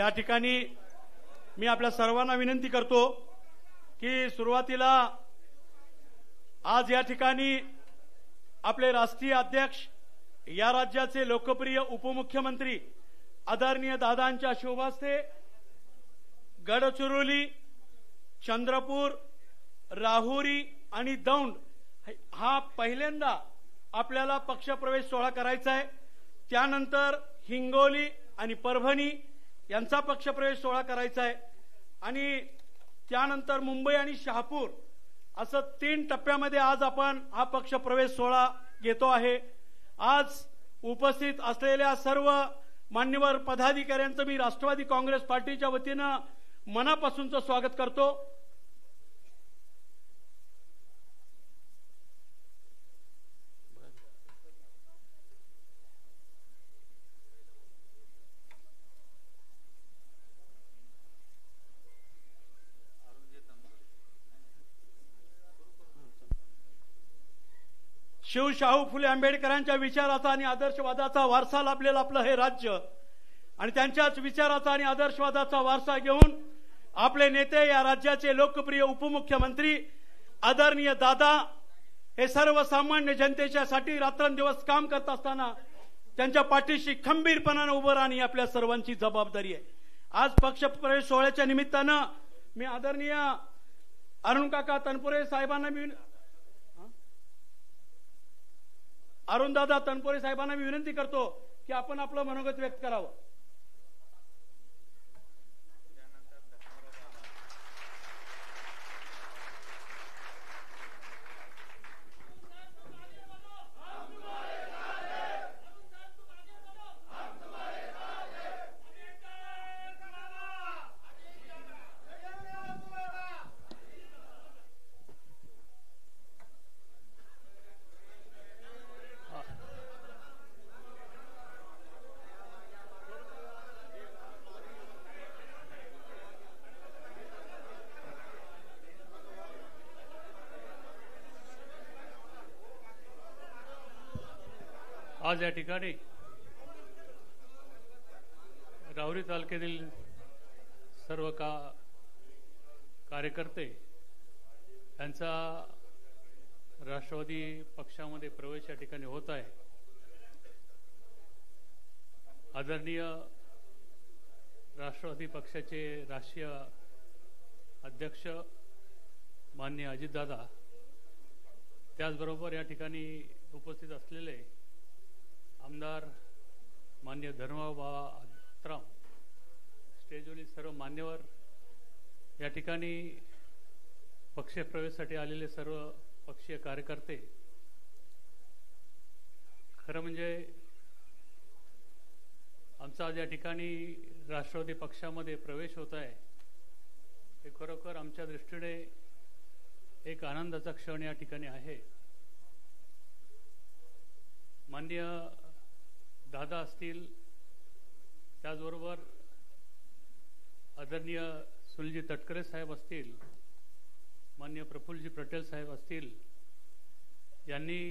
या ठिकाणी मी आपल्या सर्वांना विनंती करतो की सुरुवातीला आज या ठिकाणी आपले राष्ट्रीय अध्यक्ष, या राज्याचे लोकप्रिय उपमुख्यमंत्री आदरणीय दादांच्या शोभास्ते गडचिरोली, चंद्रपूर, राहुरी आणि दौंड हा पहिल्यांदा आपल्याला पक्षप्रवेश सोहळा करायचा आहे। त्यानंतर हिंगोली आणि परभणी यांचा पक्षप्रवेश सोहळा करायचा आहे आणि त्यानंतर मुंबई आणि शहापूर असं 3 टप्प्यामध्ये आज आपण हा पक्षप्रवेश सोहळा घेतो आहे। आज उपस्थित असलेल्या सर्व मान्यवर पदाधिकाऱ्यांचं मी राष्ट्रवादी काँग्रेस पार्टीच्या वतीनं मनापासूनचं स्वागत करतो। शिवशाहू फुले आंबेडकरांच्या विचाराचा आणि आदर्शवादाचा वारसा लाभलेलं आपलं हे राज्य आणि त्यांच्याच विचाराचा आणि आदर्शवादाचा वारसा घेऊन आपले नेते, या राज्याचे लोकप्रिय उपमुख्यमंत्री आदरणीय दादा हे सर्वसामान्य जनतेच्यासाठी रात्रंदिवस काम करत असताना त्यांच्या पाठीशी खंबीरपणाने उभं राहणे आपल्या सर्वांची जबाबदारी आहे। आज पक्षप्रवेश सोहळ्याच्या निमित्तानं मी आदरणीय अरुण काका तनपुरे साहेबांना अरुणदादा तनपुरे साहेबांना मी विनंती करतो की आपण आपलं मनोगत व्यक्त करावं। आज या ठिकाणी राहुरी तालुक्यातील सर्व कार्यकर्ते यांचा राष्ट्रवादी पक्षामध्ये प्रवेश या ठिकाणी होत आहे। आदरणीय राष्ट्रवादी पक्षाचे राष्ट्रीय अध्यक्ष माननीय अजितदादा, त्याचबरोबर या ठिकाणी उपस्थित असलेले आमदार मान्य धर्मबाबा आत्राम, स्टेजवरील सर्व मान्यवर, या ठिकाणी पक्षप्रवेशासाठी आलेले सर्व पक्षीय कार्यकर्ते, खरं म्हणजे आमचा आज या ठिकाणी राष्ट्रवादी पक्षामध्ये प्रवेश होत आहे हे खरोखर आमच्या दृष्टीने एक आनंदाचा क्षण या ठिकाणी आहे। माननीय दादा असतील, त्याचबरोबर आदरणीय सुनीलजी तटकरे साहेब असतील, माननीय प्रफुल्लजी पटेल साहेब असतील, यांनी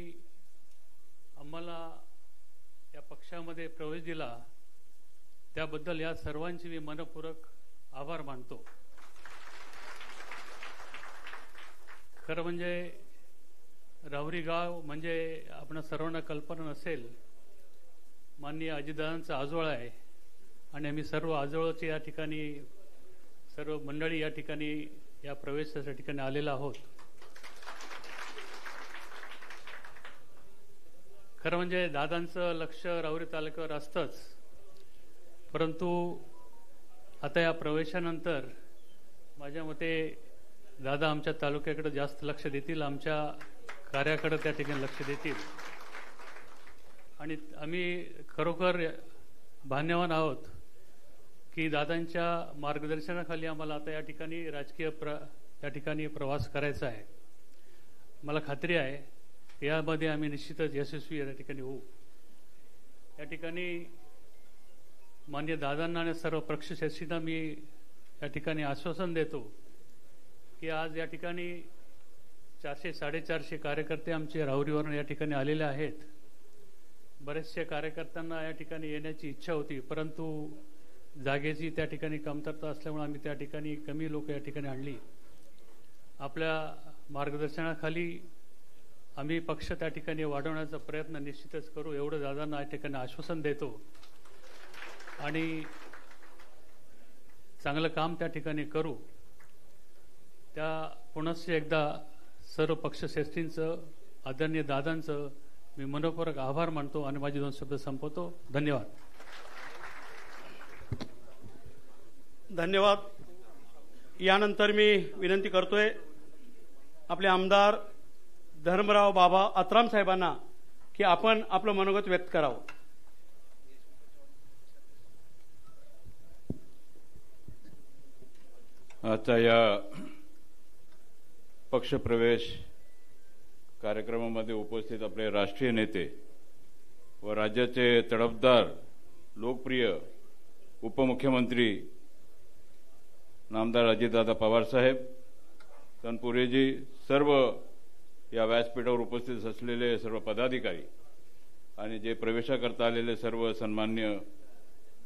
आम्हाला या पक्षामध्ये प्रवेश दिला त्याबद्दल या सर्वांचे मी मनपूर्वक आभार मानतो। खरं म्हणजे राहुरी गाव म्हणजे आपण सर्वांना कल्पना नसेल, माननीय अजितदादांचा आजोळ आहे आणि आम्ही सर्व आजोळचे या ठिकाणी सर्व मंडळी या ठिकाणी या प्रवेशाच्या ठिकाणी आलेला आहोत। खरं म्हणजे दादांचं लक्ष राहुरी तालुक्यावर असतंच, परंतु आता या प्रवेशानंतर माझ्या मते दादा आमच्या तालुक्याकडे जास्त लक्ष देतील, आमच्या कार्याकडे त्या ठिकाणी लक्ष देतील आणि आम्ही खरोखर भाग्यवान आहोत की दादांच्या मार्गदर्शनाखाली आम्हाला आता या ठिकाणी या ठिकाणी प्रवास करायचा आहे। मला खात्री आहे यामध्ये आम्ही निश्चितच यशस्वी या ठिकाणी होऊ। या ठिकाणी माननीय दादांना आणि सर्व पक्षश्रेष्ठींना मी या ठिकाणी आश्वासन देतो की आज या ठिकाणी 400-450 कार्यकर्ते आमचे राहुरीवरून या ठिकाणी आलेले आहेत। बरेचसे कार्यकर्त्यांना या ठिकाणी येण्याची इच्छा होती, परंतु जागेची त्या ठिकाणी कमतरता असल्यामुळे आम्ही त्या ठिकाणी कमी लोक या ठिकाणी आणली. आपल्या मार्गदर्शनाखाली आम्ही पक्ष त्या ठिकाणी वाढवण्याचा प्रयत्न निश्चितच करू, एवढं दादांना या ठिकाणी आश्वासन देतो. आणि चांगलं काम त्या ठिकाणी करू. त्या पुनश्च एकदा सर्व पक्षश्रेष्ठींचं, आदरणीय दादांचं मी मनपूर्वक आभार मानतो आणि माझे 2 शब्द संपवतो. धन्यवाद. धन्यवाद. यानंतर मी विनंती करतोय आपले आमदार धर्मराव बाबा आत्राम साहेबांना की आपण आपलं मनोगत व्यक्त करावं. आजच्या या पक्षप्रवेश कार्यक्रमामध्ये उपस्थित आपले राष्ट्रीय नेते व राज्याचे तडफदार लोकप्रिय उपमुख्यमंत्री नामदार अजितदादा पवार साहेब, तनपुरेजी, सर्व या व्यासपीठावर उपस्थित असलेले सर्व पदाधिकारी आणि जे प्रवेशाकरता आलेले सर्व सन्मान्य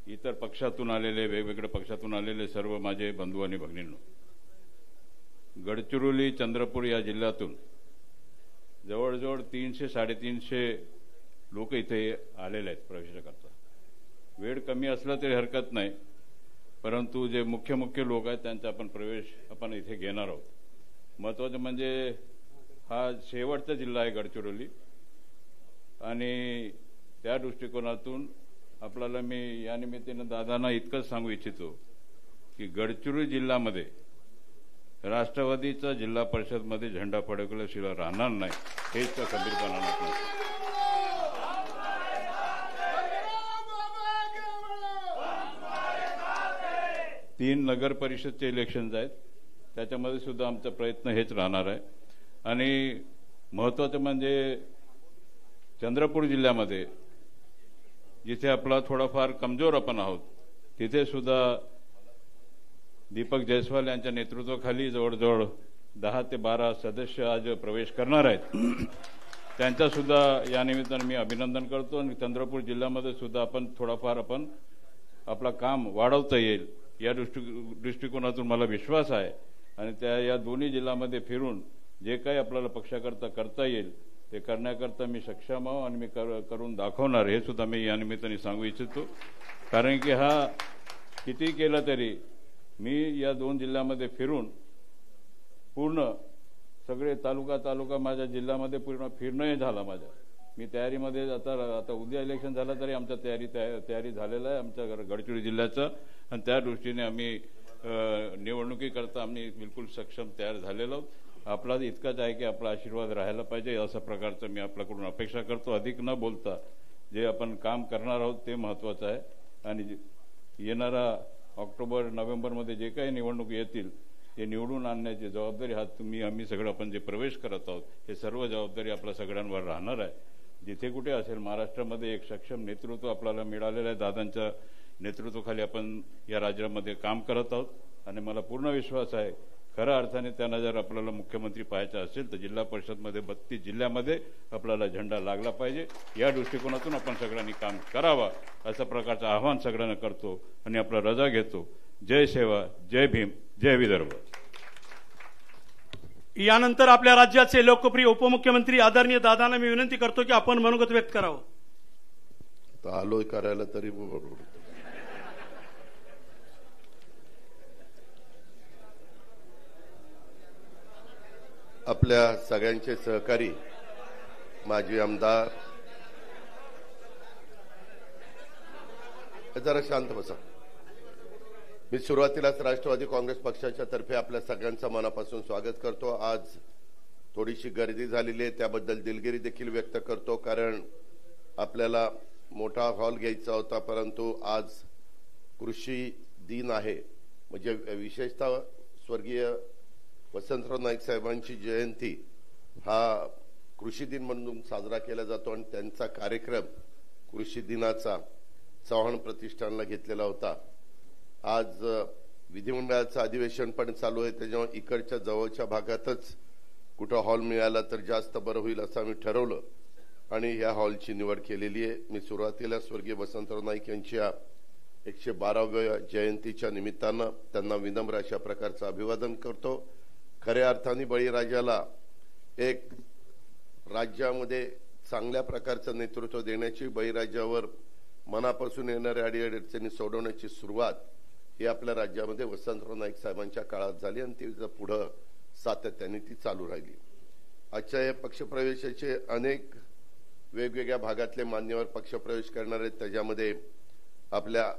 इतर पक्षातून आलेले, वेगवेगळ्या पक्षातून आलेले सर्व माझे बंधू आणि भगिनींनो, गडचिरोली चंद्रपूर या जिल्ह्यातून जवळजवळ 300-350 लोक इथे आलेले आहेत प्रवेशाकरता. वेळ कमी असला तरी हरकत नाही, परंतु जे मुख्य लोक आहेत त्यांचा आपण प्रवेश आपण इथे घेणार आहोत. महत्त्वाचं म्हणजे हा शेवटचा जिल्हा आहे गडचिरोली आणि त्या दृष्टिकोनातून आपल्याला मी या निमित्ताने दादांना इतकंच सांगू इच्छितो की गडचिरोली जिल्ह्यामध्ये राष्ट्रवादीचा जिल्हा परिषदमध्ये झेंडा फडकल्याशिवाय राहणार नाही, हेच त्या खंबीरपणाने. 3 नगर परिषदचे इलेक्शन्स आहेत, त्याच्यामध्ये सुद्धा आमचा प्रयत्न हेच राहणार आहे. आणि महत्त्वाचं म्हणजे चंद्रपूर जिल्ह्यामध्ये जिथे आपला थोडाफार कमजोर आपण आहोत, तिथे सुद्धा दीपक जयस्वाल यांच्या नेतृत्वाखाली जवळजवळ 10 ते 12 सदस्य आज प्रवेश करणार आहेत. त्यांचा सुद्धा या निमित्ताने मी अभिनंदन करतो. आणि चंद्रपूर जिल्ह्यामध्ये सुद्धा आपण थोडाफार आपण आपला काम वाढवता येईल या दृष्टिकोनातून मला विश्वास आहे. आणि त्या या दोन्ही जिल्ह्यामध्ये फिरून जे काही आपल्याला पक्षाकरता करता येईल ते करण्याकरता मी सक्षम आहो आणि मी करून दाखवणार, हे सुद्धा मी या निमित्ताने सांगू इच्छितो. कारण की हा किती केलं तरी मी या 2 जिल्ह्यामध्ये फिरून पूर्ण सगळे तालुका माझ्या जिल्ह्यामध्ये पूर्ण फिरणंही झाला माझ्या. मी तयारीमध्ये आता उद्या इलेक्शन झालं तरी आमच्या तयारी झालेला आहे आमच्या गडचिरोली जिल्ह्याचं. आणि त्या दृष्टीने आम्ही निवडणुकीकरता आम्ही बिलकुल सक्षम तयार झालेलो आहोत. आपला इतकाच आहे की आपला आशीर्वाद राहायला पाहिजे, अशा प्रकारचं मी आपल्याकडून अपेक्षा करतो. अधिक न बोलता जे आपण काम करणार आहोत ते महत्त्वाचं आहे. आणि येणारा ऑक्टोबर-नोव्हेंबरमध्ये जे काही निवडणूक येतील ते निवडून आणण्याची जबाबदारी हा आम्ही सगळं आपण जे प्रवेश करत आहोत हे सर्व जबाबदारी आपल्या सगळ्यांवर राहणार आहे. जिथे कुठे असेल महाराष्ट्रामध्ये एक सक्षम नेतृत्व आपल्याला मिळालेलं आहे. दादांच्या नेतृत्वाखाली आपण या राज्यामध्ये काम करत आहोत आणि मला पूर्ण विश्वास आहे खऱ्या अर्थाने त्यांना जर आपल्याला मुख्यमंत्री पाहायचा असेल तर जिल्हा परिषदमध्ये 32 जिल्ह्यामध्ये आपल्याला झेंडा लागला पाहिजे. या दृष्टिकोनातून आपण सगळ्यांनी काम करावा असं प्रकारचं आव्हान सगळ्यांना करतो आणि आपला रजा घेतो. जय सेवा, जय भीम, जय विदर्भ. यानंतर आपल्या राज्याचे लोकप्रिय उपमुख्यमंत्री आदरणीय दादांना मी विनंती करतो की आपण मनोगत व्यक्त करावं. आलोय करायला तरी आपल्या सगळ्यांचे सहकारी माजी आमदार, जरा शांत बसा. मी सुरुवातीलाच राष्ट्रवादी काँग्रेस पक्षाच्या तर्फे आपल्या सगळ्यांचं मनापासून स्वागत करतो. आज थोडीशी गर्दी झालेली आहे त्याबद्दल दिलगिरी देखील व्यक्त करतो, कारण आपल्याला मोठा हॉल घ्यायचा होता, परंतु आज कृषी दिन आहे. म्हणजे विशेषतः स्वर्गीय वसंतराव नाईक साहेबांची जयंती हा कृषी दिन म्हणून साजरा केला जातो आणि त्यांचा कार्यक्रम कृषी दिनाचा चव्हाण प्रतिष्ठानला घेतलेला होता. आज विधिमंडळाचं अधिवेशन पण चालू आहे, त्याच्यामुळे इकडच्या जवळच्या भागातच कुठं हॉल मिळाला तर जास्त बरं होईल असं आम्ही ठरवलं आणि या हॉलची निवड केलेली आहे. मी सुरुवातीला स्वर्गीय वसंतराव नाईक यांच्या 112व्या जयंतीच्या निमित्तानं त्यांना विनम्र अशा प्रकारचं अभिवादन करतो. खऱ्या अर्थाने बळीराजाला एक राज्यामध्ये चांगल्या प्रकारचं नेतृत्व देण्याची, बळीराजावर मनापासून येणाऱ्या अडीअडचणी सोडवण्याची सुरुवात ही आपल्या राज्यामध्ये वसंतराव नाईक साहेबांच्या काळात झाली आणि ती पुढं सातत्याने ती चालू राहिली. आजच्या या पक्षप्रवेशाचे अनेक वेगवेगळ्या भागातले मान्यवर पक्षप्रवेश करणार आहेत. त्याच्यामध्ये आपल्या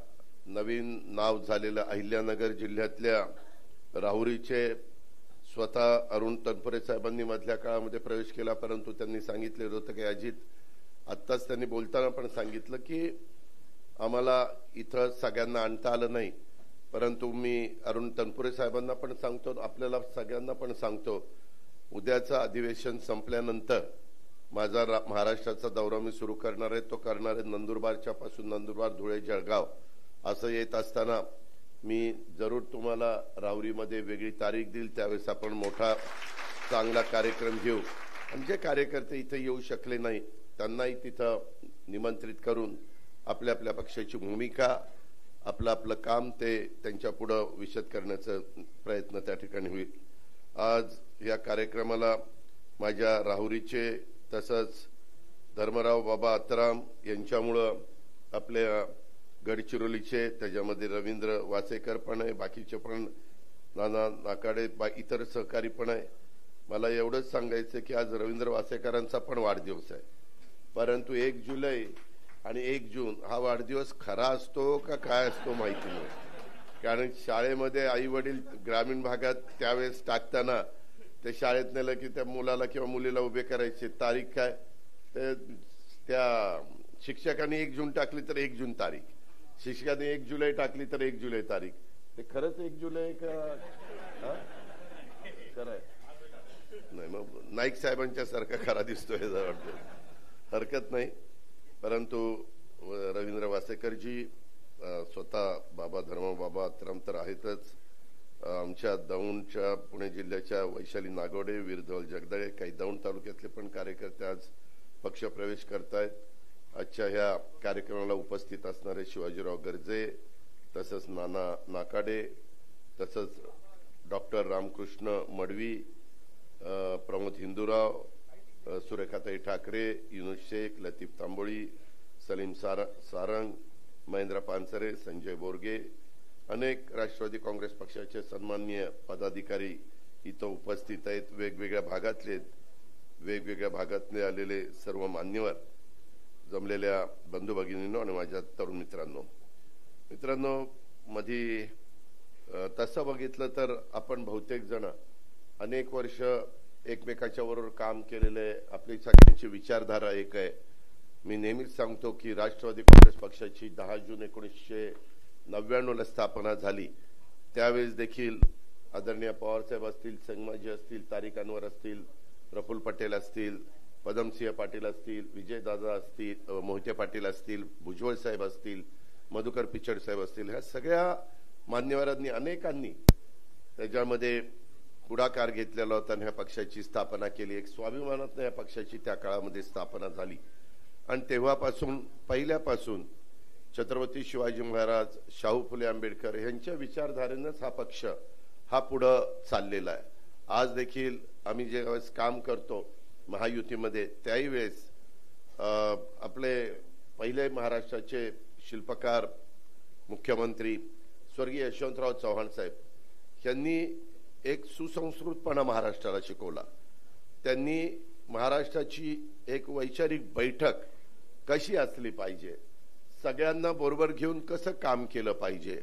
नवीन नाव झालेलं अहिल्यानगर जिल्ह्यातल्या राहुरीचे स्वतः अरुण तनपुरे साहेबांनी मधल्या काळामध्ये प्रवेश केला, परंतु त्यांनी सांगितलेलं होतं की अजित, आत्ताच त्यांनी बोलताना पण सांगितलं की आम्हाला इथं सगळ्यांना आणता आलं नाही, परंतु मी अरुण तनपुरे साहेबांना पण सांगतो, आपल्याला सगळ्यांना पण सांगतो, उद्याचं अधिवेशन संपल्यानंतर माझा महाराष्ट्राचा दौरा मी सुरू करणार आहे. तो करणार आहे नंदुरबारच्या पासून नंदुरबार, धुळे, जळगाव असं येत असताना मी जरूर तुम्हाला राहुरीमध्ये वेगळी तारीख देईल. त्यावेळेस आपण मोठा चांगला कार्यक्रम घेऊ आणि जे कार्यकर्ते इथे येऊ शकले नाही त्यांनाही तिथं निमंत्रित करून आपल्या आपल्या पक्षाची भूमिका, आपलं काम ते त्यांच्या पुढे विशद करण्याचा प्रयत्न त्या ठिकाणी होईल. आज या कार्यक्रमाला माझ्या राहुरीचे तसंच धर्मराव बाबा आत्राम यांच्यामुळं आपल्या गडचिरोलीचे, त्याच्यामध्ये रवींद्र वासेकर पण आहे, बाकीचे पण नाना नाकाडे, इतर सहकारी पण आहे. मला एवढंच सांगायचं की आज रवींद्र वासेकरांचा पण वाढदिवस आहे, परंतु 1 जुलै आणि 1 जून हा वाढदिवस खरा असतो का काय असतो माहिती नाही. कारण शाळेमध्ये आई वडील ग्रामीण भागात त्यावेळेस टाकताना ते शाळेत नेलं की त्या मुलाला किंवा मुलीला उभे करायचे. तारीख काय, त्या शिक्षकांनी 1 जून टाकली तर 1 जून तारीख, शिक्षकांनी 1 जुलै टाकली तर 1 जुलै तारीख. ते खरंच 1 जुलै का खरंय? नाही, मग नाईक साहेबांच्या सारखा खरा दिसतोय वाटतं, हरकत नाही. परंतु रवींद्र वासेकरजी, स्वतः बाबा धर्मराव बाबा आत्राम तर आहेतच, आमच्या दौंडच्या पुणे जिल्ह्याच्या वैशाली नागोडे, वीरधवल जगदाळे, काही दौंड तालुक्यातले पण कार्यकर्ते आज पक्षप्रवेश करतायत. आजच्या ह्या कार्यक्रमाला उपस्थित असणारे शिवाजीराव गर्जे, तसंच नाना नाकाडे, तसंच डॉक्टर रामकृष्ण मडवी, प्रमोद हिंदूराव, सुरेखाताई ठाकरे, युनुस शेख, लतीफ तांबोळी, सलीम सारंग, महेंद्र पानसरे, संजय बोरगे, अनेक राष्ट्रवादी काँग्रेस पक्षाचे सन्माननीय पदाधिकारी इथं उपस्थित आहेत. वेगवेगळ्या भागातले आलेले सर्व मान्यवर, जमलेल्या बंधू भगिनींनो आणि माझ्या तरुण मित्रांनो, मध्ये तसं बघितलं तर आपण बहुतेक जण अनेक वर्ष एकमेकाच्या बरोबर काम केलेले, आपली सगळ्यांची विचारधारा एक आहे. मी नेहमीच सांगतो की राष्ट्रवादी काँग्रेस पक्षाची 10 जून 1999ला स्थापना झाली. त्यावेळेस देखील आदरणीय पवारसाहेब असतील, संगमाजी असतील, तारिक अनवर असतील, प्रफुल्ल पटेल असतील, पदमसिंह पाटील असतील, विजयदादा असतील, मोहिते पाटील असतील, भुजबळ साहेब असतील, मधुकर पिचड साहेब असतील, ह्या सगळ्या मान्यवरांनी अनेकांनी त्याच्यामध्ये पुढाकार घेतलेला होता आणि ह्या पक्षाची स्थापना केली. एक स्वाभिमानातून या पक्षाची त्या काळामध्ये स्थापना झाली आणि तेव्हापासून पहिल्यापासून छत्रपती शिवाजी महाराज, शाहू फुले आंबेडकर यांच्या विचारधारेनंच हा पक्ष हा पुढं चाललेला आहे. आज देखील आम्ही ज्यावेळेस काम करतो महायुतीमध्ये, त्याही वेळेस आपले पहिले महाराष्ट्राचे शिल्पकार मुख्यमंत्री स्वर्गीय यशवंतराव चव्हाण साहेब यांनी एक सुसंस्कृतपणा महाराष्ट्राला शिकवला. त्यांनी महाराष्ट्राची एक वैचारिक बैठक कशी असली पाहिजे, सगळ्यांना बरोबर घेऊन कसं काम केलं पाहिजे,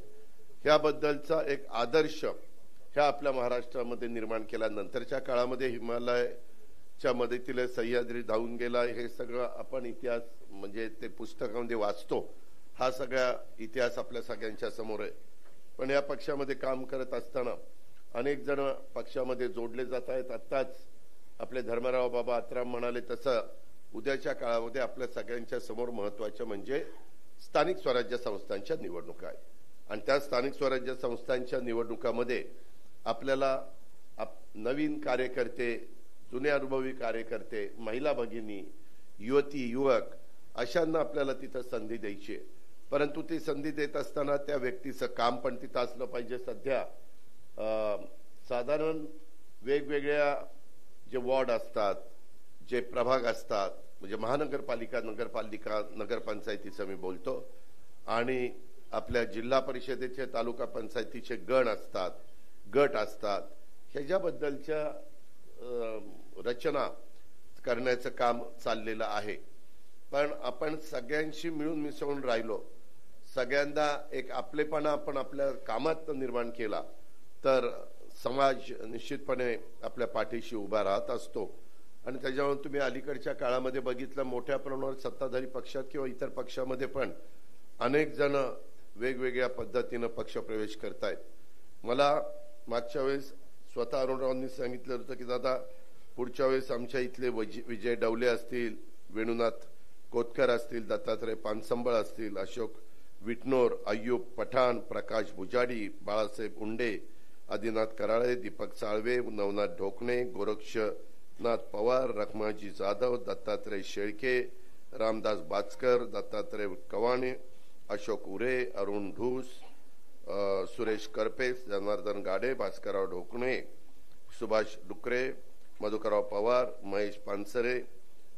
ह्याबद्दलचा एक आदर्श ह्या आपल्या महाराष्ट्रामध्ये निर्माण केला. नंतरच्या काळामध्ये हिमालयाच्या मदतीला सह्याद्री धावून गेला, हे सगळं आपण इतिहास म्हणजे ते पुस्तकामध्ये वाचतो. हा सगळा इतिहास आपल्या सगळ्यांच्या समोर आहे. पण या पक्षामध्ये काम करत असताना अनेक जण पक्षामध्ये जोडले जात आहेत. आत्ताच आपले धर्मराव बाबा आत्राम म्हणाले तसं उद्याच्या काळामध्ये आपल्या सगळ्यांच्या समोर महत्वाच्या म्हणजे स्थानिक स्वराज्य संस्थांच्या निवडणुका आहेत आणि त्या स्थानिक स्वराज्य संस्थांच्या निवडणुकामध्ये आपल्याला नवीन कार्यकर्ते, जुने अनुभवी कार्यकर्ते, महिला भगिनी, युवती, युवक अशांना आपल्याला तिथं संधी द्यायची आहे. परंतु ती संधी देत असताना त्या व्यक्तीचं काम पण तिथं असलं पाहिजे. सध्या साधारण वेगवेगळ्या जे वॉर्ड असतात, जे प्रभाग असतात, म्हणजे महानगरपालिका, नगरपंचायतीचं मी बोलतो, आणि आपल्या जिल्हा परिषदेचे, तालुका पंचायतीचे गट असतात, ह्याच्याबद्दलच्या रचना करण्याचं काम चाललेलं आहे. पण आपण सगळ्यांशी मिळून मिसळून राहिलो, सगळ्यांना एक आपलेपणा आपण आपल्या कामात निर्माण केला तर समाज निश्चितपणे आपल्या पाठीशी उभा राहत असतो. आणि त्याच्यामुळे तुम्ही अलीकडच्या काळामध्ये बघितलं, मोठ्या प्रमाणावर सत्ताधारी पक्षात किंवा इतर पक्षामध्ये पण अनेक जण वेगवेगळ्या पद्धतीनं पक्षप्रवेश करतायत. मला मागच्या वेळेस स्वतः अरुणरावांनी सांगितलं होतं की दादा, पुढच्या वेळेस आमच्या इथले विजय डवले असतील, वेणुनाथ कोतकर असतील, दत्तात्रय पानसंबळ असतील, अशोक विटनोर, अय्यूब पठाण, प्रकाश भुजाडी, बाळासाहेब उंडे, आदिनाथ कराळे, दीपक साळवे, नवनाथ ढोकणे, गोरक्षनाथ पवार, रखमाजी जाधव, दत्तात्रय शेळके, रामदास बाचकर, दत्तात्रय कवाणे, अशोक उरे, अरुण ढूस, सुरेश करपे, जनार्दन गाडे, भास्करराव ढोकणे, सुभाष डुकरे, मधुकरराव पवार, महेश पानसरे,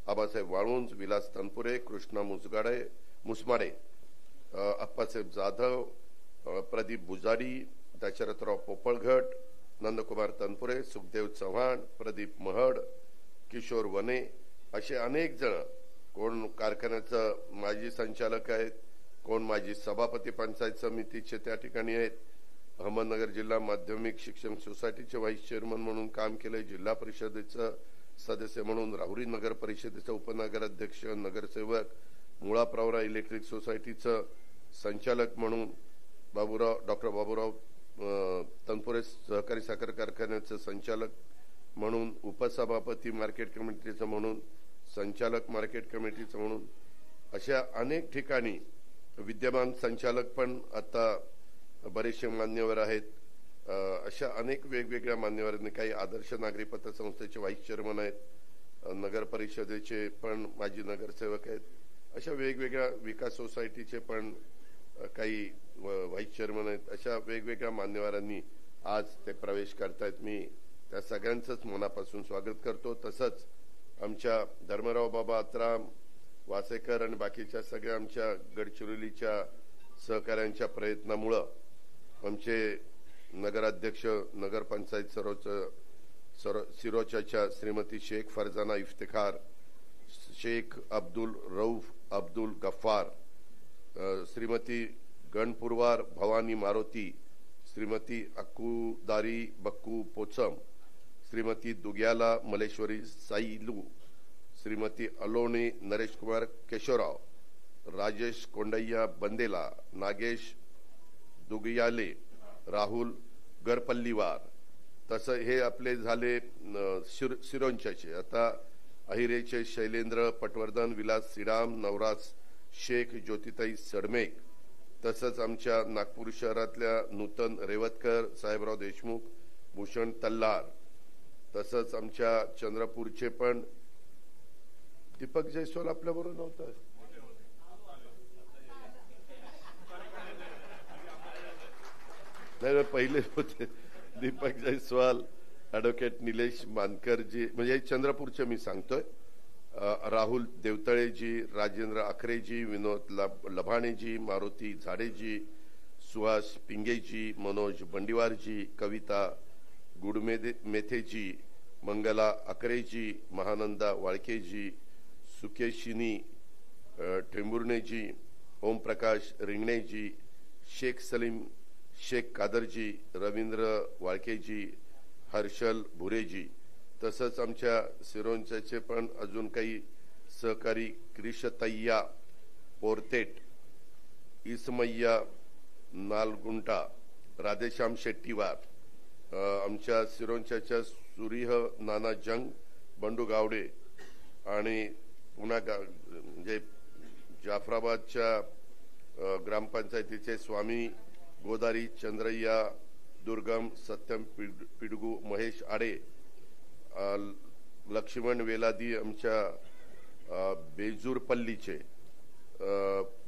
आबासाहेब वाळुंज, विलास तनपुरे, कृष्णा मुसमाडे, अप्पासाहेब जाधव, प्रदीप बुजाडी, दशरथराव पोपळघट, नंदकुमार तनपुरे, सुखदेव चव्हाण, प्रदीप महड, किशोर वने, असे अनेक जण, कोण कारखान्याचं माजी संचालक आहेत, कोण माजी सभापती पंचायत समितीचे त्या ठिकाणी आहेत, अहमदनगर जिल्हा माध्यमिक शिक्षण सोसायटीचे व्हाईस चेअरमन म्हणून काम केले, जिल्हा परिषदेचं सदस्य म्हणून, राहुरी नगर परिषदेचे उपनगराध्यक्ष, नगरसेवक, मुळा प्रवरा इलेक्ट्रिक सोसायटीचं संचालक म्हणून, डॉक्टर बाबूराव तनपुरे सहकारी साखर कारखान्याचं संचालक म्हणून, उपसभापती मार्केट कमिटीचं म्हणून, संचालक मार्केट कमिटीचं म्हणून, अशा अनेक ठिकाणी विद्यमान संचालक पण आता बरेचसे मान्यवर आहेत. अशा अनेक वेगवेगळ्या मान्यवरांनी, काही आदर्श नागरी पतसंस्थेचे व्हाईस चेअरमन आहेत, नगर परिषदेचे पण माजी नगरसेवक आहेत, अशा वेगवेगळ्या विकास सोसायटीचे पण काही व्हाईस चेअरमन आहेत. अशा वेगवेगळ्या मान्यवरांनी आज ते प्रवेश करतायत. मी त्या सगळ्यांचंच मनापासून स्वागत करतो. तसंच आमच्या धर्मराव बाबा आत्राम, वासेकर आणि बाकीच्या सगळ्या आमच्या गडचिरोलीच्या सहकाऱ्यांच्या प्रयत्नामुळं आमचे नगराध्यक्ष, नगरपंचायत सिरोच्याच्या श्रीमती शेख फरजाना इफ्तिखार, शेख अब्दुल रऊफ अब्दुल गफ्फार, श्रीमती गणपुरवार भवानी मारुती, श्रीमती अक्कुदारी बक्कू पोचम, श्रीमती दुग्याला मलेश्वरी साईलू, श्रीमती अलोणे नरेश कुमार केशवराव, राजेश कोंडैया बंदेला, नागेश दुगियाले, राहुल गरपल्लीवार. तसं हे आपले झाले सिरोंच्याचे. आता अहिरेचे शैलेंद्र पटवर्धन, विलास श्रीराम, नवराज शेख, ज्योतिताई सडमेक, तसंच आमच्या नागपूर शहरातल्या नूतन रेवतकर, साहेबराव देशमुख, भूषण तल्लार, तसंच आमच्या चंद्रपूरचे पण दीपक जयस्वाल आपल्याबरोबर नव्हतं, नाही पहिले होते दीपक जयस्वाल, ॲडव्होकेट निलेश मानकरजी, म्हणजे चंद्रपूरचे मी सांगतोय, राहुल देवतळेजी, राजेंद्र आखरेजी, विनोद लभाणेजी, मारुती झाडेजी, सुहास पिंगेजी, मनोज बंडीवारजी, कविता गुडमेथेजी, मंगला अकरेजी, महानंदा वाळकेजी, सुकेशिनी टेंबुर्णेजी, ओमप्रकाश रिंगणेजी, शेख सलीम शेख कादरजी, रवींद्र वाळकेजी, हर्षल भुरेजी, तसंच आमच्या सिरोंच्याचे पण अजून काही सहकारी क्रिशतय्या पोरतेट, इसमय्या नालगुंटा, राधेश्याम शेट्टीवार, आमच्या सिरोंच्याच्या सुरिह नाना जंग, बंडू गावडे, आणि पुन्हा म्हणजे जाफराबादच्या ग्रामपंचायतीचे स्वामी गोदारी चंद्रय्या दुर्गम, सत्यम पिडगू, महेश आडे, लक्ष्मण वेलादी आमच्या बेजूरपल्लीचे,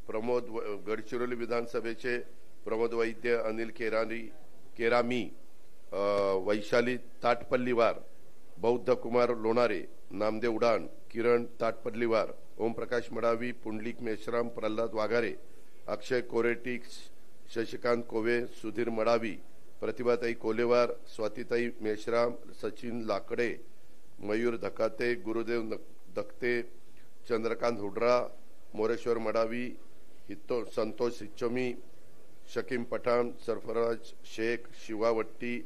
गडचिरोली विधानसभेचे प्रमोद वैद्य, अनिल केरामी, वैशाली ताटपल्लीवार, बौद्ध कुमार लोणारे, नामदेव उडान, किरण ताटपल्लीवार, ओमप्रकाश मडावी, पुंडलिक मेश्राम, प्रल्हाद वाघारे, अक्षय कोरेटी, शशिकांत कोवे, सुधीर मडावी, प्रतिभाताई कोलेवार, स्वातीताई मेश्राम, सचिन लाकडे, मयूर धकाते, गुरुदेव दखते, चंद्रकांत हुड्रा, मोरेश्वर मडावी, संतोष हिच्चमी, शकीम पठाण, सरफराज शेख, शिवा वट्टी,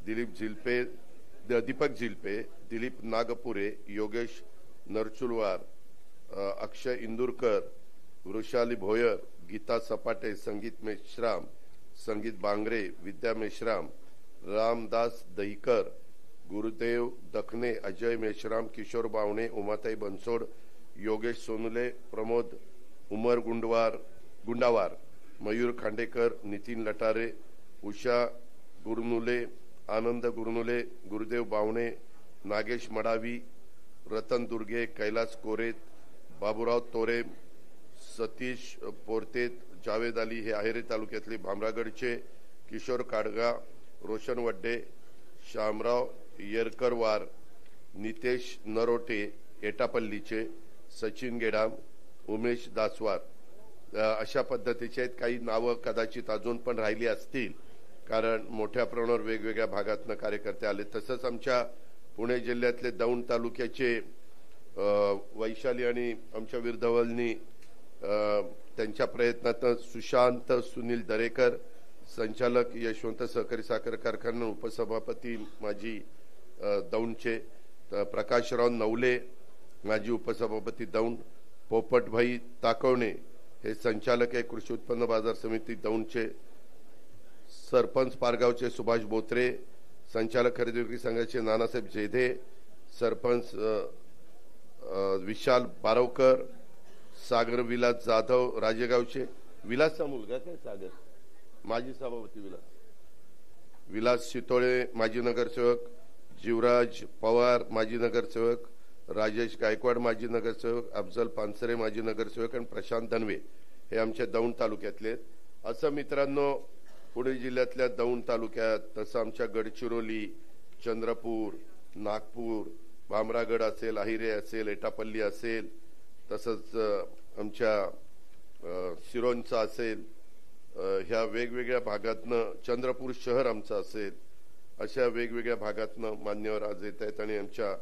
दीपक झिलपे, दिलीप नागपुरे, योगेश नरचुलवार, अक्षय इंदुरकर, वृषाली भोयर, गीता सपाटे, संगीत मेश्राम, संगीत बांगरे, विद्या मेश्राम, रामदास दहीकर, गुरुदेव दखने, अजय मेश्राम, किशोर बावणे, उमाताई बनसोड, योगेश सोनुले, प्रमोद उमर गुंडावार, मयूर खांडेकर, नितीन लटारे, उषा गुरनुले, आनंद गुरनुले, गुरुदेव बावणे, नागेश मडावी, रतन दुर्गे, कैलास कोरेत, बाबूराव तोरे, सतीश पोरतेत, जावेद अली हे आहेरे तालुक्यातले भामरागडचे, किशोर काडगा, रोशन वड्डे, श्यामराव येरकरवार, नितेश नरोटे एटापल्लीचे, सचिन गेडाम, उमेश दासवार, अशा पद्धतीचे आहेत. काही नावं कदाचित अजून पण राहिली असतील कारण मोठ्या प्रमाणावर वेगवेगळ्या भागातनं कार्यकर्ते आले. तसंच आमच्या पुणे जिल्ह्यातले दौंड तालुक्याचे वैशाली आणि आमच्या विरधवलनी त्यांच्या प्रयत्नातून सुशांत सुनील दरेकर, संचालक यशवंत सहकारी साखर कारखाना, उपसभापती माजी दौंडचे प्रकाशराव नवले, माजी उपसभापती दौंड, पोपटभाई ताकवणे हे संचालक आहे कृषी उत्पन्न बाजार समिती दौंडचे, सरपंच पारगावचे सुभाष बोत्रे, संचालक खरेदी विक्री संघाचे नानासाहेब जेधे, सरपंच विशाल बारवकर, सागर विलास जाधव राजेगावचे, विलासचा मुलगा काय सागर, माजी सभापती विलास शितोळे माजी नगरसेवक, जीवराज पवार माजी नगरसेवक, राजेश गायकवाड माजी नगरसेवक, अफजल पानसरे माजी नगरसेवक आणि प्रशांत धनवे हे आमच्या दौंड तालुक्यातले. असं मित्रांनो पुणे जिल्ह्यातल्या दौंड तालुक्यात, तसं आमच्या गडचिरोली, चंद्रपूर, नागपूर, भामरागड असेल, अहिरे असेल, एटापल्ली असेल, तसंच आमच्या सिरोंचा असेल, ह्या वेगवेगळ्या भागातनं चंद्रपूर शहर आमचं असेल, अशा वेगवेगळ्या भागातनं मान्यवर आज येत आहेत. आणि आमच्या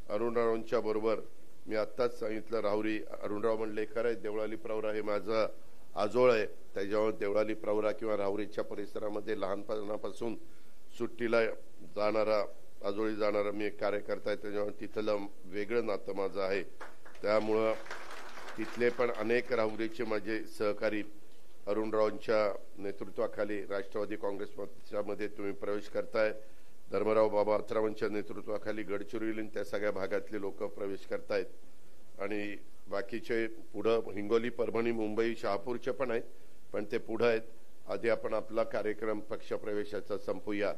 अरुणरावांच्या बरोबर मी आत्ताच सांगितलं, राहुरी अरुणराव म्हणले खरं आहे, देवळाली प्रवरा हे माझं आजोळ आहे, त्याच्यावर देवळाली प्रवरा किंवा राहुरीच्या परिसरामध्ये लहानपणापासून सुट्टीला जाणारा, आजोळी जाणारा मी एक कार्यकर्ता आहे, त्याच्यावर तिथलं वेगळं नातं माझं आहे. त्यामुळं तिथले पण अनेक राहुरीचे माझे सहकारी अरुणरावांच्या नेतृत्वाखाली राष्ट्रवादी काँग्रेस पक्षामध्ये तुम्ही प्रवेश करताय, धर्मराव बाबा अथरावांच्या नेतृत्वाखाली गडचिरोली त्या सगळ्या भागातले लोक प्रवेश करतायत आणि बाकीचे पुढं हिंगोली, परभणी, मुंबई, शहापूरचे पण आहेत, पण ते पुढे आहेत. आधी आपण आपला कार्यक्रम पक्षप्रवेशाचा संपूया.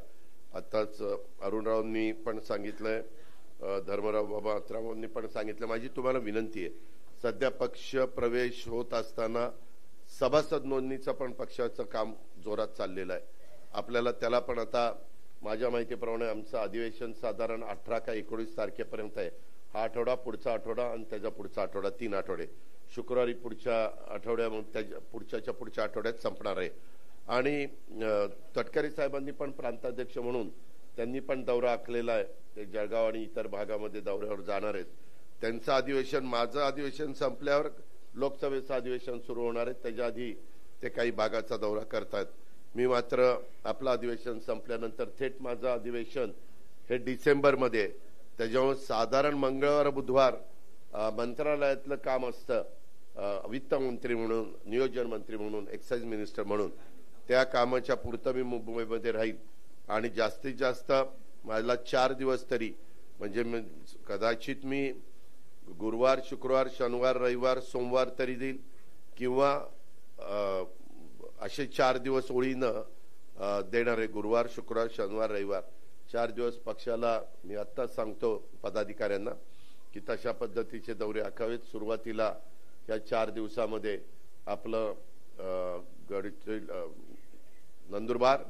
आताच अरुणरावांनी पण सांगितलंय, धर्मराव बाबा अथरावांनी पण सांगितलं. माझी तुम्हाला विनंती आहे, सध्या पक्ष प्रवेश होत असताना सभासद नोंदणीचं पण पक्षाचं काम जोरात चाललेलं आहे. आपल्याला त्याला पण आता माझ्या माहितीप्रमाणे आमचं अधिवेशन साधारण 18 का 19 तारखेपर्यंत आहे. हा आठवडा, पुढचा आठवडा आणि त्याचा पुढचा आठवडा, 3 आठवडे. शुक्रवारी पुढच्या आठवड्यात, पुढच्या आठवड्यात संपणार आहे. आणि तटकरे साहेबांनी पण प्रांताध्यक्ष म्हणून त्यांनी पण दौरा आखलेला आहे. ते जळगाव आणि इतर भागामध्ये दौऱ्यावर जाणार आहेत. त्यांचं अधिवेशन, माझं अधिवेशन संपल्यावर लोकसभेचं अधिवेशन सुरू होणार आहे, त्याच्या आधी ते काही भागाचा दौरा करतात. मी मात्र आपलं अधिवेशन संपल्यानंतर थेट माझं अधिवेशन हे डिसेंबरमध्ये, त्याच्यामुळे साधारण मंगळवार बुधवार मंत्रालयातलं काम असतं, वित्त मंत्री म्हणून, नियोजन मंत्री म्हणून, एक्साईज मिनिस्टर म्हणून, त्या कामाच्या पुरतं मी मुंबईमध्ये राहील. आणि जास्तीत जास्त मला 4 दिवस तरी, म्हणजे कदाचित मी गुरुवार, शुक्रवार, शनिवार, रविवार, सोमवार तरी देईल, किंवा असे 4 दिवस ओळीनं देणार आहे. गुरुवार, शुक्रवार, शनिवार, रविवार 4 दिवस पक्षाला मी आत्ताच सांगतो पदाधिकाऱ्यांना की तशा पद्धतीचे दौरे आखावेत. सुरुवातीला या 4 दिवसामध्ये आपलं गडचिरोली, नंदुरबार,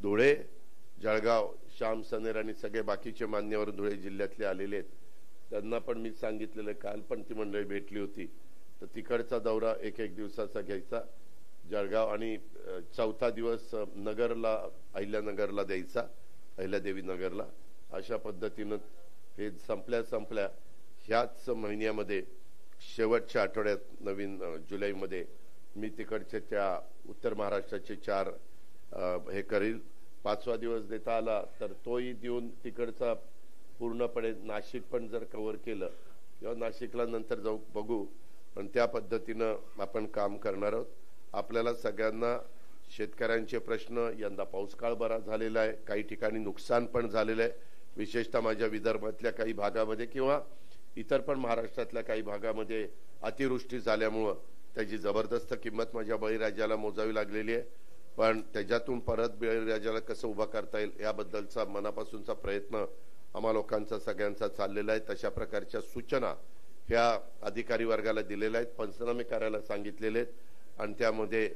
धुळे, जळगाव, श्याम सनेर आणि सगळे बाकीचे मान्यवर धुळे जिल्ह्यातले आलेले आहेत. त्यांना पण मी सांगितलेलं, काल पण ती मंडळी भेटली होती, तर तिकडचा दौरा एक दिवसाचा घ्यायचा, जळगाव आणि चौथा दिवस नगरला, अहिल्यानगरला द्यायचा, अहिल्यादेवी नगरला. अशा पद्धतीनं हे संपल्या ह्याच महिन्यामध्ये शेवटच्या आठवड्यात नवीन जुलैमध्ये मी तिकडचे त्या उत्तर महाराष्ट्राचे 4 हे करील. 5वा दिवस देता आला तर तोही देऊन तिकडचा पूर्णपणे नाशिक पण जर कव्हर केलं किंवा नाशिकला नंतर जाऊ बघू, पण त्या पद्धतीनं आपण काम करणार आहोत. आपल्याला सगळ्यांना शेतकऱ्यांचे प्रश्न, यंदा पाऊस काळ बरा झालेला आहे, काही ठिकाणी नुकसान पण झालेलं आहे, विशेषतः माझ्या विदर्भातल्या काही भागामध्ये किंवा इतर पण महाराष्ट्रातल्या काही भागामध्ये अतिवृष्टी झाल्यामुळं त्याची जबरदस्त किंमत माझ्या बळीराजाला मोजावी लागलेली आहे. पण त्याच्यातून परत बळीराजाला कसं उभा करता येईल याबद्दलचा मनापासूनचा प्रयत्न आम्हा लोकांचा सगळ्यांचा चाललेला आहे. तशा प्रकारच्या सूचना ह्या अधिकारी वर्गाला दिलेल्या आहेत, पंचनामे करायला सांगितलेले आहेत. आणि त्यामध्ये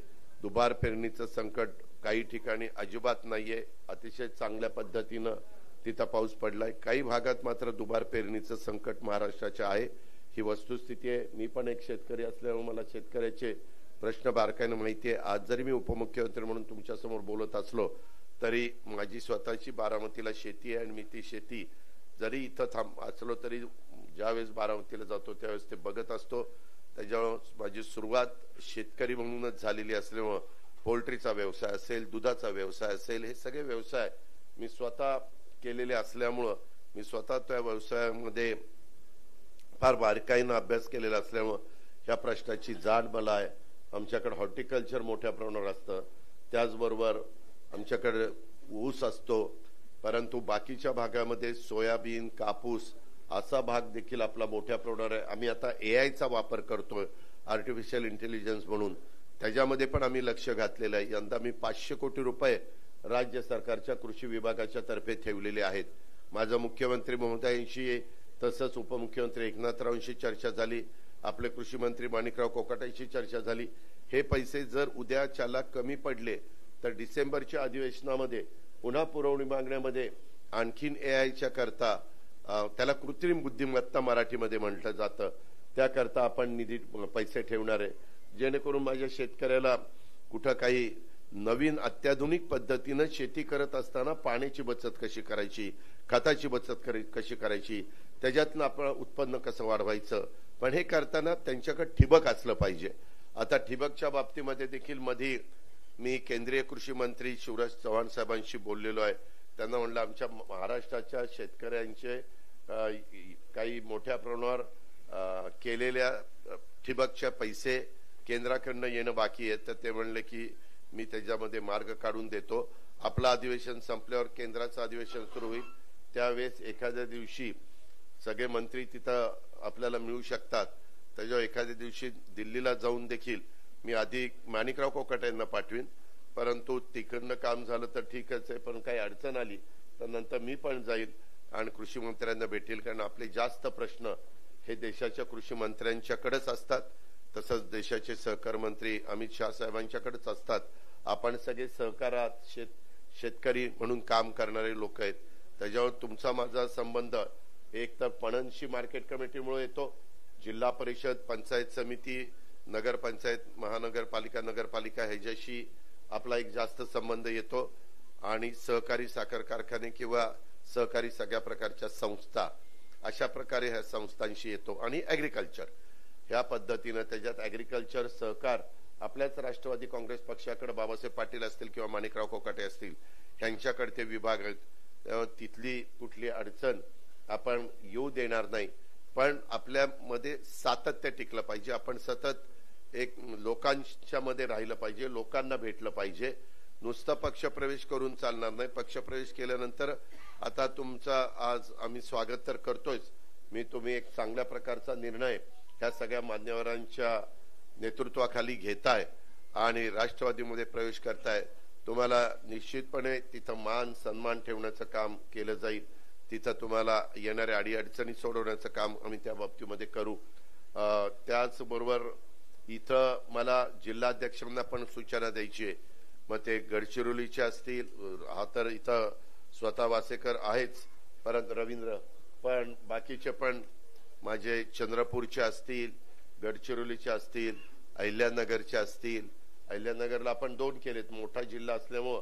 दुबार पेरणीचं संकट काही ठिकाणी अजिबात नाहीये, अतिशय चांगल्या पद्धतीनं तिथं पाऊस पडलाय. काही भागात मात्र दुबार पेरणीचं संकट महाराष्ट्राचे आहे, ही वस्तुस्थिती आहे. मी पण एक शेतकरी असल्यामुळे मला शेतकऱ्याचे प्रश्न बारकाईने माहिती आहे. आज जरी मी उपमुख्यमंत्री म्हणून तुमच्यासमोर बोलत असलो तरी माझी स्वतःची बारामतीला शेती आहे आणि मी ती शेती जरी इथं असलो तरी ज्यावेळेस बारामतीला जातो त्यावेळेस ते बघत असतो. त्याच्यामुळे माझी सुरुवात शेतकरी म्हणूनच झालेली असल्यामुळं पोल्ट्रीचा व्यवसाय असेल, दुधाचा व्यवसाय असेल, हे सगळे व्यवसाय मी स्वतः केलेले असल्यामुळं मी स्वतः त्या व्यवसायामध्ये फार बारकाईनं अभ्यास केलेला असल्यामुळं ह्या प्रश्नाची जाण मला आहे. आमच्याकडे हॉर्टिकल्चर मोठ्या प्रमाणावर असतं, त्याचबरोबर आमच्याकडे ऊस असतो, परंतु बाकीच्या भागामध्ये सोयाबीन, कापूस असा भाग देखील आपला मोठ्या प्रमाणावर आहे. आम्ही आता एआयचा वापर करतोय, आर्टिफिशियल इंटेलिजन्स म्हणून, त्याच्यामध्ये पण आम्ही लक्ष घातलेलं आहे. यंदा मी 500 कोटी रुपये राज्य सरकारच्या कृषी विभागाच्या तर्फे ठेवलेले आहेत. माझं मुख्यमंत्री महोदयांशी तसंच उपमुख्यमंत्री एकनाथरावांशी चर्चा झाली, आपले कृषी मंत्री माणिकराव कोकाटेंशी चर्चा झाली. हे पैसे जर उद्याच्याला कमी पडले तर डिसेंबरच्या अधिवेशनामध्ये पुन्हा पुरवणी मागण्यामध्ये आणखीन एआयच्या करता, त्याला कृत्रिम बुद्धिमत्ता मराठीमध्ये म्हटलं जातं, त्याकरता आपण निधी पैसे ठेवणार आहे, जेणेकरून माझ्या शेतकऱ्याला कुठं काही नवीन अत्याधुनिक पद्धतीनं शेती करत असताना पाण्याची बचत कशी करायची, खताची बचत कशी करायची, त्याच्यातनं आपण उत्पन्न कसं वाढवायचं. पण हे करताना त्यांच्याकडे ठिबक असलं पाहिजे. आता ठिबकच्या बाबतीमध्ये देखील मध्ये मी केंद्रीय कृषी मंत्री शिवराज चव्हाण साहेबांशी बोललेलो आहे. त्यांना म्हणलं आमच्या महाराष्ट्राच्या शेतकऱ्यांचे काही मोठ्या प्रमाणावर केलेल्या ठिबकच्या पैसे केंद्राकडनं येणं बाकी आहे, तर ते म्हणले की मी त्याच्यामध्ये मार्ग काढून देतो. आपलं अधिवेशन संपल्यावर केंद्राचं अधिवेशन सुरू होईल, त्यावेळेस एखाद्या दिवशी सगळे मंत्री तिथं आपल्याला मिळू शकतात. त्याच्यावर एखाद्या दिवशी दिल्लीला जाऊन देखील मी आधी माणिकराव कोकाटे यांना पाठवीन, परंतु तिकडनं काम झालं तर ठीकच आहे, पण काही अडचण आली तर नंतर मी पण जाईल आणि कृषी मंत्र्यांना भेटेल. कारण आपले जास्त प्रश्न हे देशाच्या कृषी मंत्र्यांच्याकडेच असतात, तसंच देशाचे सहकार मंत्री अमित शाह साहेबांच्याकडेच असतात. आपण सगळे सहकारात शेतकरी म्हणून काम करणारे लोक आहेत. त्याच्यावर तुमचा माझा संबंध एक तर पणनशी मार्केट कमिटीमुळे येतो, जिल्हा परिषद, पंचायत समिती, नगरपंचायत, महानगरपालिका, नगरपालिका ह्याच्याशी आपला एक जास्त संबंध येतो, आणि सहकारी साखर कारखाने किंवा सहकारी सगळ्या प्रकारच्या संस्था, अशा प्रकारे ह्या संस्थांशी येतो. आणि ऍग्रिकल्चर ह्या पद्धतीनं, त्याच्यात ऍग्रिकल्चर सहकार आपल्याच राष्ट्रवादी काँग्रेस पक्षाकडे बाबासाहेब पाटील असतील किंवा माणिकराव कोकाटे असतील, ह्यांच्याकडे ते विभाग आहेत. तिथली कुठली अडचण आपण येऊ देणार नाही, पण आपल्यामध्ये सातत्य टिकलं पाहिजे. आपण सतत एक लोकांच्या मध्ये राहिलं पाहिजे, लोकांना भेटलं पाहिजे. नुसतं पक्षप्रवेश करून चालणार नाही. पक्षप्रवेश केल्यानंतर आता तुमचा आज आम्ही स्वागत तर करतोयच, तुम्ही एक चांगल्या प्रकारचा निर्णय ह्या सगळ्या मान्यवरांच्या नेतृत्वाखाली घेताय आणि राष्ट्रवादीमध्ये प्रवेश करताय. तुम्हाला निश्चितपणे तिथं मान सन्मान ठेवण्याचं काम केलं जाईल. तिथं तुम्हाला येणाऱ्या अडीअडचणी सोडवण्याचं काम आम्ही त्या बाबतीमध्ये करू. त्याचबरोबर इथं मला जिल्हाध्यक्षांना पण सूचना द्यायची आहे, मग ते गडचिरोलीचे असतील, हा तर इथं स्वतः वासेकर आहेच, परंतु रवींद्र पण बाकीचे पण माझे चंद्रपूरचे असतील, गडचिरोलीचे असतील, अहिल्यानगरचे असतील. अहिल्यानगरला आपण 2 केलेत, मोठा जिल्हा असल्यामुळं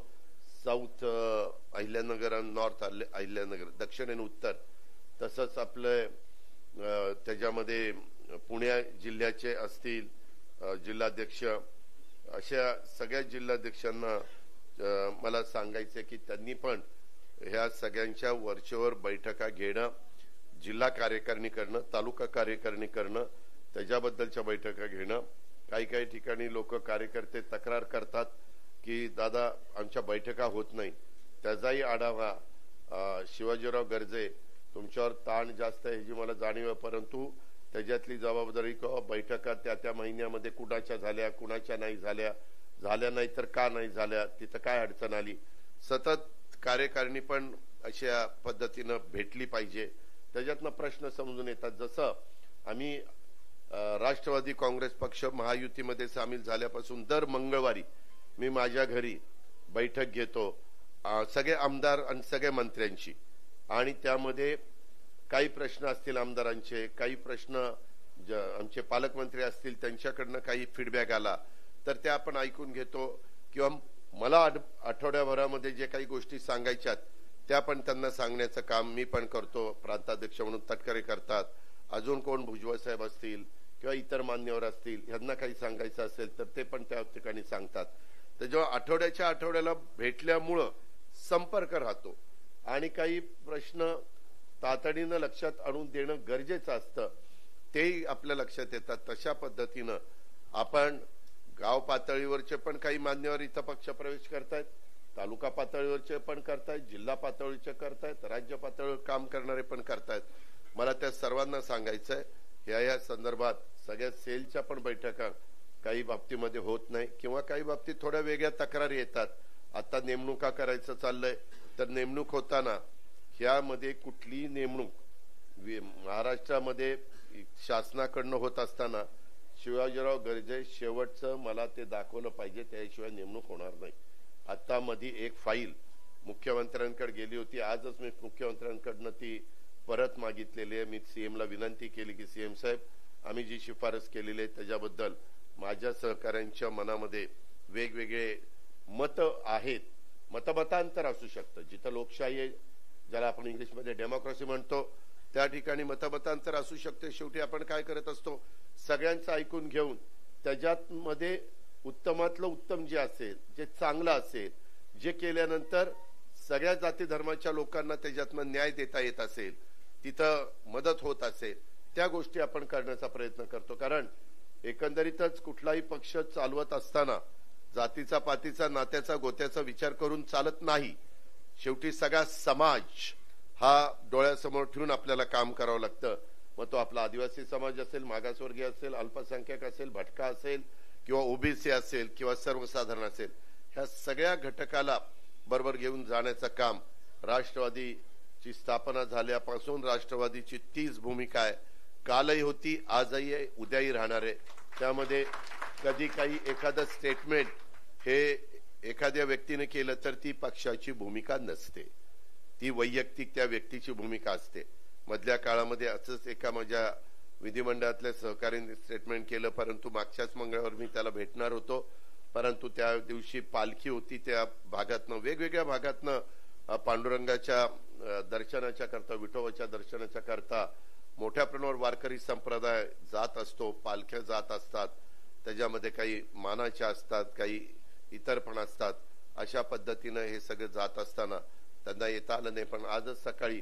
साऊथ अहिल्यानगर आणि नॉर्थ अहिल्यानगर, दक्षिण आणि उत्तर. तसंच आपलं त्याच्यामध्ये पुणे जिल्ह्याचे असतील जिल्हाध्यक्ष, अशा सगळ्या जिल्हाध्यक्षांना मला सांगायचं की त्यांनी पण ह्या सगळ्यांच्या वरचेवर बैठका घेणं, जिल्हा कार्यकारिणी करणं, तालुका कार्यकारिणी करणं, त्याच्याबद्दलच्या बैठका घेणं. काही ठिकाणी लोक कार्यकर्ते तक्रार करतात की दादा आमच्या बैठका होत नाही, त्याचाही आढावा. शिवाजीराव गर्जे, तुमच्यावर ताण जास्त आहे ह्याची मला जाणीव आहे, परंतु त्याच्यातली जबाबदारी किंवा बैठका त्या महिन्यामध्ये कुणाच्या झाल्या, कुणाच्या नाही झाल्या, झाल्या नाही तर का नाही झाल्या, तिथं काय अडचण आली. सतत कार्यकारिणी पण अशा पद्धतीनं भेटली पाहिजे, त्याच्यातनं प्रश्न समजून येतात. जसं आम्ही राष्ट्रवादी काँग्रेस पक्ष महायुतीमध्ये सामील झाल्यापासून दर मंगळवारी मी माझ्या घरी बैठक घेतो सगळे आमदार आणि सगळ्या मंत्र्यांची, आणि त्यामध्ये काही प्रश्न असतील आमदारांचे, काही प्रश्न आमचे पालकमंत्री असतील त्यांच्याकडनं काही फीडबॅक आला तर ते आपण ऐकून घेतो, किंवा मला आठवड्याभरामध्ये जे काही गोष्टी सांगायच्यात त्या पण त्यांना सांगण्याचं काम मी पण करतो. प्रांताध्यक्ष म्हणून तटकरे करतात, अजून कोण भुजबळ साहेब असतील किंवा इतर मान्यवर असतील, ह्यांना काही सांगायचं असेल तर ते पण त्या ठिकाणी सांगतात. तर जेव्हा आठवड्याच्या आठवड्याला भेटल्यामुळं संपर्क राहतो आणि काही प्रश्न तातडीनं लक्षात आणून देणं गरजेचं असतं, तेही आपल्या लक्षात येतात. तशा पद्धतीनं आपण गाव पातळीवरचे पण काही मान्यवर इथं पक्षप्रवेश करतायत, तालुका पातळीवरचे पण करतायत, जिल्हा पातळीचे करतायत, राज्य पातळीवर काम करणारे पण करतायत. मला त्या सर्वांना सांगायचंय या संदर्भात सगळ्या सेलच्या पण बैठका काही बाबतीमध्ये होत नाही, किंवा काही बाबतीत थोड्या वेगळ्या तक्रारी येतात. आता नेमणुका करायचं चाललंय, तर नेमणूक होताना ह्यामध्ये कुठलीही नेमणूक महाराष्ट्रामध्ये शासनाकडनं होत असताना शिवाजीराव गर्जे शेवटचं मला ते दाखवलं पाहिजे, त्याशिवाय नेमणूक होणार नाही. आता मध्ये एक फाईल मुख्यमंत्र्यांकडे गेली होती, आजच मी मुख्यमंत्र्यांकडनं ती परत मागितलेली आहे. मी सीएमला विनंती केली की सीएम साहेब, आम्ही जी शिफारस केलेली आहे त्याच्याबद्दल माझ्या सहकाऱ्यांच्या मनामध्ये वेगवेगळे मत आहेत, मतमतांतर असू शकतं. जिथं लोकशाही आहे, ज्याला आपण इंग्लिशमध्ये डेमोक्रेसी म्हणतो, त्या ठिकाणी मतमतांतर असू शकते. शेवटी आपण काय करत असतो, सगळ्यांचं ऐकून घेऊन त्याच्यात मध्ये उत्तमातलं उत्तम जे असेल, जे चांगलं असेल, जे केल्यानंतर सगळ्या जाती धर्माच्या लोकांना त्याच्यातनं न्याय देता येत असेल, तिथं मदत होत असेल, त्या गोष्टी आपण करण्याचा प्रयत्न करतो. कारण एकंदरीतच कुठलाही पक्ष चालवत असताना जातीचा, पातीचा, नात्याचा, गोत्याचा विचार करून चालत नाही. शेवटी सगळा समाज हा डोळ्यासमोर ठेवून आपल्याला काम करावं लागतं. मग तो आपला आदिवासी समाज असेल, मागासवर्गीय असेल, अल्पसंख्याक असेल, भटका असेल, किंवा ओबीसी असेल, किंवा सर्वसाधारण असेल, ह्या सगळ्या घटकाला बरोबर घेऊन जाण्याचं काम राष्ट्रवादीची स्थापना झाल्यापासून राष्ट्रवादीची तीच भूमिका आहे. कालही होती, आजही आहे, उद्याही राहणार आहे. त्यामध्ये कधी काही एखादं स्टेटमेंट हे एखाद्या व्यक्तीने केलं तर ती पक्षाची भूमिका नसते, ती वैयक्तिक त्या व्यक्तीची भूमिका असते. मधल्या काळामध्ये असंच एका माझ्या विधिमंडळातल्या सहकाऱ्यांनी स्टेटमेंट केलं, परंतु मागच्याच मंगळवार मी त्याला भेटणार होतो, परंतु त्या दिवशी पालखी होती. त्या भागातनं, वेगवेगळ्या भागातनं पांडुरंगाच्या दर्शनाच्या करता, विठोबाच्या दर्शनाच्या करता मोठ्या प्रमाणावर वारकरी संप्रदाय जात असतो, पालख्या जात असतात. त्याच्यामध्ये काही मानाच्या असतात, काही इतर पण असतात. अशा पद्धतीनं हे सगळे जात असताना त्यांना येता आलं नाही. पण आजच सकाळी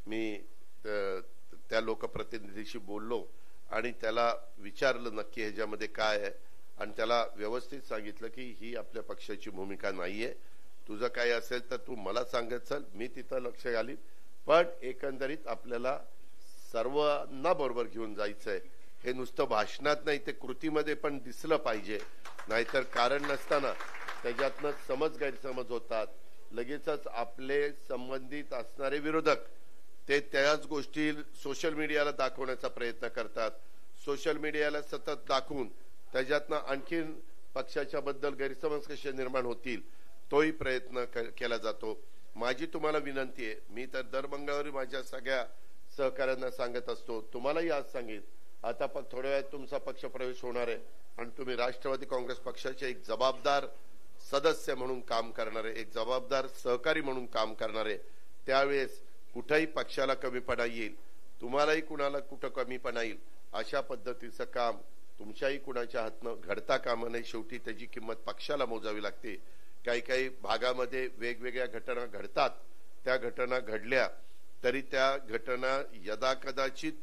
मी त्या लोकप्रतिनिधीशी बोललो आणि त्याला विचारलं नक्की ह्याच्यामध्ये काय आहे, आणि त्याला व्यवस्थित सांगितलं की ही आपल्या पक्षाची भूमिका नाहीये, तुझं काय असेल तर तू मला सांगत चल, मी तिथं लक्ष घालीन, पण एकंदरीत आपल्याला सर्वांना बरोबर घेऊन जायचंय. हे नुसतं भाषणात नाही, ते कृतीमध्ये पण दिसलं पाहिजे. नाहीतर कारण नसताना त्याच्यातनं समज गैरसमज होतात. लगेचच आपले संबंधित असणारे विरोधक ते त्याच गोष्टी सोशल मीडियाला दाखवण्याचा प्रयत्न करतात. सोशल मीडियाला सतत दाखवून त्याच्यातनं आणखीन पक्षाच्या बद्दल गैरसमज कसे निर्माण होतील तोही प्रयत्न केला जातो. माझी तुम्हाला विनंती आहे, मी तर दर मंगळवारी माझ्या सगळ्या सहकाऱ्यांना सांगत असतो, तुम्हालाही आज सांगेन, आता थोड्या वेळात तुमचा पक्ष प्रवेश होणार आहे आणि तुम्ही राष्ट्रवादी काँग्रेस पक्षाचे एक जबाबदार सदस्य म्हणून काम करणारे, एक जबाबदार सहकारी म्हणून काम करणारे, त्यावेळेस कुठेही पक्षाला कमीपणा येईल, तुम्हालाही कुणाला कुठं कमीपणा येईल अशा पद्धतीचं काम तुमच्याही कुणाच्या हातनं घडता कामा नये. शेवटी त्याची किंमत पक्षाला मोजावी लागते. काही काही भागामध्ये वेगवेगळ्या घटना घडतात, त्या घटना घडल्या तरी त्या घटना यदाकदाचित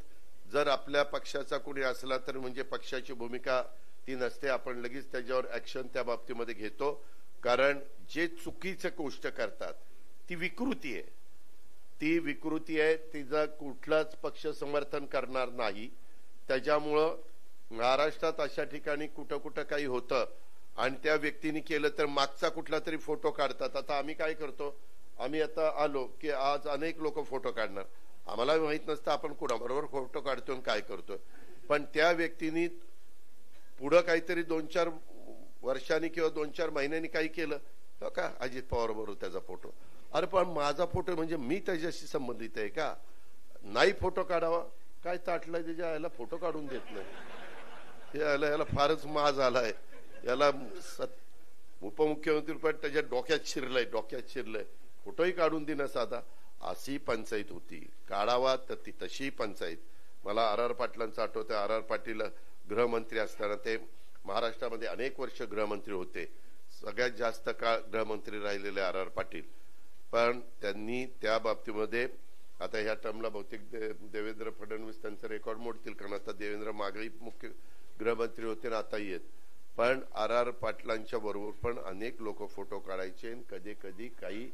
जर आपल्या पक्षाचा कोणी असला तर म्हणजे पक्षाची भूमिका ती नसते, आपण लगेच त्याच्यावर ऍक्शन त्या बाबतीमध्ये घेतो. कारण जे चुकीचं गोष्ट करतात ती विकृती आहे, ती विकृती आहे, तिचं कुठलाच पक्ष समर्थन करणार नाही. त्याच्यामुळं महाराष्ट्रात अशा ठिकाणी कुठं कुठं काही होतं आणि त्या व्यक्तीने केलं तर मागचा कुठला तरी फोटो काढतात. आता आम्ही काय करतो, आम्ही आता आलो की आज अनेक लोक फोटो काढणार, आम्हाला माहित नसतं आपण कुणाबरोबर फोटो काढतोय काय करतोय, पण त्या व्यक्तीने पुढं काहीतरी 2-4 वर्षांनी किंवा 2-4 महिन्यांनी काही केलं तर का अजित पवार बरोबर त्याचा फोटो, अरे पण माझा फोटो म्हणजे मी त्याच्याशी संबंधित आहे का, नाही फोटो काढावा काय ताटलाय त्याच्या, याला फोटो काढून देत नाही, याला फारच माज आलाय, याला उपमुख्यमंत्री पण त्याच्या डोक्यात शिरलंय फोटोही काढून देणं साधा, अशी पंचायत होती. काढावा तर ती तशी पंचायत. मला आर पाटलांचं आठवतं, आर पाटील गृहमंत्री असताना ते महाराष्ट्रामध्ये अनेक वर्ष गृहमंत्री होते, सगळ्यात जास्त काळ गृहमंत्री राहिलेले आर पाटील, पण त्यांनी त्या बाबतीमध्ये आता ह्या टर्मला बहुतेक देवेंद्र फडणवीस त्यांचं रेकॉर्ड मोडतील, कारण आता देवेंद्र मागेही मुख्य गृहमंत्री होते ना आताही आहेत, पण आर पाटलांच्या बरोबर पण अनेक लोक फोटो काढायचे. कधी कधी काही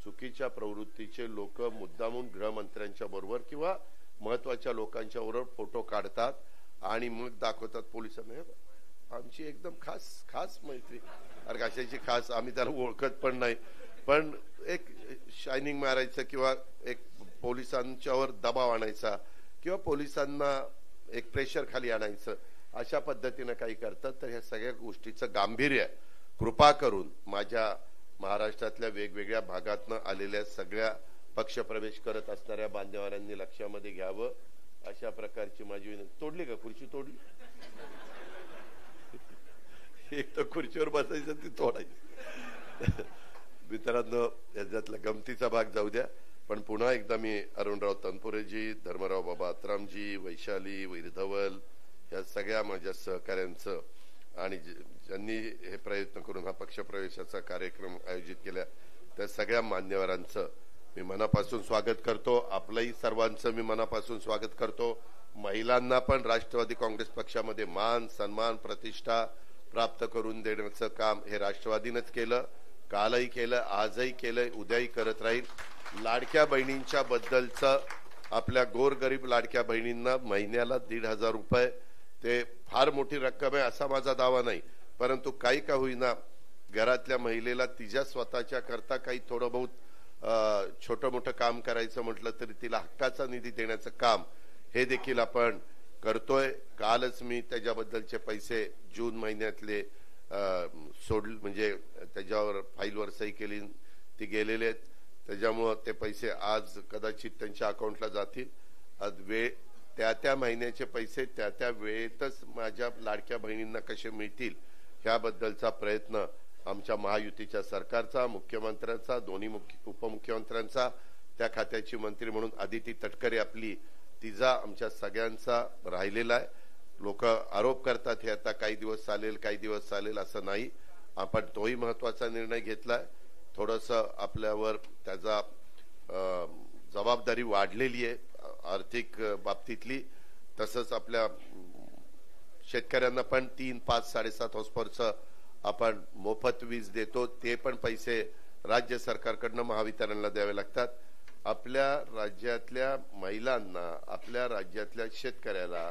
चुकीच्या प्रवृत्तीचे लोक मुद्दामून गृहमंत्र्यांच्या बरोबर किंवा महत्वाच्या लोकांच्या बरोबर फोटो काढतात आणि मग दाखवतात पोलिसांना, आमची एकदम खास मैत्री, अरे कशाची खास, आम्ही त्याला ओळखत पण नाही, पण एक शायनिंग मारायचं किंवा एक पोलिसांच्यावर दबाव आणायचा किंवा पोलिसांना एक प्रेशर खाली आणायचं, अशा पद्धतीने काही करतात. तर ह्या सगळ्या गोष्टीचं गांभीर्य कृपा करून माझ्या महाराष्ट्रातल्या वेगवेगळ्या भागातनं आलेल्या सगळ्या पक्षप्रवेश करत असणाऱ्या बांधवारांनी लक्षामध्ये घ्यावं, अशा प्रकारची माझी विनंती. तोडली का खुर्ची? तोडली. एक तर खुर्चीवर बसायचं ती तोडायची. मित्रांनो, याच्यातला गमतीचा भाग जाऊ द्या, पण पुन्हा एकदा मी अरुणराव तनपुरेजी, धर्मराव बाबा आत्रामजी, वैशाली वैरधवल या सगळ्या माझ्या सहकाऱ्यांचं आणि ज्यांनी हे प्रयत्न करून हा पक्षप्रवेशाचा कार्यक्रम आयोजित केला त्या सगळ्या मान्यवरांचं मी मनापासून स्वागत करतो. आपलंही सर्वांचं मी मनापासून स्वागत करतो. महिलांना पण राष्ट्रवादी काँग्रेस पक्षामध्ये मान सन्मान प्रतिष्ठा प्राप्त करून देण्याचं काम हे राष्ट्रवादीनंच केलं, कालही केलं, आजही केलंय, उद्याही करत राहील. लाडक्या बहिणींच्या बद्दलचं आपल्या गोरगरीब लाडक्या बहिणींना महिन्याला 1,500 रुपये, ते फार मोठी रक्कम आहे असा माझा दावा नाही, परंतु काही का होईना घरातल्या महिलेला तिच्या स्वतःच्या करता काही थोडं बहुत छोटं मोठं काम करायचं म्हटलं तरी तिला हक्काचा निधी देण्याचं काम हे देखील आपण करतोय. कालच मी त्याच्याबद्दलचे पैसे जून महिन्यातले म्हणजे त्याच्यावर फाईलवर सही केली, ती गेलेले आहेत, त्याच्यामुळं ते पैसे आज कदाचित त्यांच्या अकाउंटला जातील. आज त्या महिन्याचे पैसे त्या वेळेतच माझ्या लाडक्या बहिणींना कसे मिळतील ह्याबद्दलचा प्रयत्न आमच्या महायुतीच्या सरकारचा, मुख्यमंत्र्यांचा, दोन्ही उपमुख्यमंत्र्यांचा, त्या खात्याची मंत्री म्हणून आदिती तटकरे आपली, तिचा, आमच्या सगळ्यांचा राहिलेला आहे. लोक आरोप करतात हे आता काही दिवस चालेल असं नाही. आपण तोही महत्वाचा निर्णय घेतलाय. थोडंसं आपल्यावर त्याचा जबाबदारी वाढलेली आहे आर्थिक बाबतीतली. तसंच आपल्या शेतकऱ्यांना पण 3, 5, 7.5 हॉर्सपॉवरचं आपण मोफत वीज देतो, ते पण पैसे राज्य सरकारकडनं महावितरणला द्यावे लागतात. आपल्या राज्यातल्या महिलांना, आपल्या राज्यातल्या शेतकऱ्याला,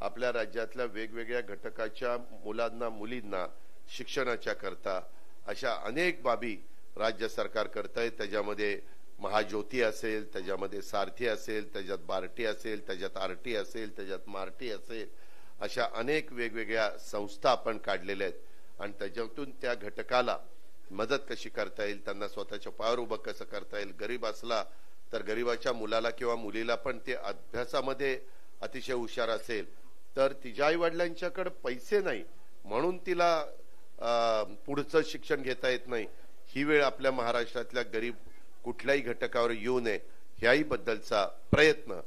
आपल्या राज्यातल्या वेगवेगळ्या घटकाच्या मुलांना मुलींना शिक्षणाच्या करता अशा अनेक बाबी राज्य सरकार करतंय. त्याच्यामध्ये महाज्योती असेल, त्याच्यामध्ये सारथी असेल, त्याच्यात बार्टी असेल, त्याच्यात आरटी असेल, त्याच्यात मार्टी असेल, अशा अनेक वेगवेगळ्या संस्था आपण काढलेल्या आहेत आणि त्याच्यातून त्या घटकाला मदत कशी करता येईल, त्यांना स्वतःच्या पायावर उभं कसं करता येईल. गरीब असला तर गरीबाच्या मुलाला किंवा मुलीला पण ते अभ्यासामध्ये अतिशय हुशार असेल तर तिच्या आई वडिलांच्याकडे पैसे नाही म्हणून तिला पुढचं शिक्षण घेता येत नाही, ही वेळ आपल्या महाराष्ट्रातल्या गरीब कुठल्याही घटकावर येऊ नये ह्याही बद्दलचा प्रयत्न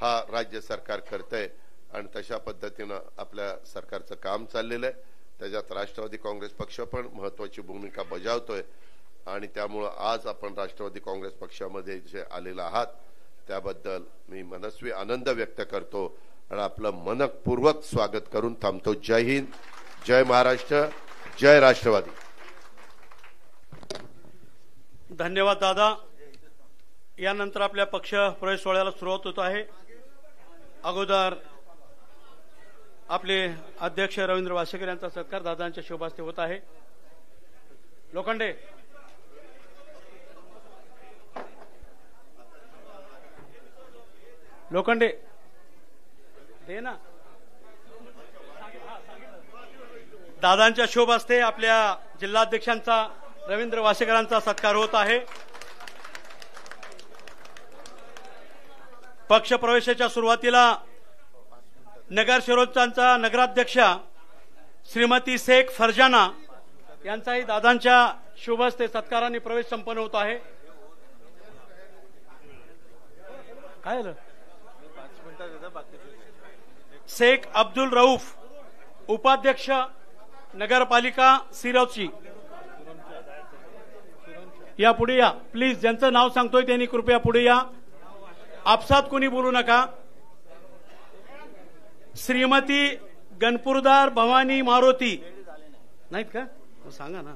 हा राज्य सरकार करतंय आणि तशा पद्धतीनं आपल्या सरकारचं काम चाललेलं आहे. त्याच्यात राष्ट्रवादी काँग्रेस पक्ष पण महत्वाची भूमिका बजावतोय आणि त्यामुळं आज आपण राष्ट्रवादी काँग्रेस पक्षामध्ये जे आलेला आहात त्याबद्दल मी मनस्वी आनंद व्यक्त करतो आणि आपलं मनपूर्वक स्वागत करून थांबतो. जय हिंद, जय महाराष्ट्र, जय राष्ट्रवादी. धन्यवाद दादा. यानंतर आपल्या पक्ष प्रवेश सोहळ्याला सुरुवात होत आहे. अगोदर आपले अध्यक्ष रवींद्र वासेकर यांचा सत्कार दादांच्या शुभास्ते होत आहे. लोखंडे लोखंडे दे ना. दादांच्या शुभास्ते आपल्या जिल्हाध्यक्षांचा रवींद्र वासेकरांचा सत्कार होत आहे. पक्ष प्रवेशाच्या सुरुवातीला नगर शिरोडचा नगराध्यक्षा श्रीमती शेख फरजाना यांचाही दादांच्या शुभहस्ते सत्काराने प्रवेश संपन्न होत आहे. काय झालं? शेख अब्दुल रऊफ उपाध्यक्ष नगरपालिका सिरोची या पुढे या प्लीज. ज्यांचं नाव सांगतोय त्यांनी कृपया पुढे या. आपसात कोणी बोलू नका. श्रीमती गणपुरदार भवानी मारुती नाहीत का? सांगा ना.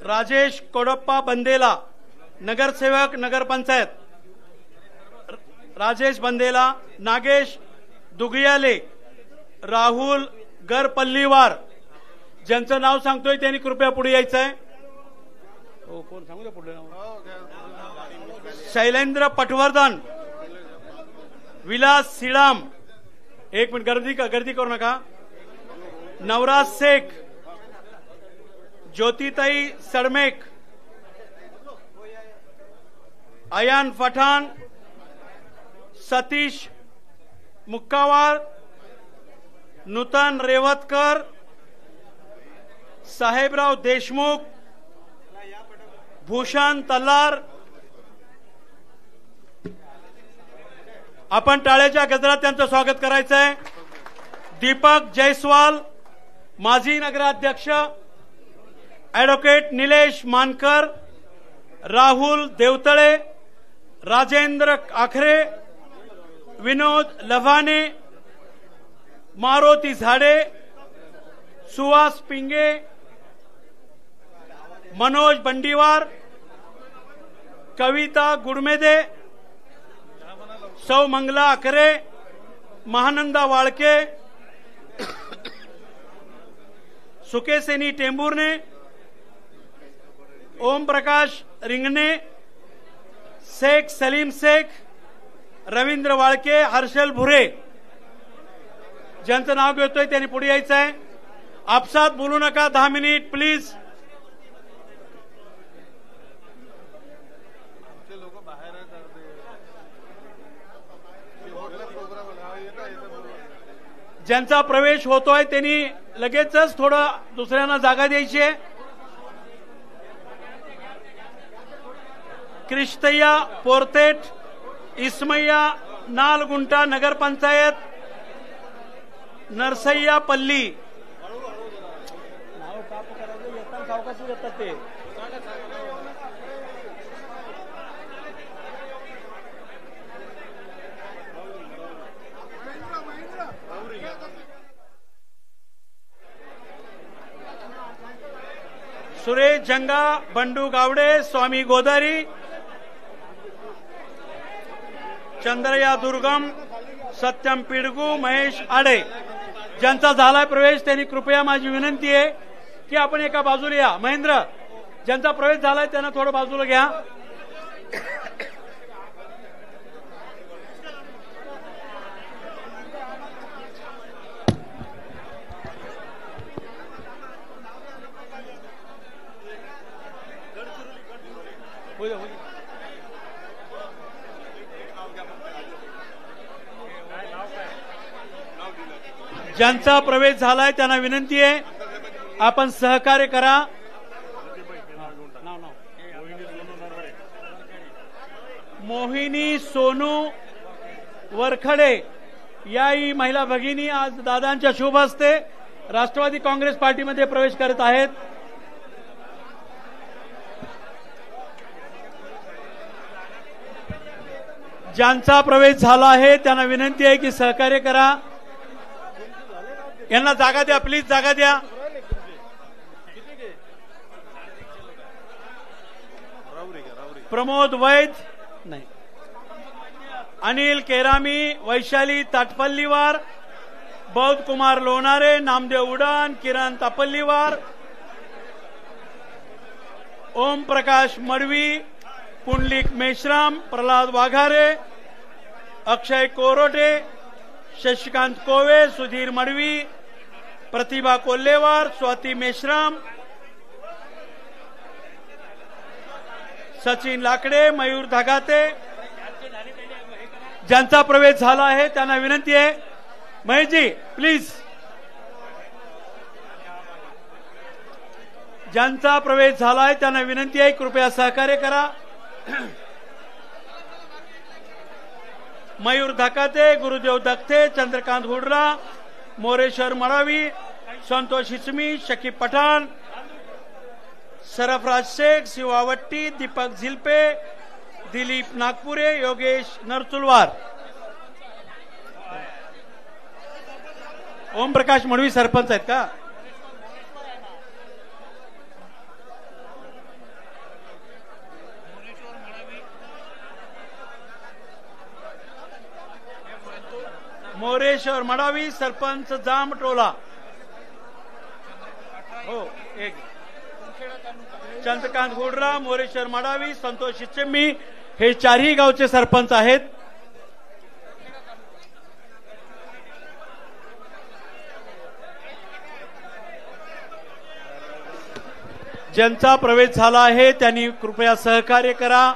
राजेश कोडप्पा बंदेला नगरसेवक नगरपंचायत. राजेश बंदेला. नागेश दुगियाले. राहुल गरपल्लीवार. ज्यांचं नाव सांगतोय त्यांनी कृपया पुढे यायचं आहे. हो कोण सांगू द्या पुढे नाव. शैलेंद्र पटवर्धन. विलास सिडाम. एक मिनिट गर्दी करू नका. नवराज शेख. ज्योतिताई सडमेक. अयान पठाण. सतीश मुक्कावार. नूतन रेवतकर. साहेबराव देशमुख. भूषण तल्लार. आपण टाळ्याच्या गजरात त्यांचं स्वागत करायचं आहे. दीपक जयस्वाल माजी नगराध्यक्ष. ॲडव्होकेट निलेश मानकर. राहुल देवतळे. राजेंद्र आखरे. विनोद लव्हाणे. मारुती झाडे. सुहास पिंगे. मनोज बंडीवार. कविता गुडमेदे. सौ मंगला अकरे. महानंदा वाळके. सुकेसेनी टेंभुर्णे. ओम प्रकाश रिंगणे. शेख सलीम शेख. रवींद्र वाळके. हर्षल भुरे. ज्यांचं नाव घेतोय त्यांनी पुढे यायचं आहे. आपसात बोलू नका. 10 मिनिट प्लीज. ज्यांचा प्रवेश होतोय त्यांनी लगेचच थोडं दुसऱ्यांना जागा द्यायची आहे. क्रिश्तय्या पोरतेट. इस्मय्या नालगुंटा नगरपंचायत. नरसय्या पल्ली. नाव का करायचं येतात सावकाश येतात ते. सुरेश जंगा. बंडू गावडे. स्वामी गोदारी. चंद्रया दुर्गम. सत्यम पिडगू. महेश आडे. ज्यांचा झालाय प्रवेश त्यांनी कृपया माझी विनंती आहे की आपण एका बाजूला या. महेंद्र ज्यांचा प्रवेश झालाय त्यांना थोडं बाजूला घ्या. ज्यांचा प्रवेश झालाय त्यांना विनंती आहे आपण सहकार्य करा. मोहिनी सोनू वरखडे याही महिला भगिनी आज दादांच्या शुभ हस्ते राष्ट्रवादी काँग्रेस पार्टीमध्ये प्रवेश करत आहेत. ज्यांचा प्रवेश झाला आहे त्यांना विनंती आहे की सहकार्य करा. यांना जागा द्या, प्लीज जागा द्या. प्रमोद वैद नाही, अनिल केरामी, वैशाली ताटपल्लीवार, बौद्ध कुमार लोणारे, नामदेव उडान, किरण तापल्लीवार, ओम प्रकाश मडवी, पुंडलिक मेश्राम, प्रल्हाद वाघारे, अक्षय कोरोटे, शशिकांत कोवे, सुधीर मडवी, प्रतिभा कोल्हेवार, स्वाती मेश्राम, सचिन लाकडे, मयूर धगाते. ज्यांचा प्रवेश झाला आहे त्यांना विनंती आहे महेशजी प्लीज. ज्यांचा प्रवेश झाला आहे त्यांना विनंती आहे कृपया सहकार्य करा. मयूर धकाते, गुरुदेव दत्ते, चंद्रकांत हुडरा, मोरेश्वर मडावी, संतोष हिचमी, शकीब पठाण, सरफराज शेख, शिवावट्टी, दीपक झिलपे, दिलीप नागपुरे, योगेश नरसुलवार. ओम प्रकाश मडवी सरपंच आहेत का? मोरेश्वर मडावी सरपंच जामटोला. हो एक. चंद्रकांत हुडरा, मोरेश्वर मडावी, संतोष चिच्चम्मी हे चारही गावचे सरपंच आहेत. ज्यांचा प्रवेश झाला आहे त्यांनी कृपया सहकार्य करा.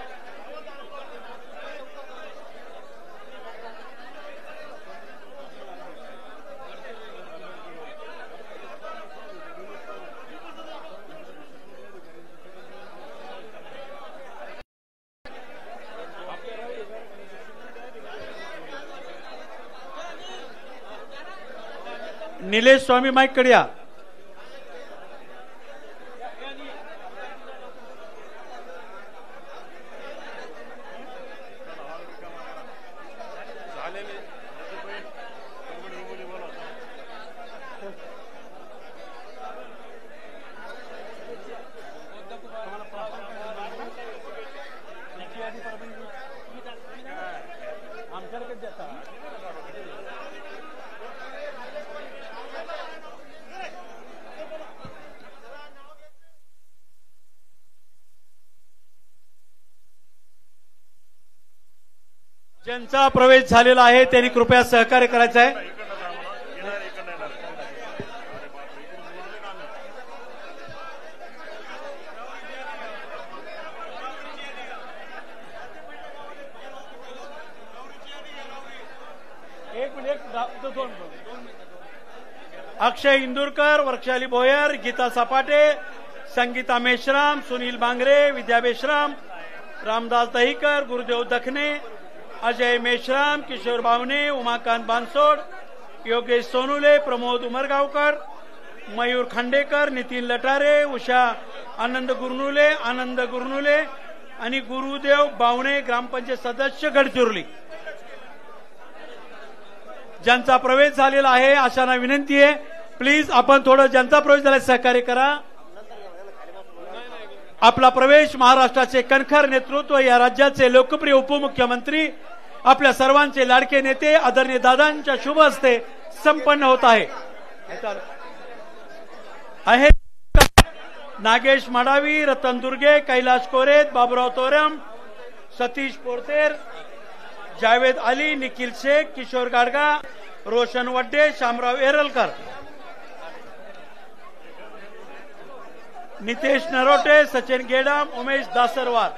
निलेश स्वामी माईक कडे या. ज्यांचा प्रवेश झालेला आहे त्यांनी कृपया सहकार्य करायचं आहे. अक्षय इंदुरकर, वर्षाली भोयर, गीता सपाटे, संगीता मेश्राम, सुनील बांगरे, विद्या मेश्राम, रामदास दहीकर, गुरुदेव दखने, अजय मेश्राम, किशोर बावने, उमाकांत बानसोड, योगेश सोनुले, प्रमोद उमरगावकर, मयूर खांडेकर, नितीन लटारे, उषा आनंद गुरनुले आणि गुरुदेव बावणे ग्रामपंचायत सदस्य गडचिरोली. ज्यांचा प्रवेश झालेला आहे अशांना विनंती आहे प्लीज आपण थोडं ज्यांचा प्रवेश झाला सहकार्य करा. आपला प्रवेश महाराष्ट्राचे कणखर नेतृत्व, या राज्याचे लोकप्रिय उपमुख्यमंत्री, आपल्या सर्वांचे लाडके नेते आदरणीय दादांच्या शुभ हस्ते संपन्न होत आहे. नागेश मडावी, रतन दुर्गे, कैलाश कोरेत, बाबुराव तोरम, सतीश पोरतेर, जावेद अली, निखिल शेख, किशोर गाडगा, रोशन वड्डे, शामराव एरलकर, नितेश नरोटे, सचिन गेडाम, उमेश दासरवार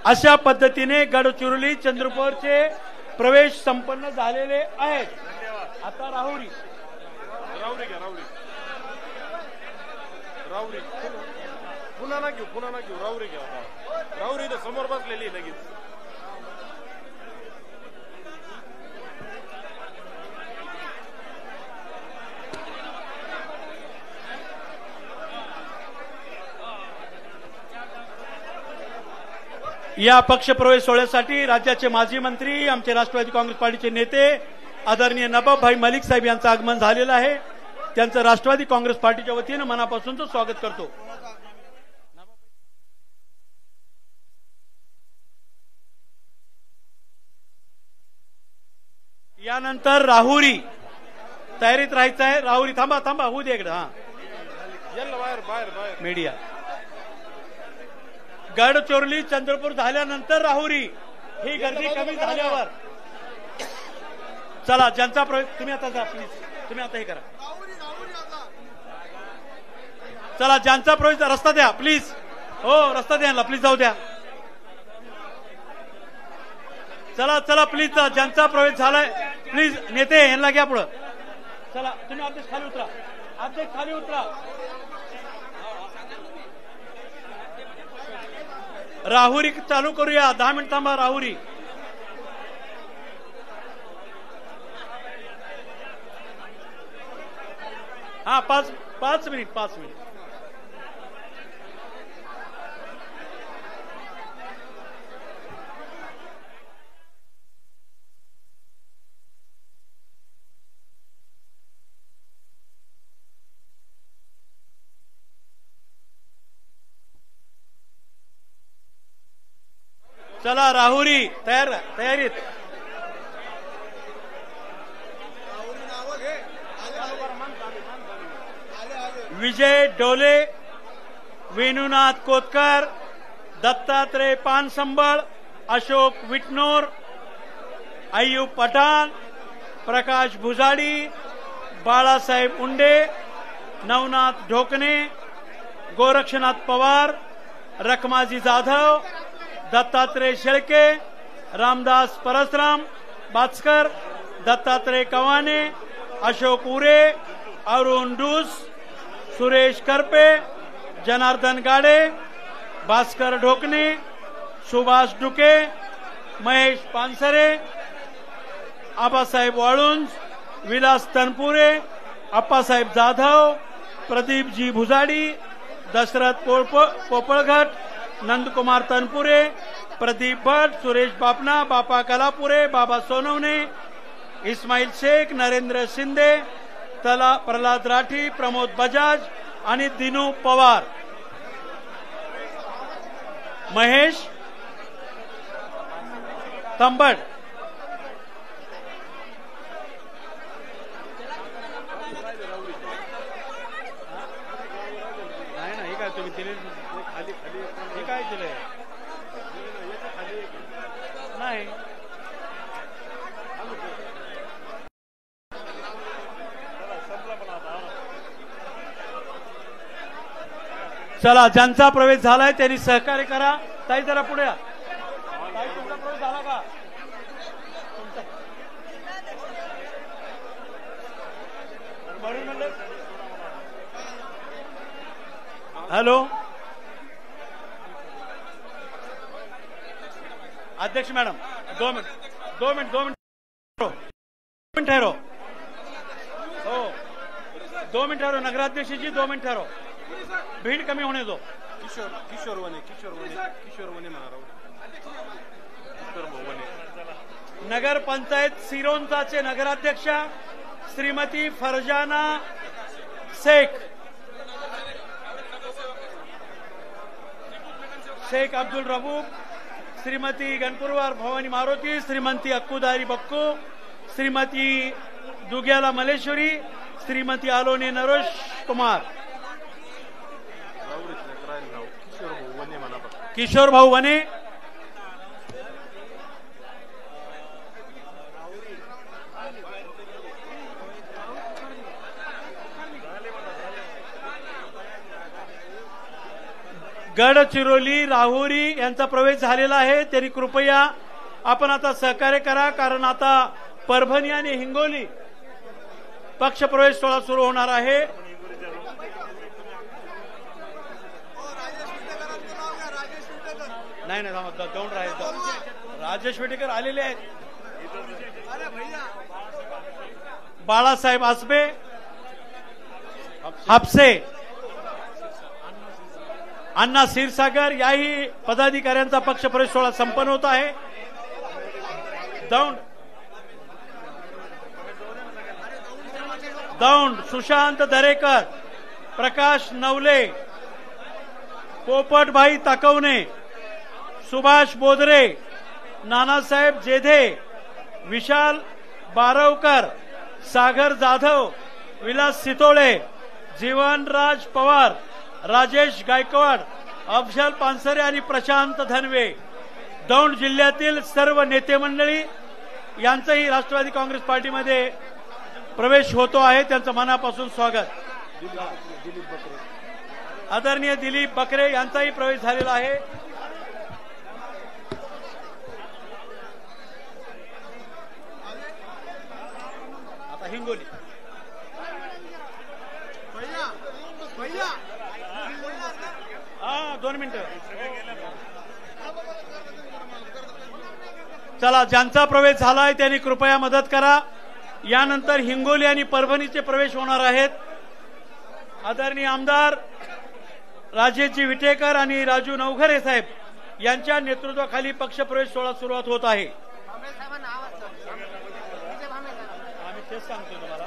अशा पद्धतीने गडचिरोली चंद्रपूरचे प्रवेश संपन्न झालेले आहेत. आता राहुरी रावरी घ्या रावरी पुन्हा ना घेऊ रावरी घ्या रावरी तर समोर बसलेली लगेच. या पक्षप्रवेश सोहळ्यासाठी राज्याचे माजी मंत्री आमचे राष्ट्रवादी काँग्रेस पार्टीचे नेते आदरणीय नवाबभाई मलिक साहेब यांचं आगमन झालेलं आहे. त्यांचं राष्ट्रवादी काँग्रेस पार्टीच्या वतीनं मनापासूनचं स्वागत करतो. यानंतर राहुरी तयारीत राहायचं आहे. राहुरी थांबा होऊ दे इकडे. हा बाहेर मीडिया गडचिरोली चंद्रपूर झाल्यानंतर राहुरी ही गर्दी कमी झाल्यावर चला ज्यांचा प्रवेश तुम्ही आता जा प्लीज तुम्ही आता हे करा. चला ज्यांचा प्रवेश रस्ता द्या प्लीज. हो रस्ता द्या प्लीज जाऊ द्या. चला प्लीज ज्यांचा प्रवेश झालाय प्लीज नेते यांना घ्या पुढं. चला तुम्ही अध्यक्ष खाली उतरा. राहुरी चालू करूया. 10 मिनिट थांबा. राहुरी हा 5 मिनिट. चला राहुरी तयारीत. विजय डोले, वेणुनाथ कोतकर, दत्तात्रय पानसंबळ, अशोक विटनोर, अय्यूब पठाण, प्रकाश भुजाडी, बाळासाहेब उंडे, नवनाथ ढोकणे, गोरक्षनाथ पवार, रखमाजी जाधव, दत्तात्रय शेळके, रामदास परसराम बाचकर, दत्तात्रय कवाने, अशोक उरे, अरुण डूस, सुरेश करपे, जनार्दन गाडे, भास्कर ढोकणे, सुभाष डुके, महेश पानसरे, आबासाहेब वाळुंज, विलास तनपुरे, अप्पासाहेब जाधव, प्रदीपजी भुजाडी, दशरथ पोपळघट, नंदकुमार तनपुरे, प्रदीप भट, सुरेश बापना, बापा कलापुरे, बाबा सोनवणे, इस्माईल शेख, नरेंद्र शिंदे, प्रल्हाद राठी, प्रमोद बजाज आणि दिनू पवार. महेश तंबड. नाही हे काय तुम्ही दिले हे काय दिलंय नाही. चला ज्यांचा प्रवेश झालाय त्यांनी सहकार्य करा. ताई जरा पुढे या. ताई तुमचा प्रवेश झाला का? हॅलो अध्यक्ष मॅडम 2 मिनिट ठहरो. हो 2 मिनिट ठहरो. नगराध्यक्ष जी 2 मिनिट ठहरो. भीड़ कमी होने दो. किशोर वने नगर पंचायत सिरोंचाचे नगराध्यक्षा श्रीमती फरजाना शेख अब्दुल रबूब, श्रीमती गणपुरवार भवानी मारुती, श्रीमती अक्कुदारी बक्कू, श्रीमती दुग्याला मलेश्वरी, श्रीमती आलोने नरोश कुमार, किशोर भाऊ वने, गडचिरोली राहुरी यांचा प्रवेश झालेला आहे. त्यांनी कृपया आपण आता सहकार्य करा, कारण आता परभणी आणि हिंगोली पक्षप्रवेश सोहळा सुरू होणार आहे. नाही दौंड राजेश विटेकर आलेले आहेत. बाळासाहेब आसबे, हापसे, अण्णा क्षीरसागर याही पदाधिकाऱ्यांचा पक्षप्रवेश सोहळा संपन्न होत आहे. दौंड सुशांत दरेकर, प्रकाश नवले, पोपटभाई ताकवणे, सुभाष बोदरे, नानासाहेब जेधे, विशाल बारवकर, सागर जाधव, विलास सितोळे, जीवनराज पवार, राजेश गायकवाड, अफजल पानसरे आणि प्रशांत धनवे. दौंड जिल्ह्यातील सर्व नेते मंडळी यांचंही राष्ट्रवादी काँग्रेस पार्टीमध्ये प्रवेश होतो आहे. त्यांचं मनापासून स्वागत. आदरणीय दिलीप बकरे यांचाही प्रवेश झालेला आहे. आता हिंगोली हा 2 मिनिटं. चला, ज्यांचा प्रवेश झालाय त्यांनी कृपया मदत करा. यानंतर हिंगोली आणि परभणीचे प्रवेश होणार आहेत. आदरणीय आमदार राजेशजी विटेकर आणि राजू नवघरे साहेब यांच्या नेतृत्वाखाली पक्षप्रवेश सोहळा सुरुवात होत आहे. आम्ही तेच सांगतो तुम्हाला.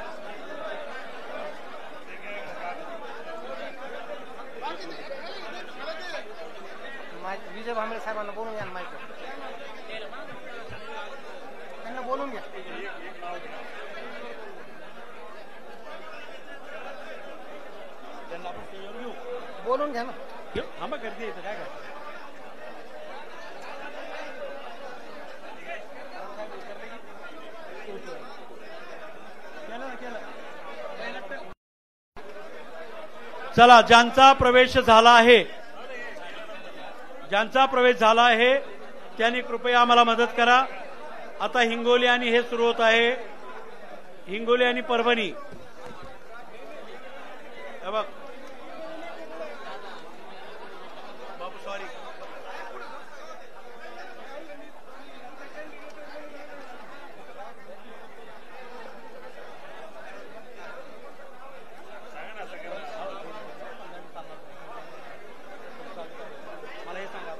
विजय भांबळे साहेबांना बोलून घ्या. माहिती त्यांना बोलून घ्या. बोलून घ्या ना. हा मग गर्दी येतं काय काय. चला, ज्यांचा प्रवेश झाला आहे त्यांनी कृपया आम्हाला मदत करा. आता हिंगोली आणि हे सुरू होत आहे. हिंगोली आणि परभणी. बघ बाबू, सॉरी. मला हे सांगा,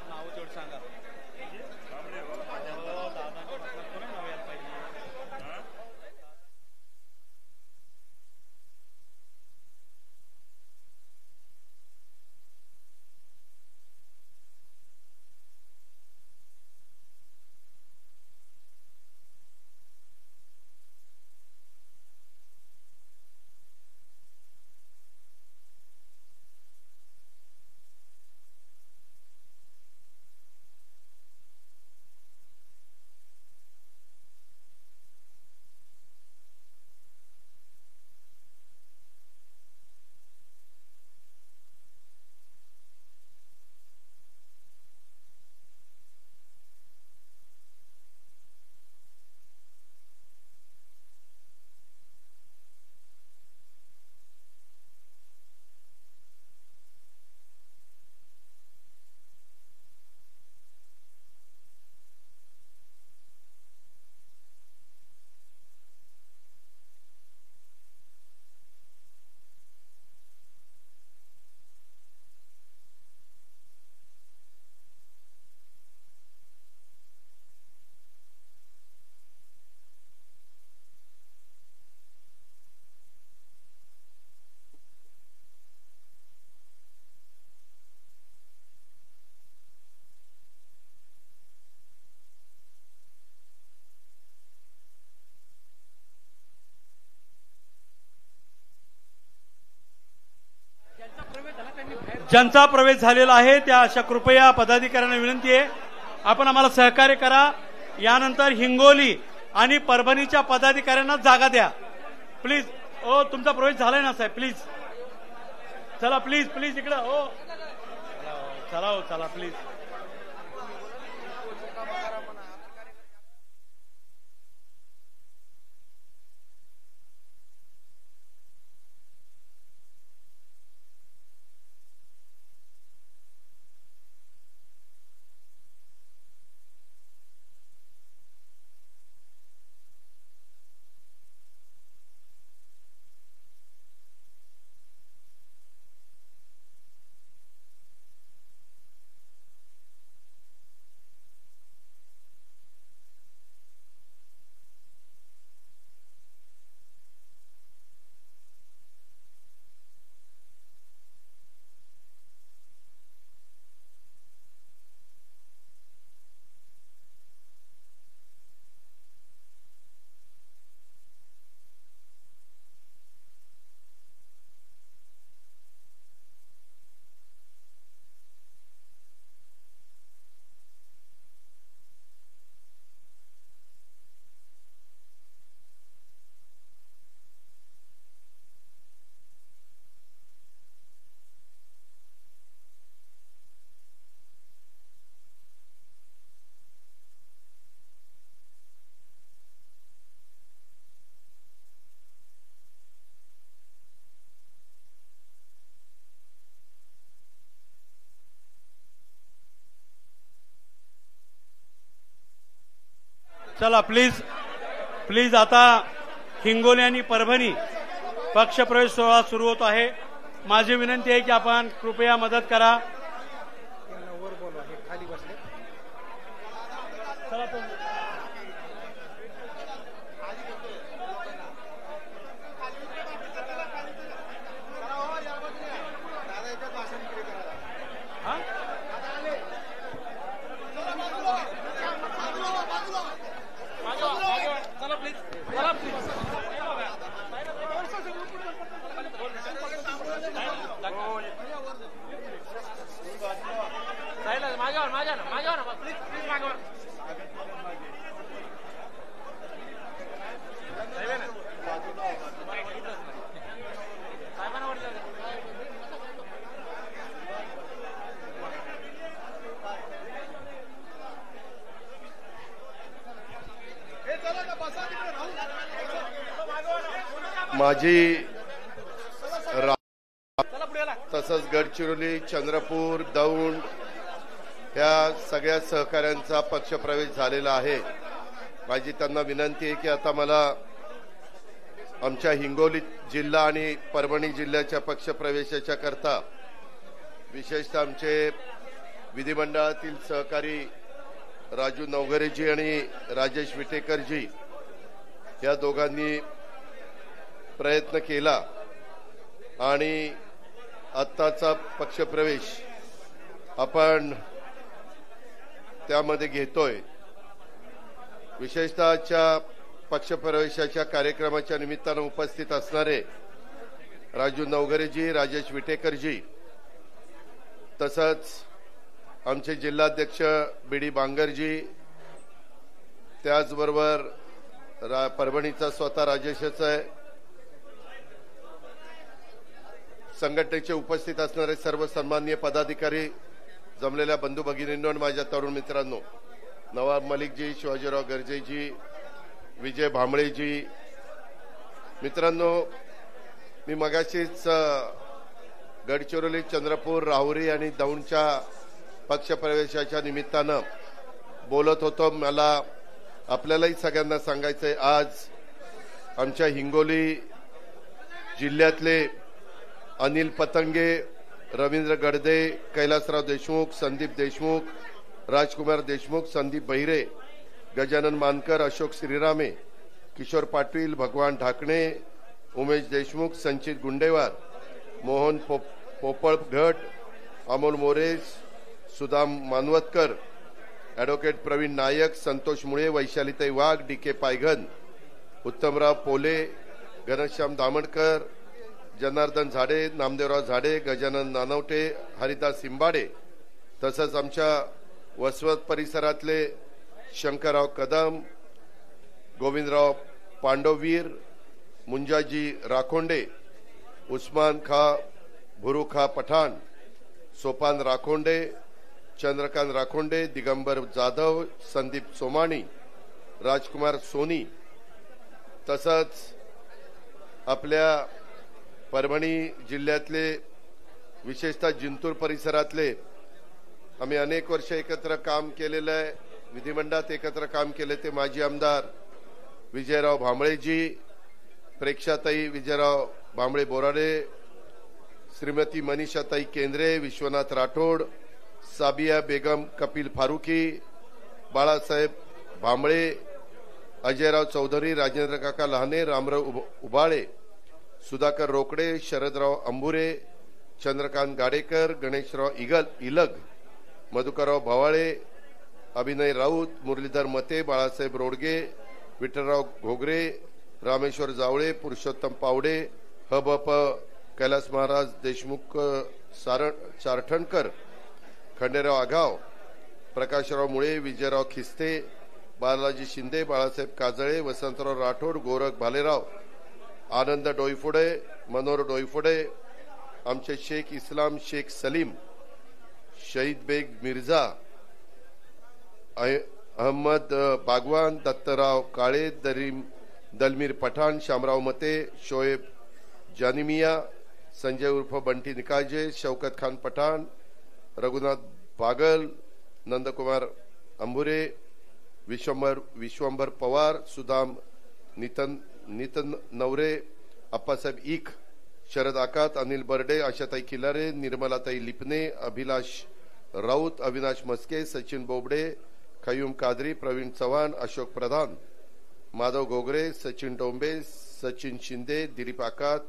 नाव तेवढं सांगा. ज्यांचा प्रवेश झालेला आहे त्या अशा कृपया पदाधिकाऱ्यांना विनंती आहे, आपण आम्हाला सहकार्य करा. यानंतर हिंगोली आणि परभणीच्या पदाधिकाऱ्यांना जागा द्या प्लीज. ओ, तुमचा प्रवेश झालाय ना साहेब, प्लीज चला, प्लीज प्लीज इकडे. ओ चला, हो चला प्लीज. चला प्लीज प्लीज, आता हिंगोली आणि परभणी पक्षप्रवेश सोहळा सुरू होत आहे. माझी विनंती आहे की आपण कृपया मदत करा. त्यांना वर बोलवा, हे खाली बसले. चला तो हा? माजी तसंच गडचिरोली, चंद्रपूर, दौंड या सगळ्या सहकाऱ्यांचा पक्षप्रवेश झालेला आहे. माझी त्यांना विनंती आहे की आता मला आमच्या हिंगोली जिल्हा आणि परभणी जिल्ह्याच्या पक्षप्रवेशाच्या करता विशेषतः आमचे विधिमंडळातील सहकारी राजू नवघरेजी आणि राजेश विटेकरजी या दोघांनी प्रयत्न केला आणि आत्ताचा पक्षप्रवेश आपण त्यामध्ये घेतोय. विशेषतःच्या पक्षप्रवेशाच्या कार्यक्रमाच्या निमित्तानं उपस्थित असणारे राजू नवघरेजी, राजेश विटेकरजी, तसंच आमचे जिल्हाध्यक्ष बीडी बांगरजी, त्याचबरोबर परभणीचा स्वतः राजेशच आहे, संघटनेचे उपस्थित असणारे सर्व सन्माननीय पदाधिकारी, जमलेल्या बंधू भगिनींनो आणि माझ्या तरुण मित्रांनो, नवाब मलिकजी, शिवाजीराव गर्जेजी, विजय भांबळेजी, मित्रांनो, मी मगाशीच गडचिरोली, चंद्रपूर, राहुरी आणि दौंडच्या पक्षप्रवेशाच्या निमित्तानं बोलत होतो. मला आपल्यालाही सगळ्यांना सांगायचंय, आज आमच्या हिंगोली जिल्ह्यातले अनिल पतंगे, रवींद्र गडदे, कैलासराव देशमुख, संदीप देशमुख, राजकुमार देशमुख, संदीप बहिरे, गजानन मानकर, अशोक श्रीरामे, किशोर पाटील, भगवान ढाकणे, उमेश देशमुख, संचित गुंडेवार, मोहन पोपळघट, अमोल मोरे, सुदाम मानवतकर, ॲडव्होकेट प्रवीण नायक, संतोष मुळे, वैशालीताई वाघ, डी.के. पायघन, उत्तमराव पोले, घनश्याम दामणकर, जनार्दन झाडे, नामदेवराव झाडे, गजानन नानवटे, हरिदास सिंबाडे, तसंच आमच्या वसवत परिसरातले शंकरराव कदम, गोविंदराव पांडववीर, मुंजाजी राखोंडे, उस्मान खा भुरुखा पठाण, सोपान राखोंडे, चंद्रकांत राखोंडे, दिगंबर जाधव, संदीप सोमाणी, राजकुमार सोनी, तसंच आपल्या परभणी जिल्ह्यातले विशेषतः जिंतूर परिसरातले आम्ही अनेक वर्ष एकत्र काम केलेलं आहे, विधिमंडळात एकत्र काम केले ते माजी आमदार विजयराव भांबळेजी, प्रेक्षाताई विजयराव भांबळे बोराडे, श्रीमती मनीषाताई केंद्रे, विश्वनाथ राठोड, साबिया बेगम कपिल फारुकी, बाळासाहेब भांबळे, अजयराव चौधरी, राजेंद्र काका लहाने, रामराव उबाळे, सुधाकर रोकडे, शरदराव अंबुरे, चंद्रकांत गाडेकर, गणेशराव इलग, मधुकरराव भवाळे, अभिनय राऊत, मुरलीधर मते, बाळासाहेब रोडगे, विठ्ठलराव घोगरे, रामेश्वर जावळे, पुरुषोत्तम पावडे, हबप कैलास महाराज देशमुख, सारठणकर, खंडेराव आघाव, प्रकाशराव मुळे, विजयराव खिस्ते, बालाजी शिंदे, बाळासाहेब काजळे, वसंतराव राठोड, गोरख भालेराव, आनंद डोईफोडे, मनोहर डोईफोडे, आमचे शेख इस्लाम शेख सलीम, शहीद बेग मिर्झा, अहमद बागवान, दत्तराव काळे, दलमीर पठाण, शामराव मते, शोएब जानिमिया, संजय उर्फ बंटी निकाजे, शौकत खान पठाण, रघुनाथ बागल, नंदकुमार अंबुरे, विश्वंभर पवार, सुदाम नितन नवरे, अप्पासाहेब ईक, शरद आकात, अनिल बर्डे, आशाताई खिलारे, निर्मलाताई लिपणे, अभिलाष राऊत, अविनाश मस्के, सचिन बोबडे, खयूम कादरी, प्रवीण चव्हाण, अशोक प्रधान, माधव घोगरे, सचिन डोंबे, सचिन शिंदे, दिलीप आकात,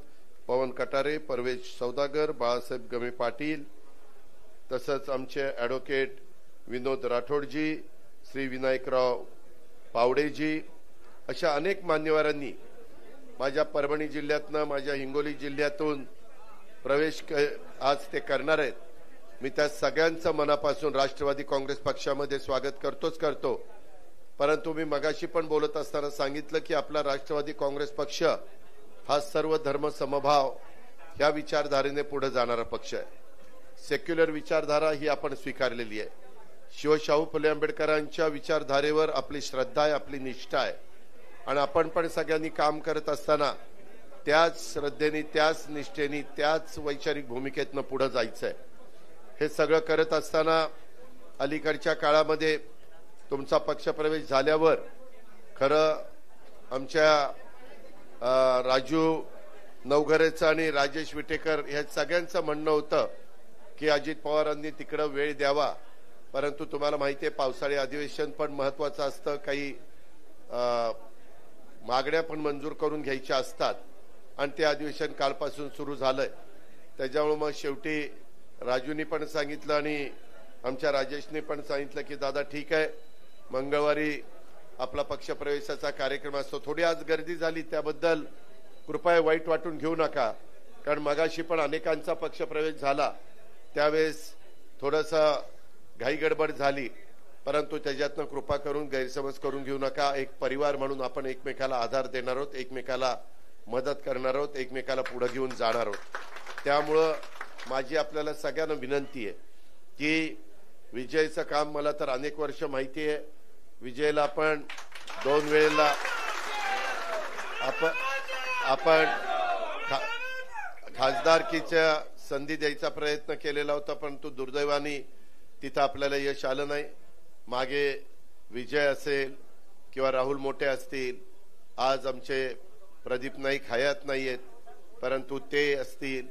पवन कटारे, परवेश सौदागर, बाळासाहेब गमे पाटील, तसंच आमचे ॲडव्होकेट विनोद राठोडजी, श्री विनायकराव पावडेजी, अशा अनेक मान्यवरांनी माझ्या परभणी जिल्ह्यातनं, माझ्या हिंगोली जिल्ह्यातून प्रवेश आज ते करणार आहेत. मी त्या सगळ्यांचं मनापासून राष्ट्रवादी काँग्रेस पक्षामध्ये स्वागत करतो. परंतु मी मगाशी पण बोलत असताना सांगितलं की आपला राष्ट्रवादी काँग्रेस पक्ष हा सर्व धर्म समभाव या विचारधारेने पुढे जाणारा पक्ष आहे. सेक्युलर विचारधारा ही आपण स्वीकारलेली आहे. शिवशाहू फुले आंबेडकरांच्या विचारधारेवर आपली श्रद्धा आहे, आपली निष्ठा आहे आणि आपण पण सगळ्यांनी काम करत असताना त्याच श्रद्धेने, त्याच निष्ठेने, त्याच वैचारिक भूमिकेतनं पुढे जायचंय. हे सगळं करत असताना अलीकडच्या काळामध्ये तुमचा पक्षप्रवेश झाल्यावर खरं आमच्या राजू नवघरेचं आणि राजेश विटेकर या सगळ्यांचं म्हणणं होतं की अजित पवारांनी तिकडं वेळ द्यावा. परंतु तुम्हाला माहिती आहे पावसाळी अधिवेशन पण महत्वाचं असतं, काही मागण्या पण मंजूर करून घ्यायच्या असतात आणि ते अधिवेशन कालपासून सुरू झालंय. त्याच्यामुळे मग शेवटी राजूनी पण सांगितलं आणि आमच्या राजेशने पण सांगितलं की दादा ठीक आहे, मंगळवारी आपला पक्षप्रवेशाचा कार्यक्रम असतो. थोडी आज गर्दी झाली त्याबद्दल कृपया वाईट वाटून घेऊ नका, कारण मगाशी पण अनेकांचा पक्षप्रवेश झाला त्यावेळेस थोडंसं घाई गडबड झाली, परंतु त्याच्यातनं कृपा करून गैरसमज करून घेऊ नका. एक परिवार म्हणून आपण एकमेकाला आधार देणार आहोत, एकमेकाला मदत करणार आहोत, एकमेकाला पुढे घेऊन जाणार आहोत. त्यामुळं माझी आपल्याला सगळ्यांना विनंती आहे की विजयचं काम मला तर अनेक वर्ष माहिती आहे. विजयला आपण 2 वेळेला आपण खासदारकीच्या संधी द्यायचा प्रयत्न केलेला होता, परंतु दुर्दैवाने तिथं आपल्याला यश आलं नाही. मागे विजय असेल किंवा राहुल मोठे असतील, आज आमचे प्रदीप नाईक हयात नाहीयेत, परंतु ते असतील,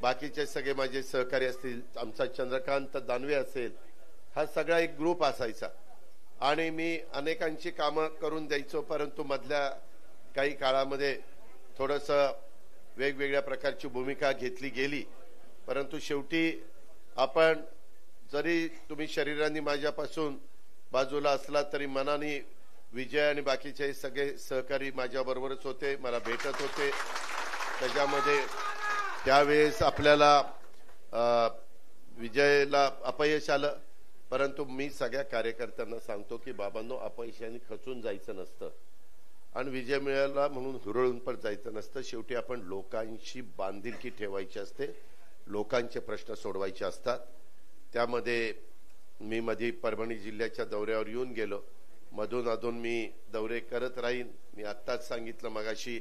बाकीचे सगळे माझे सहकारी असतील, आमचा चंद्रकांत दानवे असेल, हा सगळा एक ग्रुप असायचा आणि मी अनेकांची कामं करून द्यायचो. परंतु मधल्या काही काळामध्ये थोडंसं वेगवेगळ्या प्रकारची भूमिका घेतली गेली. परंतु शेवटी आपण जरी तुम्ही शरीराने माझ्यापासून बाजूला असला तरी मनाने विजय आणि बाकीचे सगळे सहकारी माझ्याबरोबरच होते, मला भेटत होते. त्याच्यामध्ये त्यावेळेस आपल्याला विजयला अपयश आलं, परंतु मी सगळ्या कार्यकर्त्यांना सांगतो की बाबांनो, अपयशाने खचून जायचं नसतं आणि विजय मिळाला म्हणून हुरळून पण जायचं नसतं. शेवटी आपण लोकांशी बांधिलकी ठेवायची असते, लोकांचे प्रश्न सोडवायचे असतात. त्यामध्ये मी मध्ये परभणी जिल्ह्याच्या दौऱ्यावर येऊन गेलो, मधून अधून मी दौरे करत राहीन. मी आत्ताच सांगितलं मगाशी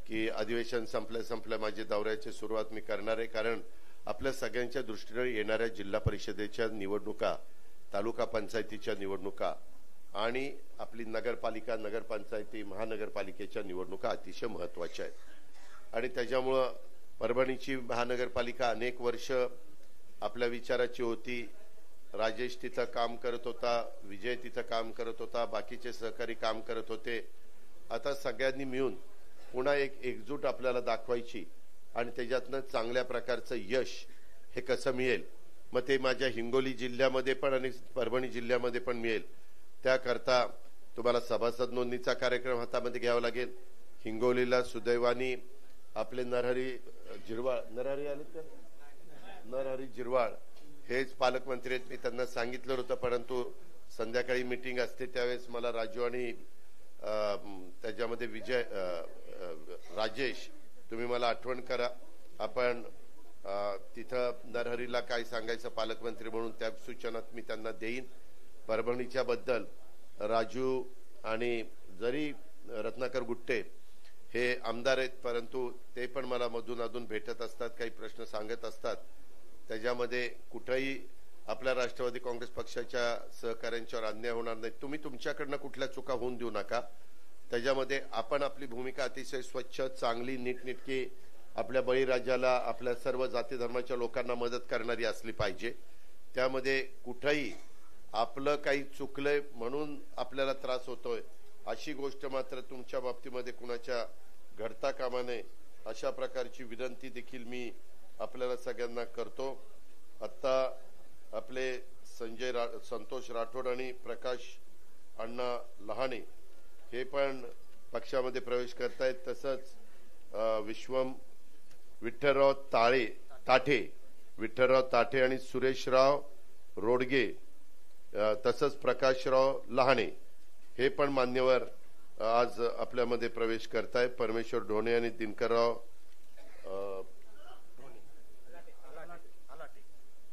की अधिवेशन संपल्या माझी दौऱ्याची सुरुवात मी करणार आहे, कारण आपल्या सगळ्यांच्या दृष्टीने येणाऱ्या जिल्हा परिषदेच्या निवडणुका, तालुका पंचायतीच्या निवडणुका आणि आपली नगरपालिका, नगरपंचायती, महानगरपालिकेच्या निवडणुका अतिशय महत्वाच्या आहेत. आणि त्याच्यामुळं परभणीची महानगरपालिका अनेक वर्ष आपल्या विचाराची होती. राजेश तिथं काम करत होता, विजय तिथं काम करत होता, बाकीचे सहकारी काम करत होते. आता सगळ्यांनी मिळून पुन्हा एक एकजूट आपल्याला दाखवायची आणि त्याच्यातनं चांगल्या प्रकारचं यश हे कसं मिळेल, मग ते माझ्या हिंगोली जिल्ह्यामध्ये पण आणि परभणी जिल्ह्यामध्ये पण मिळेल. त्याकरता तुम्हाला सभासद नोंदणीचा कार्यक्रम हातामध्ये घ्यावा लागेल. हिंगोलीला सुदैवानी आपले नरहरी जिरवाळ हेच पालकमंत्री आहेत. मी त्यांना सांगितलं होतं, परंतु संध्याकाळी मीटिंग असते त्यावेळेस मला राजू आणि त्याच्यामध्ये विजय राजेश तुम्ही मला आठवण करा. आपण तिथं नरहरीला काय सांगायचं पालकमंत्री म्हणून त्या सूचना मी त्यांना देईन. परभणीच्या बद्दल राजू आणि जरी रत्नाकर गुट्टे हे आमदार आहेत, परंतु ते पण मला मधून अधून भेटत असतात, काही प्रश्न सांगत असतात. त्याच्यामध्ये कुठेही आपल्या राष्ट्रवादी काँग्रेस पक्षाच्या सहकाऱ्यांच्यावर अन्याय होणार नाही. तुम्ही तुमच्याकडनं कुठल्या चुका होऊन देऊ नका. त्याच्यामध्ये आपण आपली भूमिका अतिशय स्वच्छ, चांगली, नीटनेटकी, आपल्या बळीराजाला, आपल्या सर्व जाती धर्माच्या लोकांना मदत करणारी असली पाहिजे. त्यामध्ये कुठेही आपलं काही चुकलंय म्हणून आपल्याला त्रास होतोय अशी गोष्ट मात्र तुमच्या बाबतीमध्ये कुणाच्या घडता कामा नये, अशा प्रकारची विनंती देखील मी आपल्याला सगळ्यांना करतो. आता आपले संतोष राठोड आणि प्रकाश अण्णा लहाणे हे पण पक्षामध्ये प्रवेश करतायत. तसंच विठ्ठलराव ताठे आणि सुरेशराव रोडगे, तसंच प्रकाशराव लहाणे हे पण मान्यवर आज आपल्यामध्ये प्रवेश करतायत. परमेश्वर ढोणे आणि दिनकरराव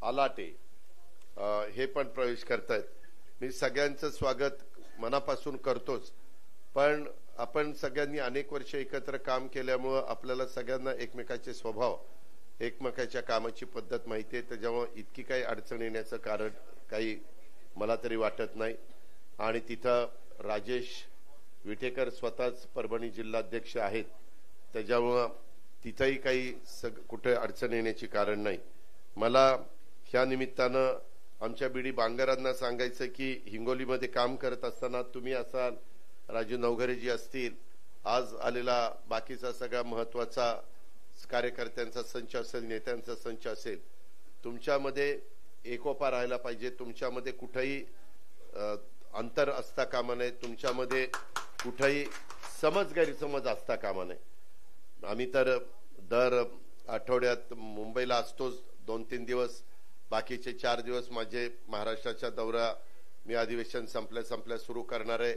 आलाटे हे पण प्रवेश करतायत. मी सगळ्यांचं स्वागत मनापासून करतोच, पण आपण सगळ्यांनी अनेक वर्ष एकत्र काम केल्यामुळं आपल्याला सगळ्यांना एकमेकाचे स्वभाव, एकमेकाच्या कामाची पद्धत माहिती आहे. त्याच्यामुळे इतकी काही अडचण येण्याचं कारण काही मला तरी वाटत नाही. आणि तिथं राजेश विटेकर स्वतःच परभणी जिल्हाध्यक्ष आहेत, त्याच्यामुळं तिथंही काही कुठे अडचण येण्याची कारण नाही. मला ह्या निमित्तानं आमच्या बीडी बांगरांना सांगायचं की हिंगोलीमध्ये काम करत असताना तुम्ही असाल, राजू नवघरेजी असतील, आज आलेला बाकीचा सगळा महत्वाचा कार्यकर्त्यांचा संच असेल, नेत्यांचा संच असेल, तुमच्यामध्ये एकोपा राहायला पाहिजे. तुमच्यामध्ये कुठेही अंतर असता कामा नये, तुमच्यामध्ये कुठेही गैरसमज असता कामा नये. आम्ही तर दर आठवड्यात मुंबईला असतोच 2-3 दिवस, बाकीचे 4 दिवस माझे महाराष्ट्राच्या दौरा मी अधिवेशन संपल्या सुरू करणार आहे.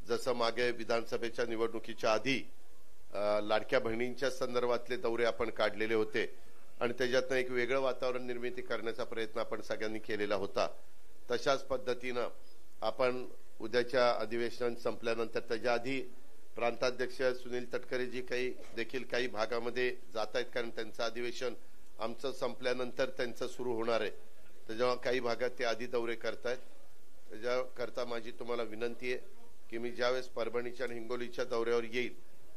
जसं मागे विधानसभेच्या निवडणुकीच्या आधी लाडक्या बहिणींच्या संदर्भातले दौरे आपण काढलेले होते आणि त्याच्यातनं एक वेगळं वातावरण निर्मिती करण्याचा प्रयत्न आपण सगळ्यांनी केलेला होता. तशाच पद्धतीनं आपण उद्याच्या अधिवेशन संपल्यानंतर, त्याच्या आधी प्रांताध्यक्ष सुनील तटकरेजी देखील काही भागामध्ये जात आहेत, कारण त्यांचं अधिवेशन आमचं संपल्यानंतर त्यांचं सुरू होणार आहे. त्याच्यामुळे काही भागात ते आधी दौरे करतायत. त्याच्याकरता माझी तुम्हाला विनंती आहे की मी ज्यावेळेस परभणीच्या आणि हिंगोलीच्या दौऱ्यावर येईल,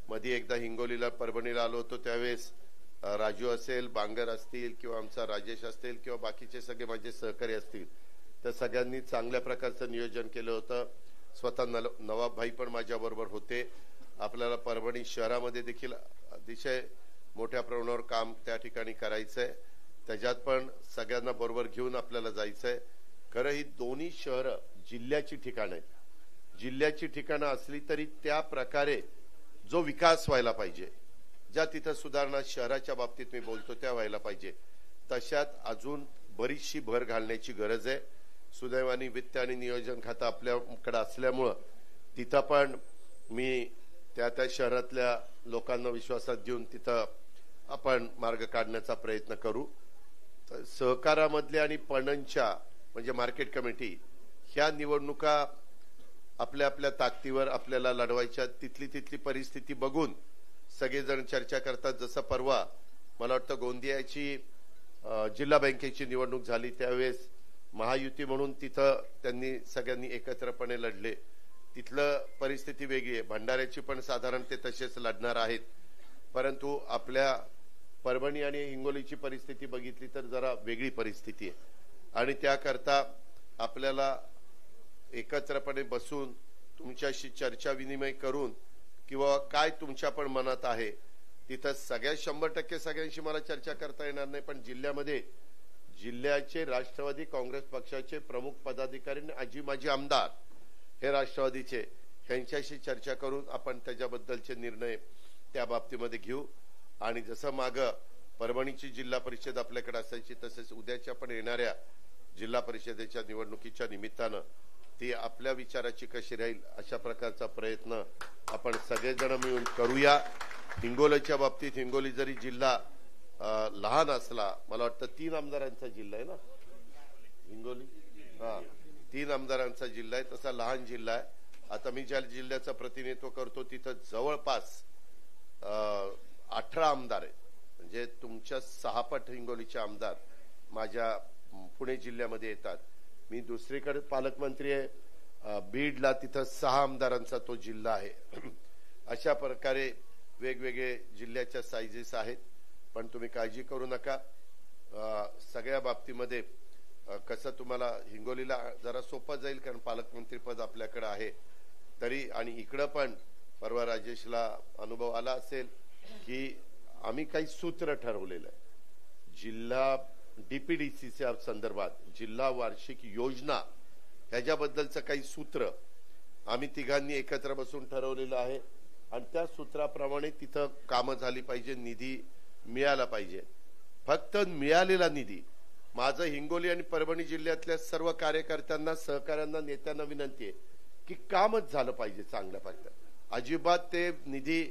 मध्ये एकदा हिंगोलीला परभणीला आलो होतो, त्यावेळेस राजू असेल, बांगर असतील किंवा आमचा राजेश असतील किंवा बाकीचे सगळे माझे सहकारी असतील, त्या सगळ्यांनी चांगल्या प्रकारचं नियोजन केलं होतं. स्वतः नवाबभाई पण माझ्याबरोबर होते. आपल्याला परभणी शहरामध्ये देखील अतिशय मोठ्या प्रमाणावर काम त्या ठिकाणी करायचंय. त्याच्यात पण सगळ्यांना बरोबर घेऊन आपल्याला जायचंय. खरं ही दोन्ही शहरं जिल्ह्याची ठिकाणं आहेत. जिल्ह्याची ठिकाणं असली तरी त्या प्रकारे जो विकास व्हायला पाहिजे, ज्या तिथं सुधारणा शहराच्या बाबतीत मी बोलतो त्या व्हायला पाहिजे, तशात अजून बरीचशी भर घालण्याची गरज आहे. सुदैवाने वित्त आणि नियोजन खातं आपल्याकडे असल्यामुळं तिथं पण मी त्या शहरातल्या लोकांना विश्वासात घेऊन तिथं आपण मार्ग काढण्याचा प्रयत्न करू. सहकारामधल्या आणि पणनच्या म्हणजे मार्केट कमिटी ह्या निवडणुका आपल्या आपल्या ताकदीवर आपल्याला लढवायच्या. तिथली परिस्थिती बघून सगळेजण चर्चा करतात. जसं परवा मला वाटतं गोंदियाची जिल्हा बँकेची निवडणूक झाली, त्यावेळेस महायुती म्हणून तिथं त्यांनी सगळ्यांनी एकत्रपणे लढले. तिथलं परिस्थिती वेगळी आहे. भंडाऱ्याची पण साधारण ते तसेच लढणार आहेत. परंतु आपल्या परभणी आणि हिंगोलीची परिस्थिती बघितली तर जरा वेगळी परिस्थिती आहे आणि त्याकरता आपल्याला एकत्रपणे बसून तुमच्याशी चर्चा विनिमय करून किंवा काय तुमच्या पण मनात आहे तिथं 100% सगळ्यांशी मला चर्चा करता येणार नाही, पण जिल्ह्यामध्ये जिल्ह्याचे राष्ट्रवादी काँग्रेस पक्षाचे प्रमुख पदाधिकारी आणि माजी आमदार हे राष्ट्रवादीचे यांच्याशी चर्चा करून आपण त्याच्याबद्दलचे निर्णय त्या बाबतीमध्ये घेऊ. आणि जसं मागं परभणीची जिल्हा परिषद आपल्याकडे असायची, तसेच उद्याच्या पण येणाऱ्या जिल्हा परिषदेच्या निवडणुकीच्या निमित्तानं ती आपल्या विचाराची कशी राहील अशा प्रकारचा प्रयत्न आपण सगळेजण मिळून करूया. हिंगोलीच्या बाबतीत हिंगोली जरी जिल्हा लहान असला, मला वाटतं 3 आमदारांचा जिल्हा आहे ना हिंगोली, 3 आमदारांचा जिल्हा आहे, तसा लहान जिल्हा आहे. आता मी ज्या जिल्ह्याचं प्रतिनिधित्व करतो तिथं जवळपास 18 आमदार आहेत, म्हणजे तुमच्या 6 पट हिंगोलीचे आमदार माझ्या पुणे जिल्ह्यामध्ये येतात. मी दुसरीकडे पालकमंत्री आहे. बीडला तिथं 6 आमदारांचा तो जिल्हा आहे. अशा प्रकारे वेगवेगळे जिल्ह्याच्या साईजेस आहेत. पण तुम्ही काळजी करू नका. सगळ्या बाबतीमध्ये कसं तुम्हाला हिंगोलीला जरा सोपं जाईल, कारण पालकमंत्रीपद आपल्याकडे आहे तरी. आणि इकडं पण परवा राजेशला अनुभव आला असेल की आम्ही काही सूत्र ठरवलेलं आहे. जिल्हा डीपीडीसीच्या संदर्भात जिल्हा वार्षिक योजना ह्याच्याबद्दलचं काही सूत्र आम्ही तिघांनी एकत्र बसून ठरवलेलं आहे. आणि त्या सूत्राप्रमाणे तिथं कामं झाली पाहिजे, निधी मिळाला पाहिजे. फक्त मिळालेला निधी, माझं हिंगोली आणि परभणी जिल्ह्यातल्या सर्व कार्यकर्त्यांना, सहकाऱ्यांना, नेत्यांना विनंती आहे की कामच झालं पाहिजे चांगल्या पाहिजे. अजिबात ते निधी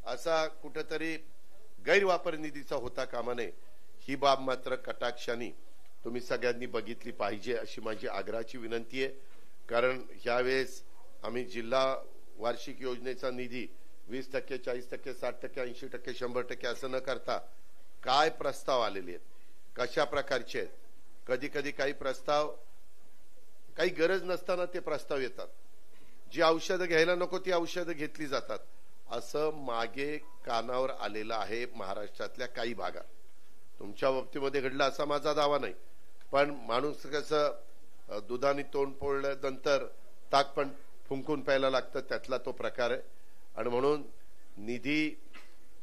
असा कुठेतरी गैरवापर निधीचा होता कामा नये. ही बाब मात्र कटाक्षाने तुम्ही सगळ्यांनी बघितली पाहिजे अशी माझी आग्रहाची विनंती आहे. कारण ह्यावेळेस आम्ही जिल्हा वार्षिक योजनेचा निधी 20%, 40%, 60%, 80%, 100% असं न करता काय प्रस्ताव आलेले आहेत, कशा प्रकारचे आहेत. कधी कधी काही प्रस्ताव काही गरज नसताना ते प्रस्ताव येतात. जी औषधं घ्यायला नको ती औषधं घेतली जातात. असं मागे कानावर आलेलं आहे महाराष्ट्रातल्या काही भागात. तुमच्या बाबतीमध्ये घडलं असा माझा दावा नाही, पण माणूस कसं दुधाने तोंड पोळल्यानंतर ताक पण फुंकून प्यायला लागतं, त्यातला तो प्रकार आहे. आणि म्हणून निधी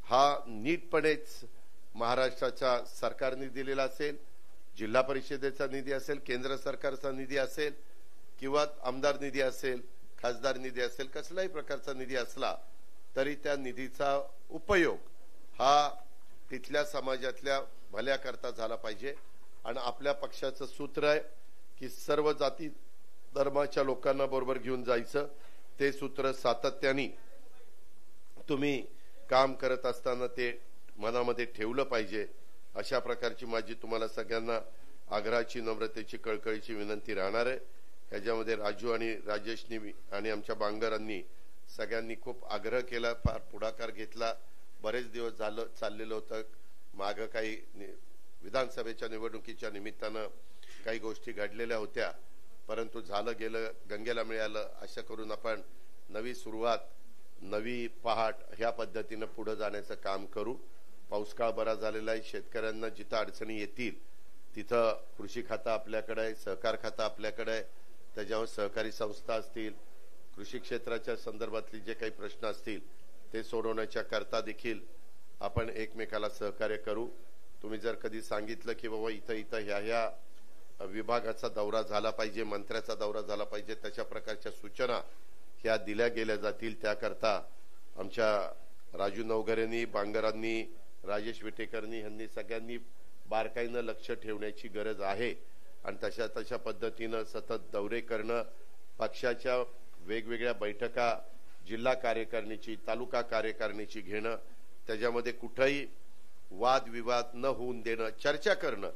हा नीटपणेच महाराष्ट्राच्या सरकारने दिलेला असेल, जिल्हा परिषदेचा निधी असेल, केंद्र सरकारचा निधी असेल किंवा आमदार निधी असेल, खासदार निधी असेल, कसलाही प्रकारचा निधी असला तरी त्या निधीचा उपयोग हा तिथल्या समाजातल्या भल्याकरता झाला पाहिजे. आणि आपल्या पक्षाचं सूत्र आहे की सर्व जाती धर्माच्या लोकांना बरोबर घेऊन जायचं. ते सूत्र सातत्याने तुम्ही काम करत असताना ते मनामध्ये ठेवलं पाहिजे. अशा प्रकारची माझी तुम्हाला सगळ्यांना आग्रहाची, नम्रतेची, कळकळीची विनंती राहणार आहे. ह्याच्यामध्ये राजू आणि राजेशनी आणि आमच्या बांगरांनी सगळ्यांनी खूप आग्रह केला, फार पुढाकार घेतला. बरेच दिवस झालं चाललेलं होतं. मागं काही विधानसभेच्या निवडणुकीच्या निमित्तानं काही गोष्टी घडलेल्या होत्या, परंतु झालं गेलं, गंगेला मिळालं. अशा करून आपण नवी सुरुवात, नवी पहाट ह्या पद्धतीनं पुढे जाण्याचं काम करू. पाऊसकाळ बरा झालेला आहे. शेतकऱ्यांना जिथं अडचणी येतील तिथं कृषी खातं आपल्याकडे आहे, सहकार खातं आपल्याकडे आहे. त्याच्यावर सहकारी संस्था असतील, कृषी क्षेत्राच्या संदर्भातले जे काही प्रश्न असतील ते सोडवण्याच्या करता देखील आपण एकमेकाला सहकार्य करू. तुम्ही जर कधी सांगितलं की बाबा इथं ह्या विभागाचा दौरा झाला पाहिजे, मंत्र्याचा दौरा झाला पाहिजे, तशा प्रकारच्या सूचना ह्या दिल्या गेल्या जातील. त्याकरता आमच्या राजू नवघरेंनी, बांगरांनी, राजेश विटेकरनी यांनी सगळ्यांनी बारकाईनं लक्ष ठेवण्याची गरज आहे. आणि तशा पद्धतीनं सतत दौरे करणं, पक्षाच्या वेगवेगळ्या बैठका जिल्हा कार्यकारिणीची, तालुका कार्यकारिणीची घेणं, त्याच्यामध्ये कुठेही वादविवाद न होऊन देणं, चर्चा करणं,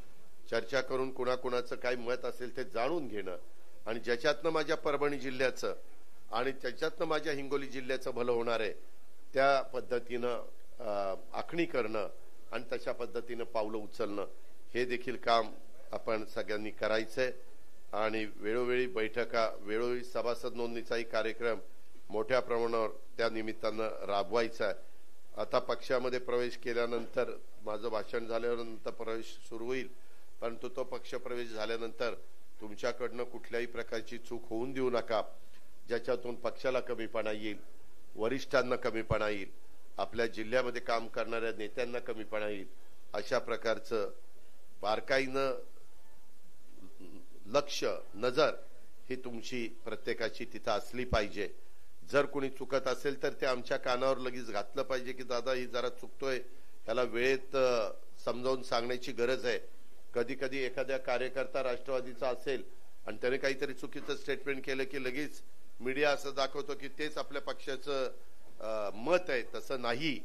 चर्चा करून कुणाकुणाचं काय मत असेल ते जाणून घेणं. आणि ज्याच्यातनं माझ्या परभणी जिल्ह्याचं आणि त्याच्यातनं माझ्या हिंगोली जिल्ह्याचं भलं होणार आहे त्या पद्धतीनं आखणी करणं आणि तशा पद्धतीनं पावलं उचलणं, हे देखील काम आपण सगळ्यांनी करायचंय. आणि वेळोवेळी बैठका, वेळोवेळी सभासद नोंदणीचाही कार्यक्रम मोठ्या प्रमाणावर त्या निमित्तानं राबवायचा आहे. आता पक्षामध्ये प्रवेश केल्यानंतर माझं भाषण झाल्यानंतर प्रवेश सुरू होईल, परंतु तो पक्ष प्रवेश झाल्यानंतर तुमच्याकडनं कुठल्याही प्रकारची चूक होऊन देऊ नका, ज्याच्यातून पक्षाला कमीपणा येईल, वरिष्ठांना कमीपणा येईल, आपल्या जिल्ह्यामध्ये काम करणाऱ्या नेत्यांना कमीपणा येईल. अशा प्रकारचं बारकाईनं लक्ष, नजर ही तुमची प्रत्येकाची तिथं असली पाहिजे. जर कोणी चुकत असेल तर ते आमच्या कानावर लगेच घातलं पाहिजे की दादा ही जरा चुकतोय, त्याला वेळेत समजावून सांगण्याची गरज आहे. कधी कधी एखाद्या कार्यकर्ता राष्ट्रवादीचा असेल आणि त्याने काहीतरी चुकीचं स्टेटमेंट केलं की लगेच मीडिया असं दाखवतो की तेच आपल्या पक्षाचं मत आहे. तसं नाही.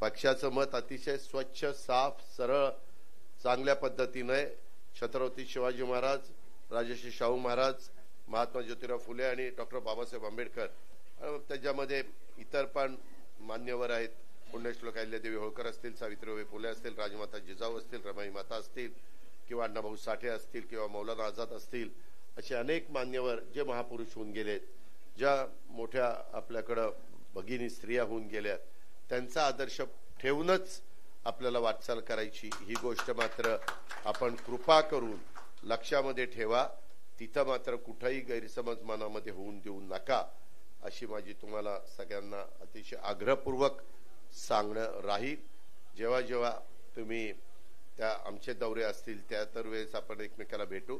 पक्षाचं मत अतिशय स्वच्छ, साफ, सरळ, चांगल्या पद्धतीने छत्रपती शिवाजी महाराज, राजर्षी शाहू महाराज, महात्मा ज्योतिराव फुले आणि डॉक्टर बाबासाहेब आंबेडकर, त्याच्यामध्ये इतर पण मान्यवर आहेत, पुण्यश्लोक अहिल्यादेवी होळकर असतील, सावित्रीबाई फुले असतील, राजमाता जिजाऊ असतील, रमाई माता असतील, किंवा अण्णाभाऊ साठे असतील किंवा मौलाना आझाद असतील, असे अनेक मान्यवर जे महापुरुष होऊन गेलेत, ज्या मोठ्या आपल्याकडं भगिनी स्त्रिया होऊन गेल्या, त्यांचा आदर्श ठेवूनच आपल्याला वाटचाल करायची, ही गोष्ट मात्र आपण कृपा करून लक्षामध्ये ठेवा. तिथं मात्र कुठलाही गैरसमज मनामध्ये होऊन देऊ नका, अशी माझी तुम्हाला सगळ्यांना अतिशय आग्रहपूर्वक सांगणं राहील. जेव्हा जेव्हा तुम्ही त्या आमचे दौरे असतील त्या तर वेळेस आपण एकमेकाला भेटू,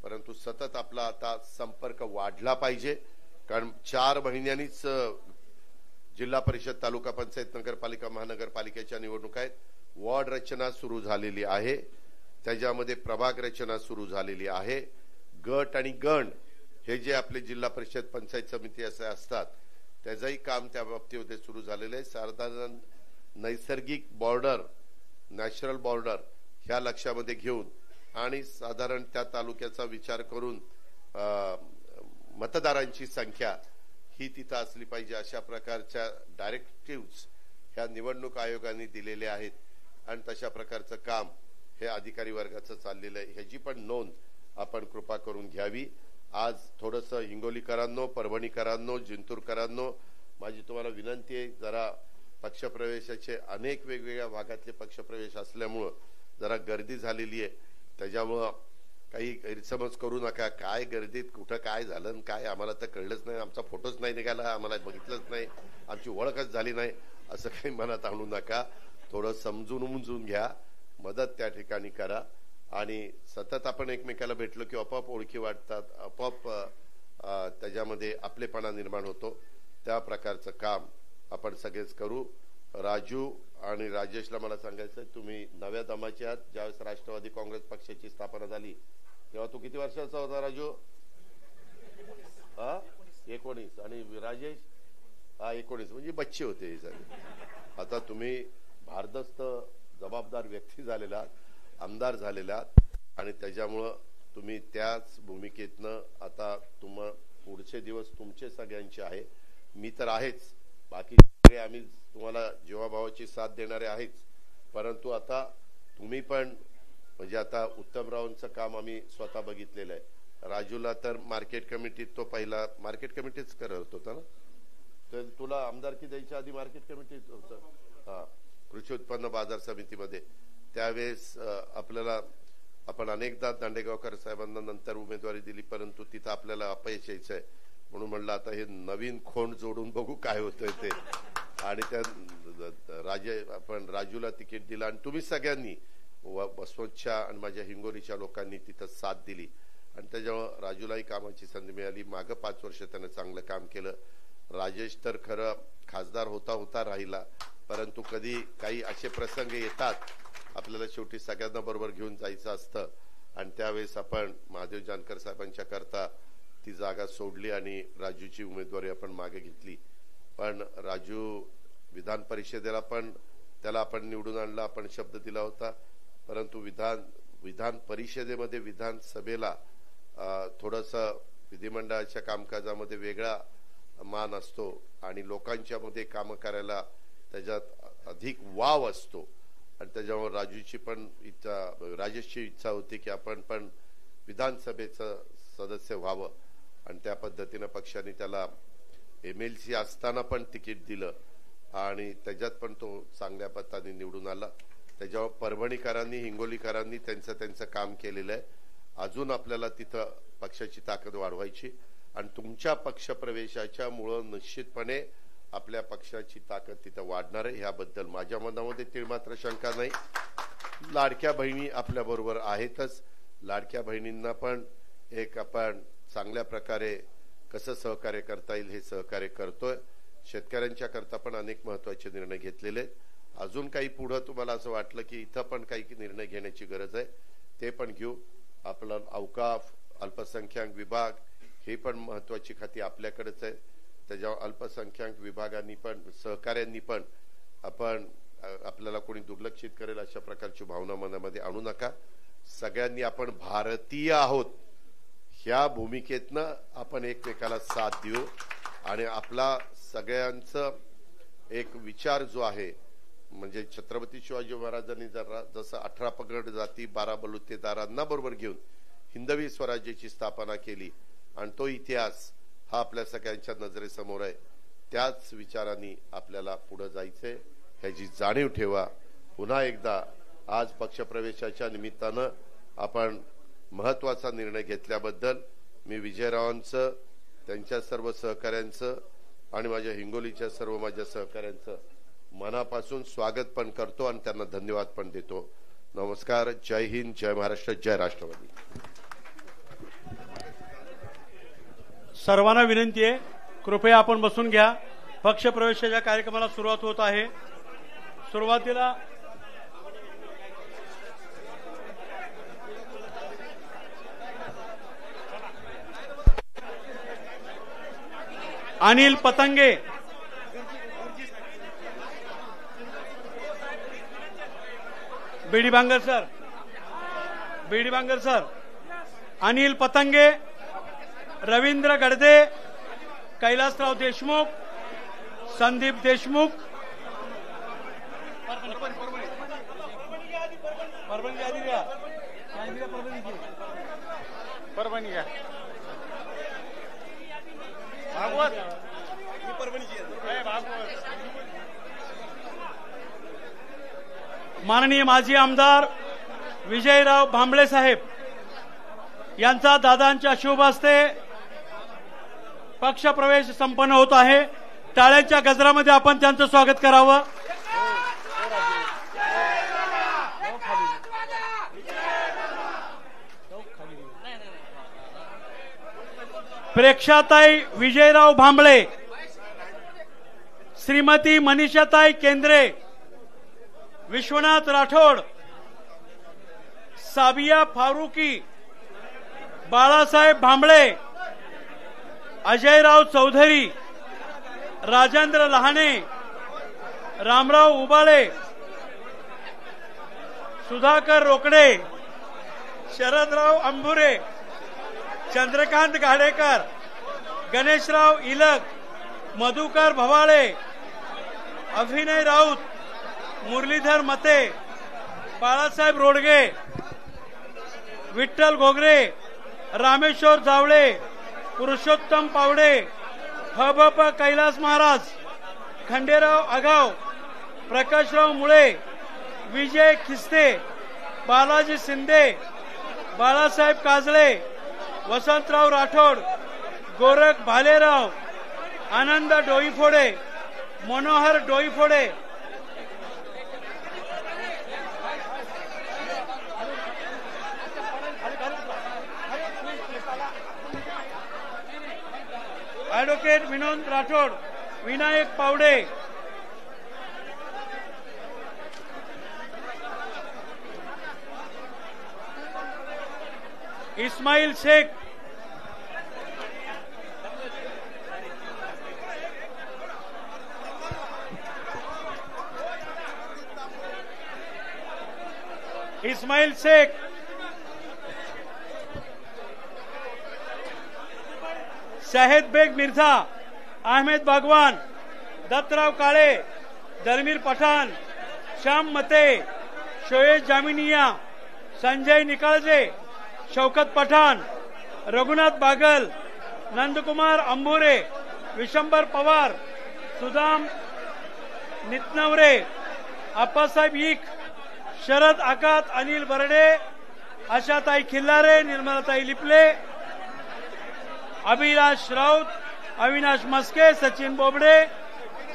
परंतु सतत आपला आता संपर्क वाढला पाहिजे. कारण 4 महिन्यांनीच जिल्हा परिषद, तालुका पंचायत, नगरपालिका, महानगरपालिकेच्या निवडणुका आहेत. वॉर्ड रचना सुरू झालेली आहे, त्याच्यामध्ये प्रभाग रचना सुरू झालेली आहे. गट आणि गण हे जे आपले जिल्हा परिषद, पंचायत समिती असे असतात, त्याचंही काम त्या बाबतीमध्ये सुरू झालेलं आहे. साधारण नैसर्गिक बॉर्डर, नॅचरल बॉर्डर ह्या लक्षामध्ये घेऊन आणि साधारण त्या तालुक्याचा विचार करून मतदारांची संख्या ही तिथं असली पाहिजे, अशा प्रकारच्या डायरेक्टिव्स ह्या निवडणूक आयोगाने दिलेले आहेत. आणि तशा प्रकारचं काम हे अधिकारी वर्गाचं चाललेलं आहे. ह्याची पण नोंद आपण कृपा करून घ्यावी. आज थोडंसं हिंगोलीकरांनो, परभणीकरांनो, जिंतूरकरांनो, माझी तुम्हाला विनंती आहे, जरा पक्षप्रवेशाचे अनेक वेगवेगळ्या भागातले पक्षप्रवेश असल्यामुळं जरा गर्दी झालेली आहे. त्याच्यामुळं काही गैरसमज करू नका. काय गर्दीत कुठं काय झालं काय आम्हाला तर कळलंच नाही, आमचा फोटोच नाही निघाला, आम्हाला बघितलंच नाही, आमची ओळखच झाली नाही, असं काही मनात आणू नका. थोडं समजून उमजून घ्या, मदत त्या ठिकाणी करा आणि सतत आपण एकमेकाला भेटलो की आपोआप ओळखी वाटतात, आपोआप त्याच्यामध्ये आपलेपणा निर्माण होतो. त्या प्रकारचं काम आपण सगळेच करू. राजू आणि राजेशला मला सांगायचं, तुम्ही नव्या दमाचे आहात. ज्यावेळेस राष्ट्रवादी काँग्रेस पक्षाची स्थापना झाली तेव्हा तू किती वर्षाचा होता राजू? 19. आणि राजेश 19, म्हणजे बच्चे होते. आता तुम्ही भारदस्त जबाबदार व्यक्ती झालेला, आमदार झालेला, आणि त्याच्यामुळं तुम्ही त्याच भूमिकेतनं आता पुढचे दिवस तुमचे सगळ्यांचे आहे. मी तर आहेच, बाकी सगळे आम्ही तुम्हाला जीवाभावाची साथ देणारे आहेच, परंतु आता तुम्ही पण, म्हणजे आता उत्तमरावांचं काम आम्ही स्वतः बघितलेलं आहे. राजूला तर मार्केट कमिटीत तो पहिला मार्केट कमिटीच करत होता ना, तर तुला आमदारकी द्यायच्या आधी मार्केट कमिटीत होतं. कृषी उत्पन्न बाजार समितीमध्ये त्यावेळेस आपण अनेकदा दांडेगावकर साहेबांना नंतर उमेदवारी दिली, परंतु तिथं आपल्याला अपयश यायचं आहे. म्हणून म्हणलं आता हे नवीन खोंड जोडून बघू काय होतंय ते, आणि त्या आपण राजूला तिकीट दिलं आणि तुम्ही सगळ्यांनी बसवतच्या आणि माझ्या हिंगोलीच्या लोकांनी तिथं साथ दिली आणि त्याच्यामुळे राजूलाही कामाची संधी मिळाली. मागं 5 वर्ष त्यानं चांगलं काम केलं. राजेश तर खरं खासदार होता राहिला, परंतु कधी काही असे प्रसंग येतात आपल्याला शेवटी सगळ्यांना बरोबर घेऊन जायचं असतं आणि त्यावेळेस आपण महादेव जानकर साहेबांच्या करता ती जागा सोडली आणि राजूची उमेदवारी आपण मागे घेतली. पण राजू विधान परिषदेला पण त्याला आपण निवडून आणला, आपण शब्द दिला होता, परंतु विधान परिषदेमध्ये विधानसभेला थोडंसं विधिमंडळाच्या कामकाजामध्ये वेगळा मान असतो आणि लोकांच्या मध्ये काम करायला त्याच्यात अधिक वाव असतो आणि त्याच्यामुळे राजूची पण इच्छा, राजेशची इच्छा होती की आपण पण विधानसभेचं सदस्य व्हावं आणि त्या पद्धतीनं पक्षाने त्याला MLC असताना पण तिकीट दिलं आणि त्याच्यात पण तो चांगल्या पद्धतीने निवडून आला. त्याच्यावर परभणीकरांनी, हिंगोलीकरांनी त्यांचं काम केलेलं आहे. अजून आपल्याला तिथं पक्षाची ताकद वाढवायची आणि तुमच्या पक्षप्रवेशाच्या मुळे निश्चितपणे आपल्या पक्षाची ताकद तिथं वाढणार आहे, ह्याबद्दल माझ्या मनामध्ये तीळमात्र शंका नाही. लाडक्या बहिणी आपल्या बरोबर आहेतच. लाडक्या बहिणींना पण एक आपण चांगल्या प्रकारे कसं सहकार्य करता येईल हे सहकार्य करतोय. शेतकऱ्यांच्या करता पण अनेक महत्वाचे निर्णय घेतलेले आहेत. अजून काही पुढे तुम्हाला असं वाटलं की इथं पण काही निर्णय घेण्याची गरज आहे ते पण घेऊ. आपला अवकाफ, अल्पसंख्याक विभाग हे पण महत्वाची खाती आपल्याकडेच आहे. त्याच्यावर अल्पसंख्याक विभागांनी पण, सहकार्यांनी पण आपल्याला कोणी दुर्लक्षित करेल अशा प्रकारची भावना मनामध्ये आणू नका. सगळ्यांनी आपण भारतीय आहोत ह्या भूमिकेतनं आपण एकमेकाला साथ देऊ आणि आपला सगळ्यांचं एक विचार जो आहे म्हणजे छत्रपती शिवाजी महाराजांनी जसं 18 पगड जाती 12 बलुतेदारांना बरोबर घेऊन हिंदवी स्वराज्याची स्थापना केली आणि तो इतिहास हा आपल्या सगळ्यांच्या नजरेसमोर आहे. त्याच विचारांनी आपल्याला पुढे जायचंय ह्याची जाणीव ठेवा. पुन्हा एकदा आज पक्षप्रवेशाच्या निमित्तानं आपण महत्वाचा निर्णय घेतल्याबद्दल मी विजयरावांचं, त्यांच्या सर्व सहकाऱ्यांचं आणि माझ्या हिंगोलीच्या सर्व माझ्या सहकाऱ्यांचं मनापासून स्वागत पण करतो आणि त्यांना धन्यवाद पण देतो. नमस्कार. जय हिंद, जय महाराष्ट्र, जय राष्ट्रवादी. सर्वांना विनंती आहे, कृपया आपण बसून घ्या. पक्षप्रवेशाच्या कार्यक्रमाला सुरुवात होत आहे. सुरुवातीला अनिल पतंगे, बीडी बांगर सर, अनिल पतंगे, रवींद्र गडदे, कैलासराव देशमुख, संदीप देशमुख, परभणी घ्या. भागवत माननीय माजी आमदार विजयराव भांबळे साहेब यांचा दादांच्या शुभ हस्ते पक्षप्रवेश संपन्न होत आहे. टाळ्यांच्या गजरामध्ये आपण त्यांचं स्वागत करावं. प्रेक्षाताई विजयराव भांबळे, श्रीमती मनीषाताई केंद्रे, विश्वनाथ राठोड, साबिया फारुकी, बाळासाहेब भांबळे, अजयराव चौधरी, राजेंद्र लहाने, रामराव उबाळे, सुधाकर रोकडे, शरदराव अंभुरे, चंद्रकांत गाडेकर, गणेशराव इलक, मधुकर भवाळे, अभिनय राऊत, मुरलीधर मते, बाळासाहेब रोडगे, विठ्ठल घोगरे, रामेश्वर जावळे, पुरुषोत्तम पावडे, हबप कैलास महाराज, खंडेराव आगाव, प्रकाशराव मुळे, विजय खिस्ते, बालाजी शिंदे, बाळासाहेब काजळे, वसंतराव राठोड, गोरख भालेराव, आनंद डोईफोडे, मनोहर डोईफोडे, ॲडव्होकेट विनोद राठोड, विनायक पावडे, इस्माईल शेख, शाहिद बेग मिर्झा, अहमेद बागवान, दत्तराव काळे, दलमीर पठाण, श्याम मते, शोएब जामिनिया, संजय निकाळजे, शौकत पठाण, रघुनाथ बागल, नंदकुमार अंबुरे, विशंबर पवार, सुदाम नितनवरे, आप्पासाहेब ईक, शरद आकात, अनिल बर्डे, आशाताई खिल्लारे, निर्मलाताई लिपले, अभिलाष राऊत, अविनाश मस्के, सचिन बोबडे,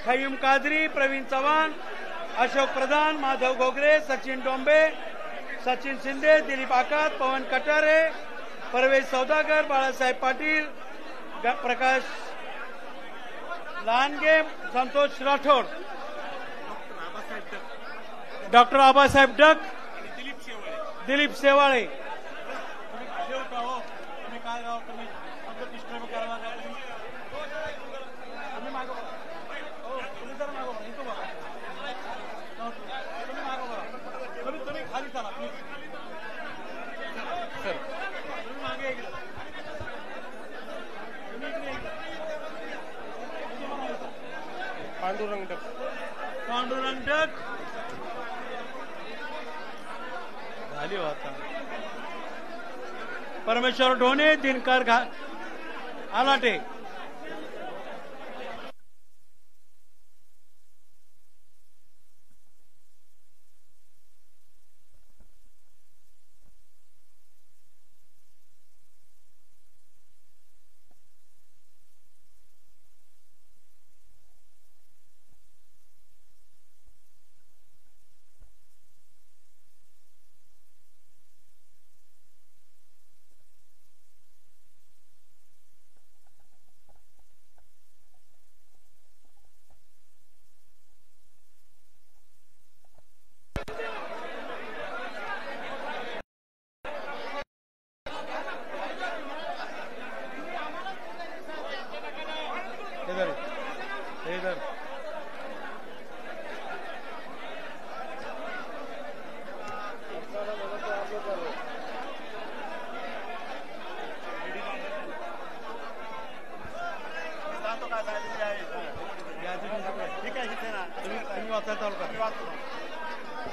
खय्यूम कादरी, प्रवीण चव्हाण, अशोक प्रधान, माधव घोगरे, सचिन डोंबे, सचिन शिंदे, दिलीप आकात, पवन कटारे, परवेश सौदागर, बाळासाहेब पाटील, प्रकाश लहानगे, संतोष राठोड, डॉक्टर आबासाहेब डक, दिलीप शेवाळे. पांडुरंग डक. पांडुरंग डक झाली होता. परमेश्वर ढोणे, दिनकर आलाटे.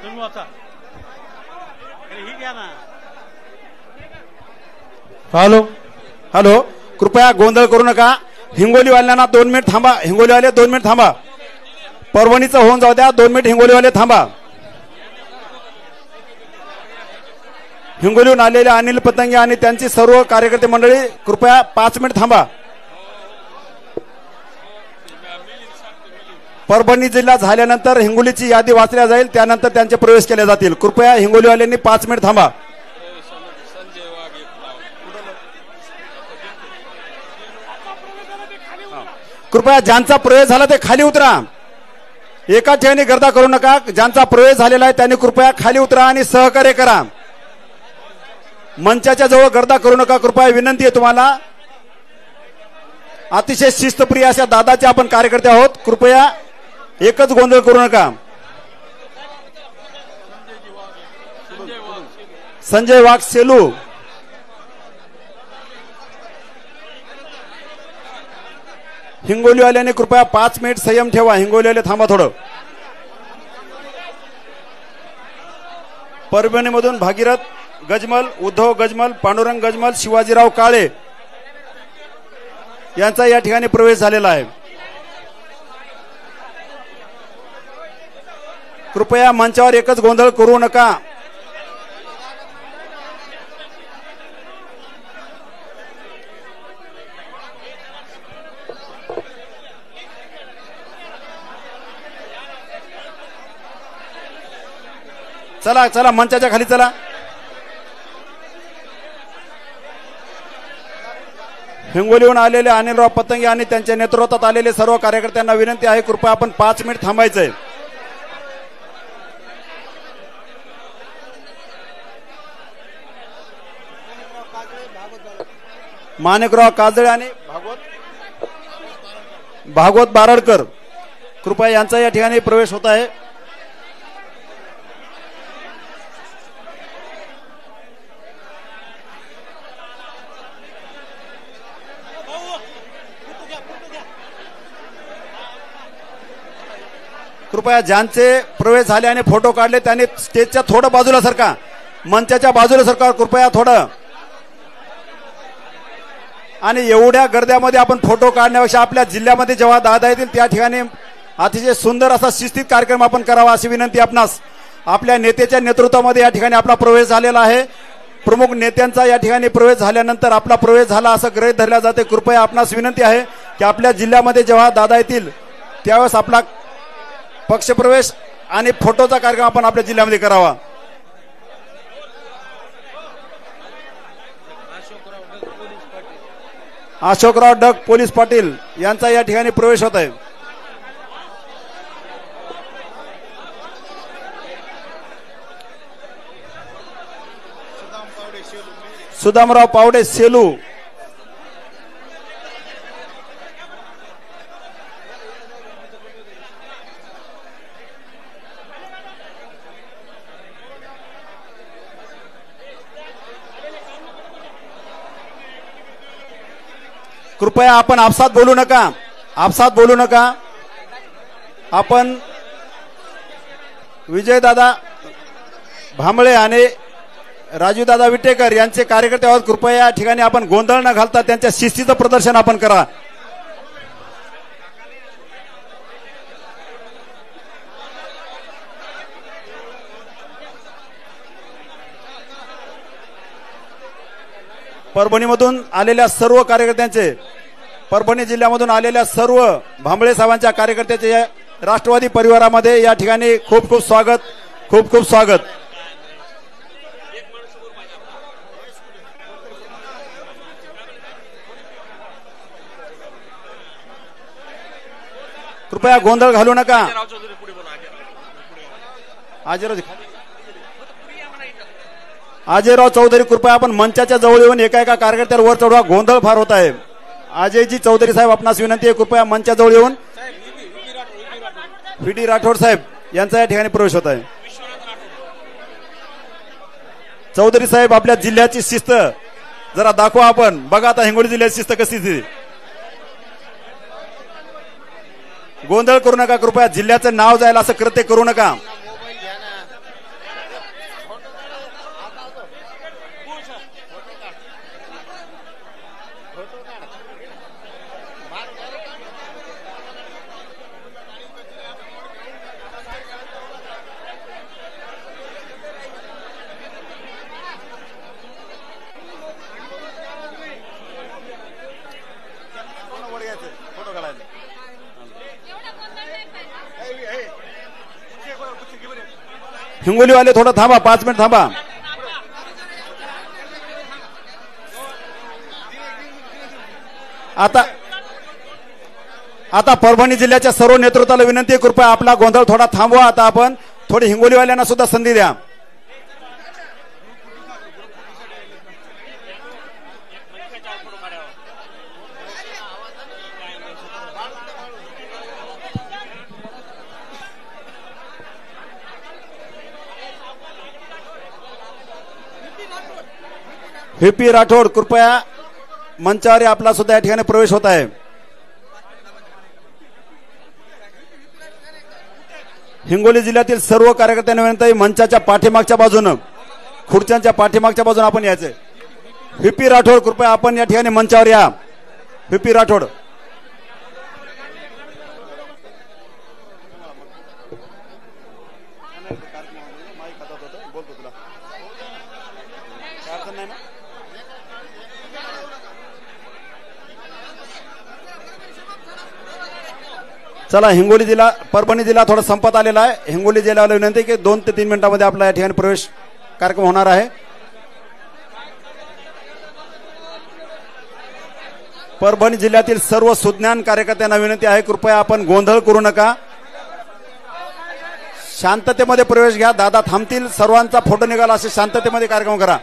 तुम्ही वाचा. ही घ्या ना. हॅलो हॅलो, कृपया गोंधळ करू नका. हिंगोलीवाल्यांना 2 मिनिट थांबा. हिंगोलीवाले 2 मिनिट थांबा. परभणीचं होऊन जाऊ द्या. 2 मिनिट हिंगोलीवाले थांबा. हिंगोलीहून आलेले अनिल पतंगे आणि त्यांची सर्व कार्यकर्ते मंडळी कृपया 5 मिनिट थांबा. परभणी जिल्हा झाल्यानंतर हिंगोलीची यादी वाचल्या जाईल, त्यानंतर त्यांचे प्रवेश केले जातील. कृपया हिंगोलीवाल्यांनी 5 मिनिट थांबा. कृपया ज्यांचा प्रवेश झाला ते खाली उतरा. एका ठिकाणी गर्दा करू नका. ज्यांचा प्रवेश झालेला आहे त्यांनी कृपया खाली उतरा आणि सहकार्य करा. मंचाच्या जवळ गर्दा करू नका. कृपया विनंती आहे तुम्हाला. अतिशय शिस्तप्रिय अशा दादाचे आपण कार्यकर्ते आहोत. कृपया एकच गोंधळ करू नका. संजय वाघ सेलू, हिंगोलीवाल्याने कृपया 5 मिनिट संयम ठेवा. हिंगोलीवाले थांबा थोडं. परभणीमधून भागीरथ गजमल, उद्धव गजमल, पांडुरंग गजमल, शिवाजीराव काळे यांचा या ठिकाणी प्रवेश झालेला आहे. कृपया मंचावर एकच गोंधळ करू नका. चला चला, मंचाच्या खाली चला. हिंगोलीहून आलेले अनिलराव पतंगे आणि त्यांच्या नेतृत्वात आलेले सर्व कार्यकर्त्यांना विनंती आहे, कृपया आपण 5 मिनिट थांबायचंय. माणिकराव काजळे आणि भागवत बारडकर कृपया यांचा या ठिकाणी प्रवेश होत आहे. कृपया ज्यांचे प्रवेश झाले आणि फोटो काढले त्यांनी स्टेजच्या थोडं बाजूला सरका. मंचाच्या बाजूला सरका कृपया थोडं. आणि एवढ्या गर्द्यामध्ये आपण फोटो काढण्यापेक्षा आपल्या जिल्ह्यामध्ये जेव्हा दादा येतील त्या ठिकाणी अतिशय सुंदर असा शिस्तीत कार्यक्रम आपण करावा अशी विनंती आपणास. आपल्या नेत्याच्या नेतृत्वामध्ये या ठिकाणी आपला प्रवेश झालेला आहे. प्रमुख नेत्यांचा या ठिकाणी प्रवेश झाल्यानंतर आपला प्रवेश झाला असं गृहीत धरल्या जाते. कृपया आपणास विनंती आहे की आपल्या जिल्ह्यामध्ये जेव्हा दादा येतील त्यावेळेस आपला पक्षप्रवेश आणि फोटोचा कार्यक्रम आपण आपल्या जिल्ह्यामध्ये करावा. अशोकराव डक पोलीस पाटील यांचा या ठिकाणी प्रवेश होत आहे. सुदामराव पावडे सेलू, कृपया आपण आपसात बोलू नका. आपसात बोलू नका. आपण विजयदादा भांबळे आणि राजूदादा विटेकर यांचे कार्यकर्ते आहोत. कृपया या ठिकाणी आपण गोंधळ न घालता त्यांच्या शिस्तीचं प्रदर्शन आपण करा. परभणीमधून आलेल्या सर्व कार्यकर्त्यांचे, परभणी जिल्ह्यामधून आलेल्या सर्व भांबळे साहेबांच्या कार्यकर्त्याचे राष्ट्रवादी परिवारामध्ये या ठिकाणी खूप खूप स्वागत, खूप खूप स्वागत. कृपया गोंधळ घालू नका. अजयराव चौधरी कृपया आपण मंचाच्या जवळ येऊन एका एका कार्यकर्त्याला वर चढवा. गोंधळ फार होत आहे. अजयजी चौधरी साहेब आपणास विनंती आहे, कृपया मंचाजवळ येऊन. व्ही.डी. राठोड साहेब यांचा या ठिकाणी प्रवेश होत आहे. चौधरी साहेब आपल्या जिल्ह्याची शिस्त जरा दाखवा. आपण बघा आता हिंगोली जिल्ह्याची शिस्त कशी ती. गोंधळ करू नका. कृपया जिल्ह्याचं नाव जायला असं कृत्य करू नका. हिंगोलीवाले थोडं थांबा, 5 मिनिट थांबा. आता परभणी जिल्ह्याच्या सर्व नेतृत्वाला विनंती आहे, कृपया आपला गोंधळ थोडा थांबवा. आता आपण थोडी हिंगोलीवाल्यांना सुद्धा संधी द्या. व्ही.पी. राठोड कृपया मंचावर आपला सुद्धा या ठिकाणी प्रवेश होत आहे. हिंगोली जिल्ह्यातील सर्व कार्यकर्त्यांना विनंती आहे, मंचाच्या पाठीमागच्या बाजूनं, खुर्च्यांच्या पाठीमागच्या बाजूने आपण यायचंय. व्ही.पी. राठोड कृपया आपण या ठिकाणी मंचावर या. व्ही.पी. राठोड. चला, हिंगोली जिल्हा, परभणी जिल्हा थोडा संपत आलेला आहे. हिंगोली जिल्ह्याला विनंती की 2 ते 3 मिनिटांमध्ये आपला या ठिकाणी प्रवेश कार्यक्रम होणार आहे. परभणी जिल्ह्यातील सर्व सुज्ञान कार्यकर्त्यांना विनंती आहे, कृपया आपण गोंधळ करू नका. शांततेमध्ये प्रवेश घ्या. दादा थांबतील, सर्वांचा फोटो निघाला असे शांततेमध्ये कार्यक्रम करा.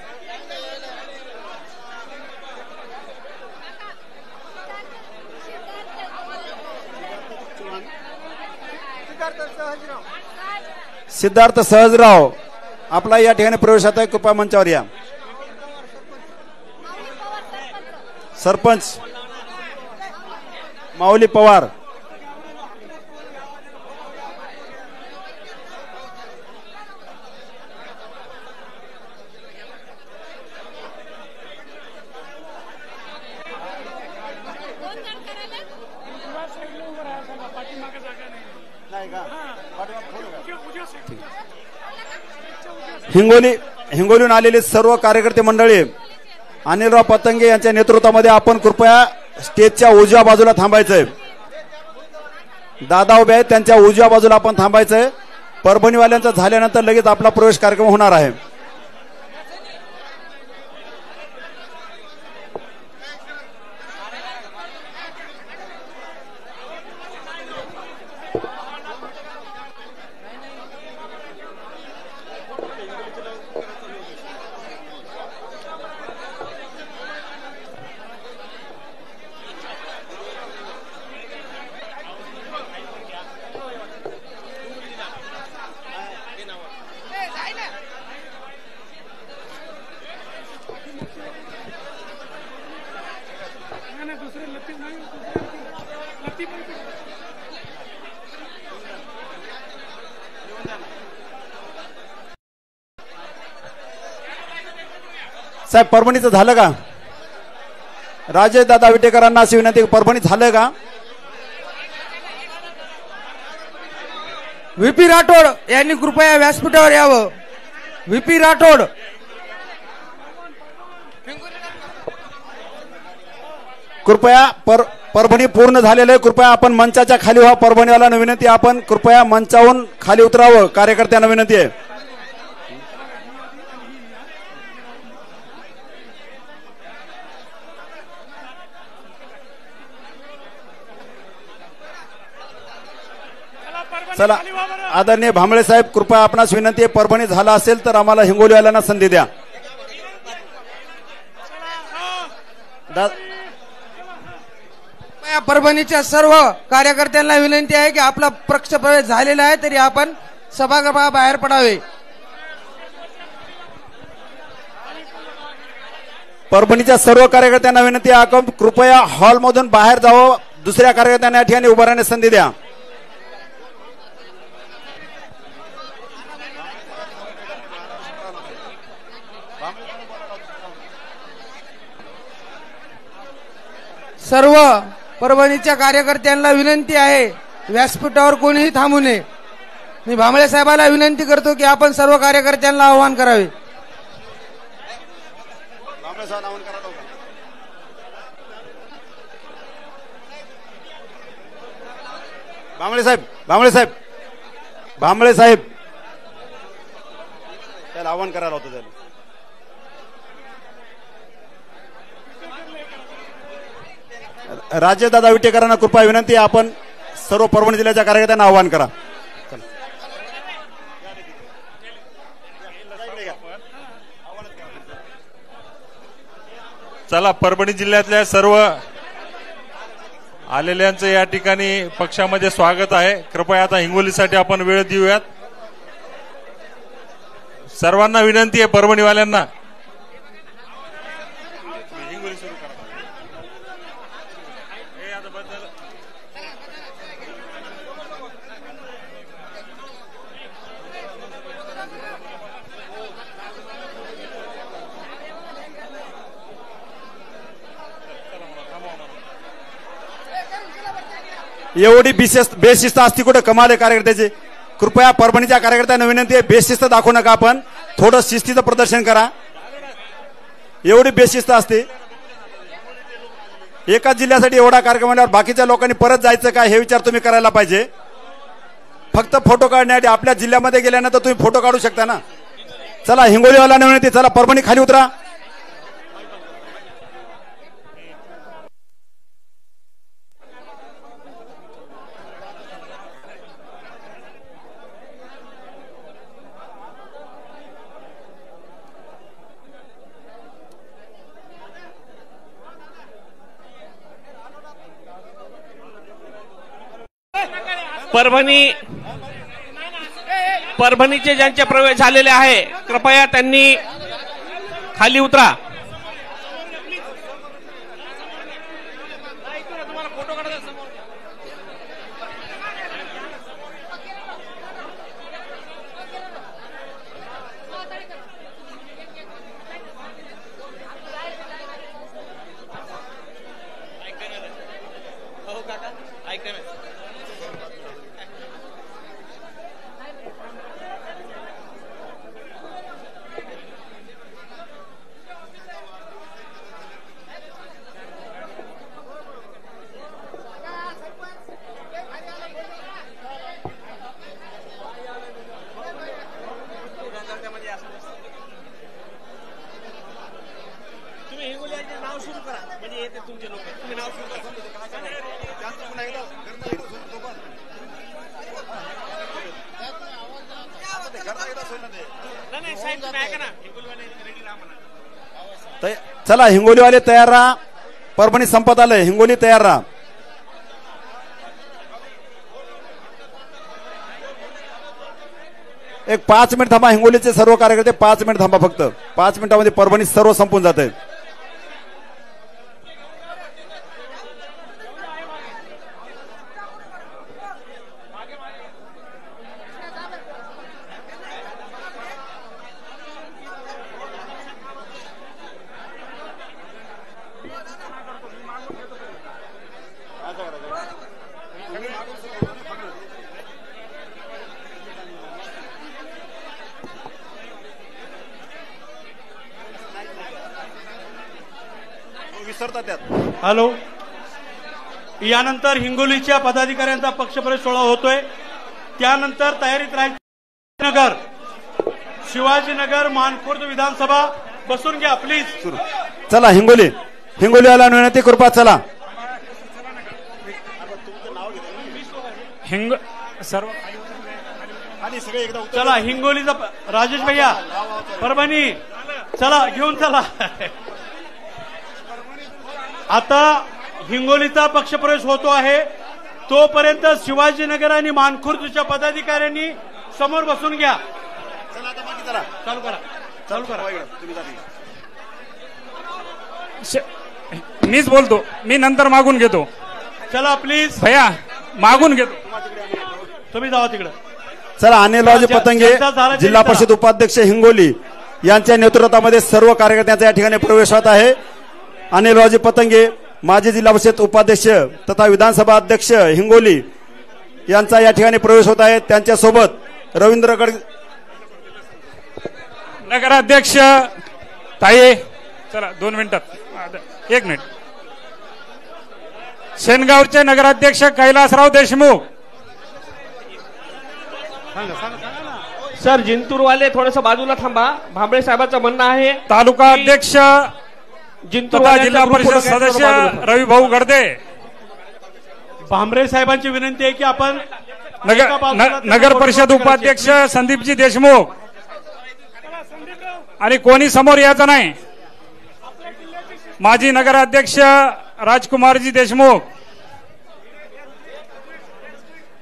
सिद्धार्थ सहजराव आपला या ठिकाणी प्रवेशात आहे, कृपया मंचावर या. सरपंच माऊली पवार. हिंगोलीहून आलेले सर्व कार्यकर्ते मंडळी, अनिलराव पतंगे यांच्या नेतृत्वामध्ये आपण कृपया स्टेजच्या उजव्या बाजूला थांबायचंय. दादा उभे आहेत, त्यांच्या उजव्या बाजूला आपण थांबायचंय. परभणीवाल्यांचा झाल्यानंतर लगेच आपला प्रवेश कार्यक्रम होणार आहे. साहेब परभणीचं झालं का? राजेश दादा विटेकरांना अशी विनंती, परभणीत झालं का? व्हीपी राठोड यांनी कृपया व्यासपीठावर यावं. व्हीपी राठोड. कृपया परभणी पूर्ण झालेलं आहे. कृपया आपण मंचाच्या खाली व्हा. परभणीवाल्यांना विनंती, आपण कृपया मंचावरून खाली उतरावं. कार्यकर्त्यांना विनंती आहे. चला आदरणीय भांबळे साहेब, कृपया आपणास विनंती आहे, परभणी झाला असेल तर आम्हाला हिंगोलीवाल्यांना संधी द्या. परभणीच्या सर्व कार्यकर्त्यांना विनंती आहे की आपला पक्ष प्रवेश झालेला आहे तरी आपण सभागृहाबाहेर पडावे. परभणीच्या सर्व कार्यकर्त्यांना विनंती आहे, कृपया हॉलमधून बाहेर जावं. दुसऱ्या कार्यकर्त्यांना या ठिकाणी उभं राहण्यास संधी द्या. सर्व परभणीच्या कार्यकर्त्यांना विनंती आहे, व्यासपीठावर कोणीही थांबू नये. मी भांबळे साहेबांना विनंती करतो की आपण सर्व कार्यकर्त्यांना आवाहन करावे. भांबळे साहेब, भांबळे साहेब, भांबळे साहेब, त्याला आवाहन करायला होतं. त्याला राजेश दादा विटेकरांना कृपया विनंती, आपण सर्व परभणी जिल्ह्याच्या कार्यकर्त्यांना आवाहन करा. चला, परभणी जिल्ह्यातल्या सर्व आलेल्यांचं या ठिकाणी पक्षामध्ये स्वागत आहे. कृपया आता हिंगोलीसाठी आपण वेळ देऊयात. सर्वांना विनंती आहे, परभणीवाल्यांना. एवढी बेशिस्त असती कुठे, कमाल आहे कार्यकर्त्याची. कृपया परभणीच्या कार्यकर्त्यांना विनंती आहे, बेशिस्त दाखवू नका. आपण थोडं शिस्तीचं प्रदर्शन करा. एवढी बेशिस्त असते. एकाच जिल्ह्यासाठी एवढा कार्यक्रम आल्यावर बाकीच्या लोकांनी परत जायचं का, हे विचार तुम्ही करायला पाहिजे. फक्त फोटो काढण्यासाठी आपल्या जिल्ह्यामध्ये गेल्यानंतर तुम्ही फोटो काढू शकता ना. चला, हिंगोलीवाल्यांना विनंती, चला परभणी खाली उतरा. परभणीचे ज्यांचे प्रवेश झालेले आहे, कृपया त्यांनी खाली उतरा. चला, हिंगोलीवाले तयार राहा. परभणी संपत आलंय, हिंगोली तयार राहा. एक 5 मिनिट थांबा. हिंगोलीचे सर्व कार्यकर्ते 5 मिनिट थांबा. फक्त 5 मिनिटांमध्ये परभणी सर्व संपून जात आहे. विसरतात त्यात. हॅलो. यानंतर हिंगोलीच्या पदाधिकाऱ्यांचा पक्षप्रवेश सोहळा होतोय. त्यानंतर तयारीत राहील नगर, शिवाजीनगर, मानखुर्द विधानसभा. बसून घ्या प्लीज. चला हिंगोली आला विनंती, कृपा चला. चला हिंगोलीचा राजेश भैया, परभणी चला घेऊन चला. आता हिंगोलीचा पक्षप्रवेश होतो आहे. तोपर्यंत शिवाजीनगर आणि मानखुर्दच्या पदाधिकाऱ्यांनी समोर बसून घ्या. चालू करा. मीच बोलतो, मी नंतर मागून घेतो. चला प्लीज भैया मागून घेतो, तुम्ही जावा तिकडे. चला अनिलरावजी पतंगे, जिल्हा परिषद उपाध्यक्ष हिंगोली यांच्या नेतृत्वामध्ये सर्व कार्यकर्त्यांचा या ठिकाणी प्रवेश होत आहे. अनिलरावजी पतंगे, माजी जिल्हा परिषद उपाध्यक्ष तथा विधानसभा अध्यक्ष हिंगोली यांचा या ठिकाणी प्रवेश होत आहे. त्यांच्यासोबत रवींद्र गड, नगराध्यक्ष ताई, चला 2 मिनिटात, 1 मिनिट. शेनगावचे नगराध्यक्ष कैलासराव देशमुख. सर जिंतूरवाले थोडस बाजूला थांबा, भांबळे साहेबांचं म्हणणं आहे. तालुका अध्यक्ष तथा जिल्हा परिषद सदस्य रवी भाऊ गर्दे. भांबरे साहेबांची विनंती आहे की आपण नगर परिषद उपाध्यक्ष संदीपजी देशमुख, आणि कोणी समोर यायचं नाही. माजी नगराध्यक्ष राजकुमारजी देशमुख,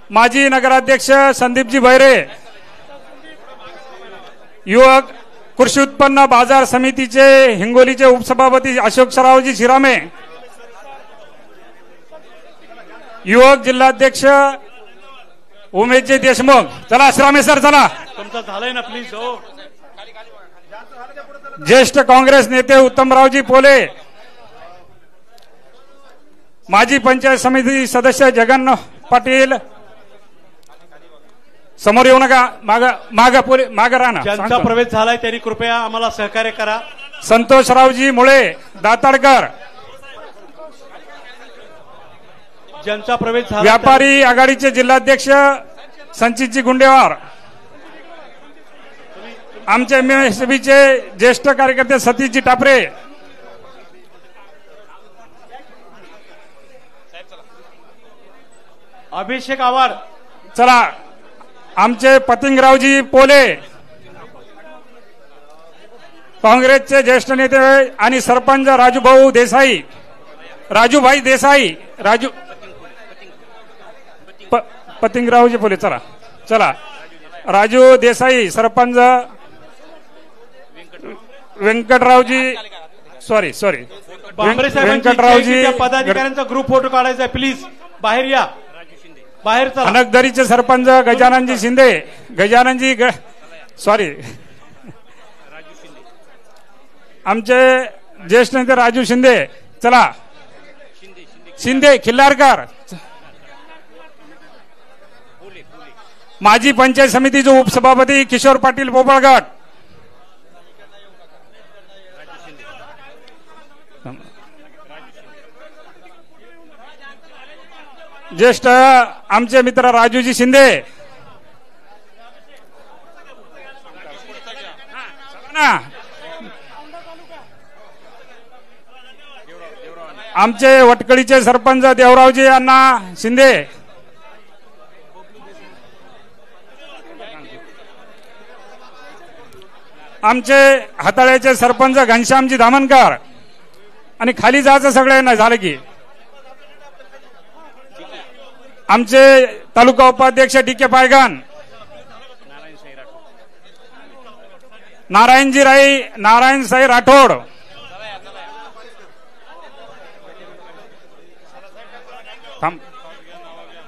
माजी नगराध्यक्ष संदीपजी भैरे, युवक कृषी उत्पन्न बाजार समितीचे हिंगोलीचे उपसभापती अशोक सरावजी शिरामे, युवक जिल्हाध्यक्ष उमेशजी देशमुख. चला शिरामे सर, चला. तुमचं झालंय ना प्लीज. हो. ज्येष्ठ काँग्रेस नेते उत्तमरावजी पोले, माजी पंचायत समिती सदस्य जगन पाटील. समोर येऊ नका, माग राहणार. ज्यांचा प्रवेश झालाय त्यांनी कृपया आम्हाला सहकार्य करा. संतोषरावजी मुळे दाताडकर, ज्यांचा प्रवेश झाला. व्यापारी आघाडीचे जिल्हाध्यक्ष संचितजी गुंडेवार, आमचे एमएसबीचे ज्येष्ठ कार्यकर्ते सतीशजी टापरे, अभिषेक आव्हाड. चला आमचे पतिंगरावजी पोले, काँग्रेसचे ज्येष्ठ नेते आणि सरपंच राजूभाऊ देसाई, राजूभाई देसाई, पतिंगरावजी पोले. चला राजू देसाई, सरपंच व्यंकटरावजी, सॉरी व्यंकटरावजी. पदाधिकाऱ्यांचा ग्रुप फोटो काढायचा आहे, प्लीज बाहेर या. बाहेर चला. अनकदरीचे सरपंच गजाननजी शिंदे, सॉरी आमचे ज्येष्ठ नेते राजू शिंदे. चला शिंदे खिल्लारकर, माजी पंचायत समितीचे उपसभापती किशोर पाटील पोपळगट, ज्येष्ठ आमचे मित्र राजूजी शिंदे, आमचे वटकडीचे सरपंच देवरावजी अण्णा शिंदे, आमचे हाताळ्याचे सरपंच घनश्यामजी धामणकर. आणि खाली जायचं सगळ्यांना झालं की आमचे तालुका उपाध्यक्ष डी.के. पायगन, नारायणसाई राठोड,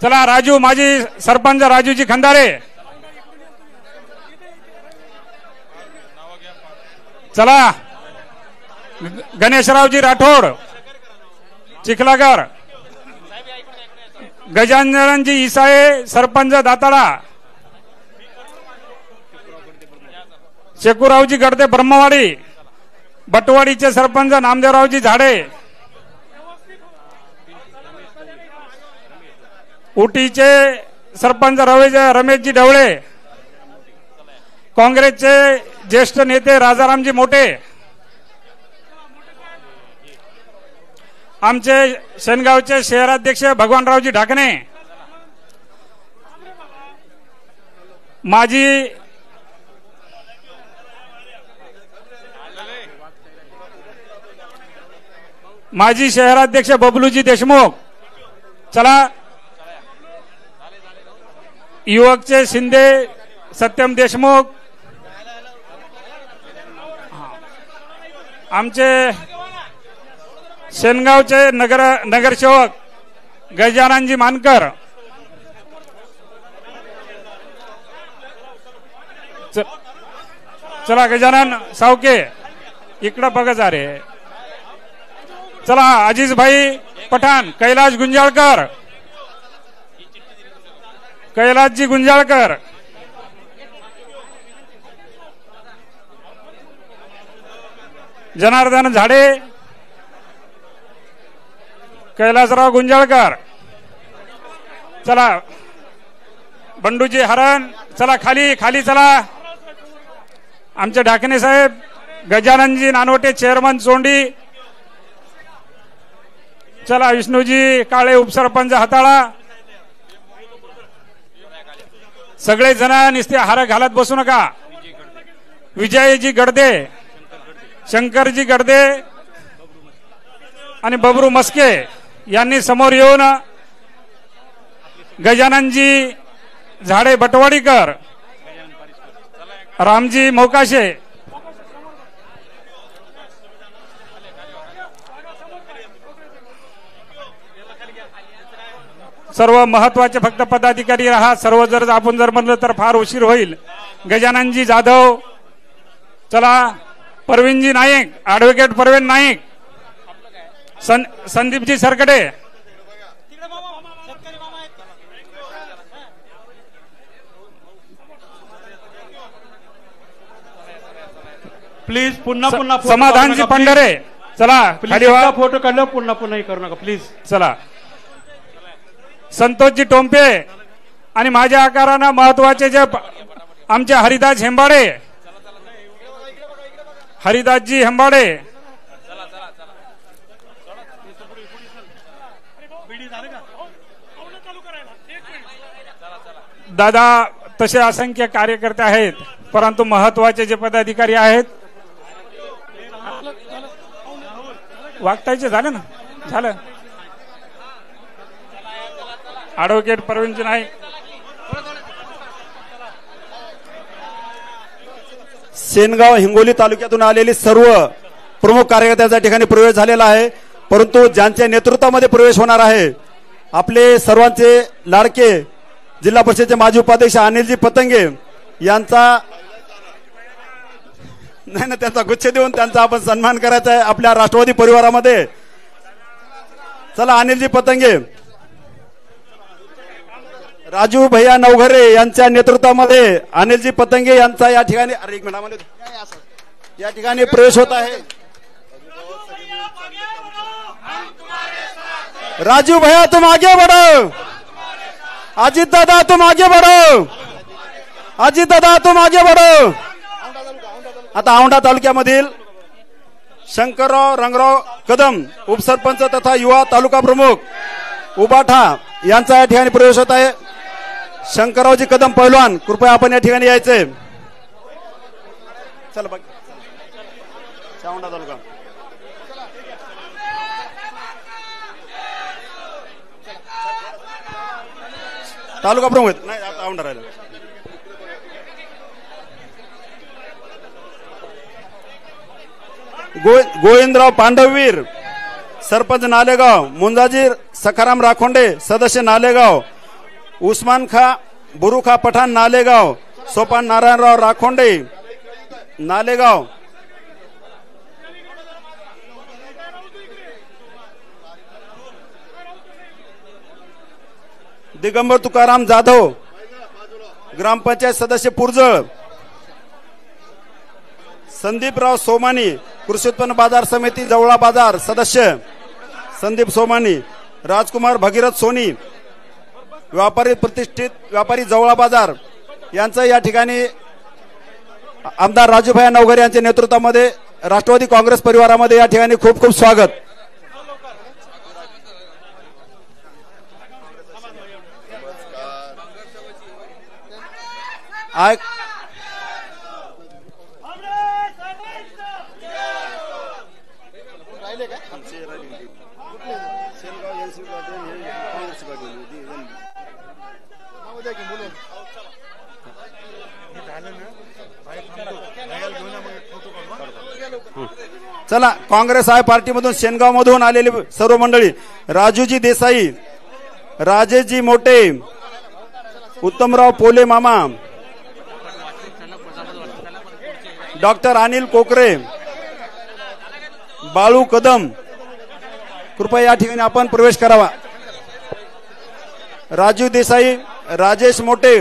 चला राजू, माजी सरपंच राजूजी खंदारे. चला गणेशरावजी राठोड चिखलागर, गजाननजी इसाये सरपंच दाताडा, शेकूरावजी गडदे ब्रह्मवाडी, बटवाडीचे सरपंच नामदेवरावजी झाडे, उटीचे सरपंच रमेशजी ढवळे, काँग्रेसचे ज्येष्ठ नेते राजारामजी मोठे, आमचे शेनगावचे शहराध्यक्ष भगवानरावजी ढाकणे, माजी शहराध्यक्ष बबलूजी देशमुख, चला युवकचे शिंदे सत्यम देशमुख, आमचे शेनगावचे नगरसेवक गजाननजी मानकर, चला गजानन सावके इकडं बघा जा रे, चला अजीज भाई पठाण, कैलाश गुंजाळकर, कैलाशजी गुंजाळकर, जनार्दन झाडे, कैलासराव गुंजाळकर, चला बंडूजी हरण, चला खाली खाली चला, आमचे ढाकणे साहेब, गजाननजी नानवटे चेअरमन चोंडी, चला विष्णूजी काळे उपसरपंच हाताळा, सगळे जण नुसते हार घालत बसू नका. विजयजी गडदे, शंकरजी गडदे आणि बबरू मस्के यांनी समोर येऊन गजाननजी झाडे बटवाडीकर, रामजी मोकाशे, सर्व महत्वाचे फक्त पदाधिकारी राहा. सर्व जर आपण जर म्हणलं तर फार उशीर होईल. गजाननजी जाधव, चला परवीनजी नाईक, ऍडव्होकेट परवीन नाईक, संदीपजी सरकडे, प्लीज पुन्हा पुन्हा समाधानजी पंढरे, चला खाली फोटो काढलं, पुन्हा पुन्हा करू नका प्लीज. चला संतोषजी टोंपे आणि माझ्या आकारानं महत्वाचे जे आमचे हरिदास हेंबाडे, हरिदासजी हेंबाडे, दादा, तसे असंख्य कार्यकर्ते आहेत, परंतु महत्वाचे जे पदाधिकारी आहेत वागतायचे झाले ना, झालं. ऍडव्होकेट परवीनजी नाईक, सेनगाव हिंगोली तालुक्यातून आलेले सर्व प्रमुख कार्यकर्त्यांच्या ठिकाणी प्रवेश झालेला आहे. परंतु ज्यांच्या नेतृत्वामध्ये प्रवेश होणार आहे, आपले सर्वांचे लाडके जिल्हा परिषदेचे माजी उपाध्यक्ष अनिलजी पतंगे यांचा नाही ना, त्यांचा गुच्छ देऊन त्यांचा आपण सन्मान करायचा आहे आपल्या राष्ट्रवादी परिवारामध्ये. चला अनिलजी पतंगे, राजू भैया नवघरे यांच्या नेतृत्वामध्ये अनिलजी पतंगे यांचा या ठिकाणी एक मिनिट या ठिकाणी प्रवेश होत आहे. राजू भैया तुम आगे बढ़ो, अजित दादा तुम आगे बढ़ो, अजित दादा तुम आगे बढ़ो. आता औंढा तालुक्यामधील शंकरराव रंगराव कदम उपसरपंच तथा युवा तालुका प्रमुख उबाठा यांचा या ठिकाणी प्रवेश होत आहे. शंकररावजी कदम पैलवान, कृपया आपण या ठिकाणी यायचे. चला बघ औंढा तालुका, तालुका प्रमुख नाही, आता औंढा राहिला. गोविंदराव पांडववीर, सरपंच नालेगाव. मुंजाजी सखाराम राखोंडे, सदस्य नालेगाव. उस्मान खा बुरुखा पठाण नालेगाव. सोपान नारायणराव राखोंडे नालेगाव. दिगंबर तुकाराम जाधव, ग्रामपंचायत सदस्य पुरजळ. संदीपराव सोमानी, कृषी उत्पन्न बाजार समिती जवळा बाजार सदस्य संदीप सोमानी. राजकुमार भगीरथ सोनी, व्यापारी प्रतिष्ठित व्यापारी जवळा बाजार यांचं या ठिकाणी आमदार राजूभाई नवघरे यांच्या नेतृत्वामध्ये राष्ट्रवादी काँग्रेस परिवारामध्ये या ठिकाणी खूप खूप स्वागत. चला, काँग्रेस आहे पार्टीमधून शेनगाव मधून आलेली सर्व मंडळी, राजूजी देसाई, राजेशजी मोटे, उत्तमराव पोले मामा, डॉक्टर अनिल कोकरे, बाळू कदम, कृपया या ठिकाणी आपण प्रवेश करावा. राजू देसाई, राजेश मोटे,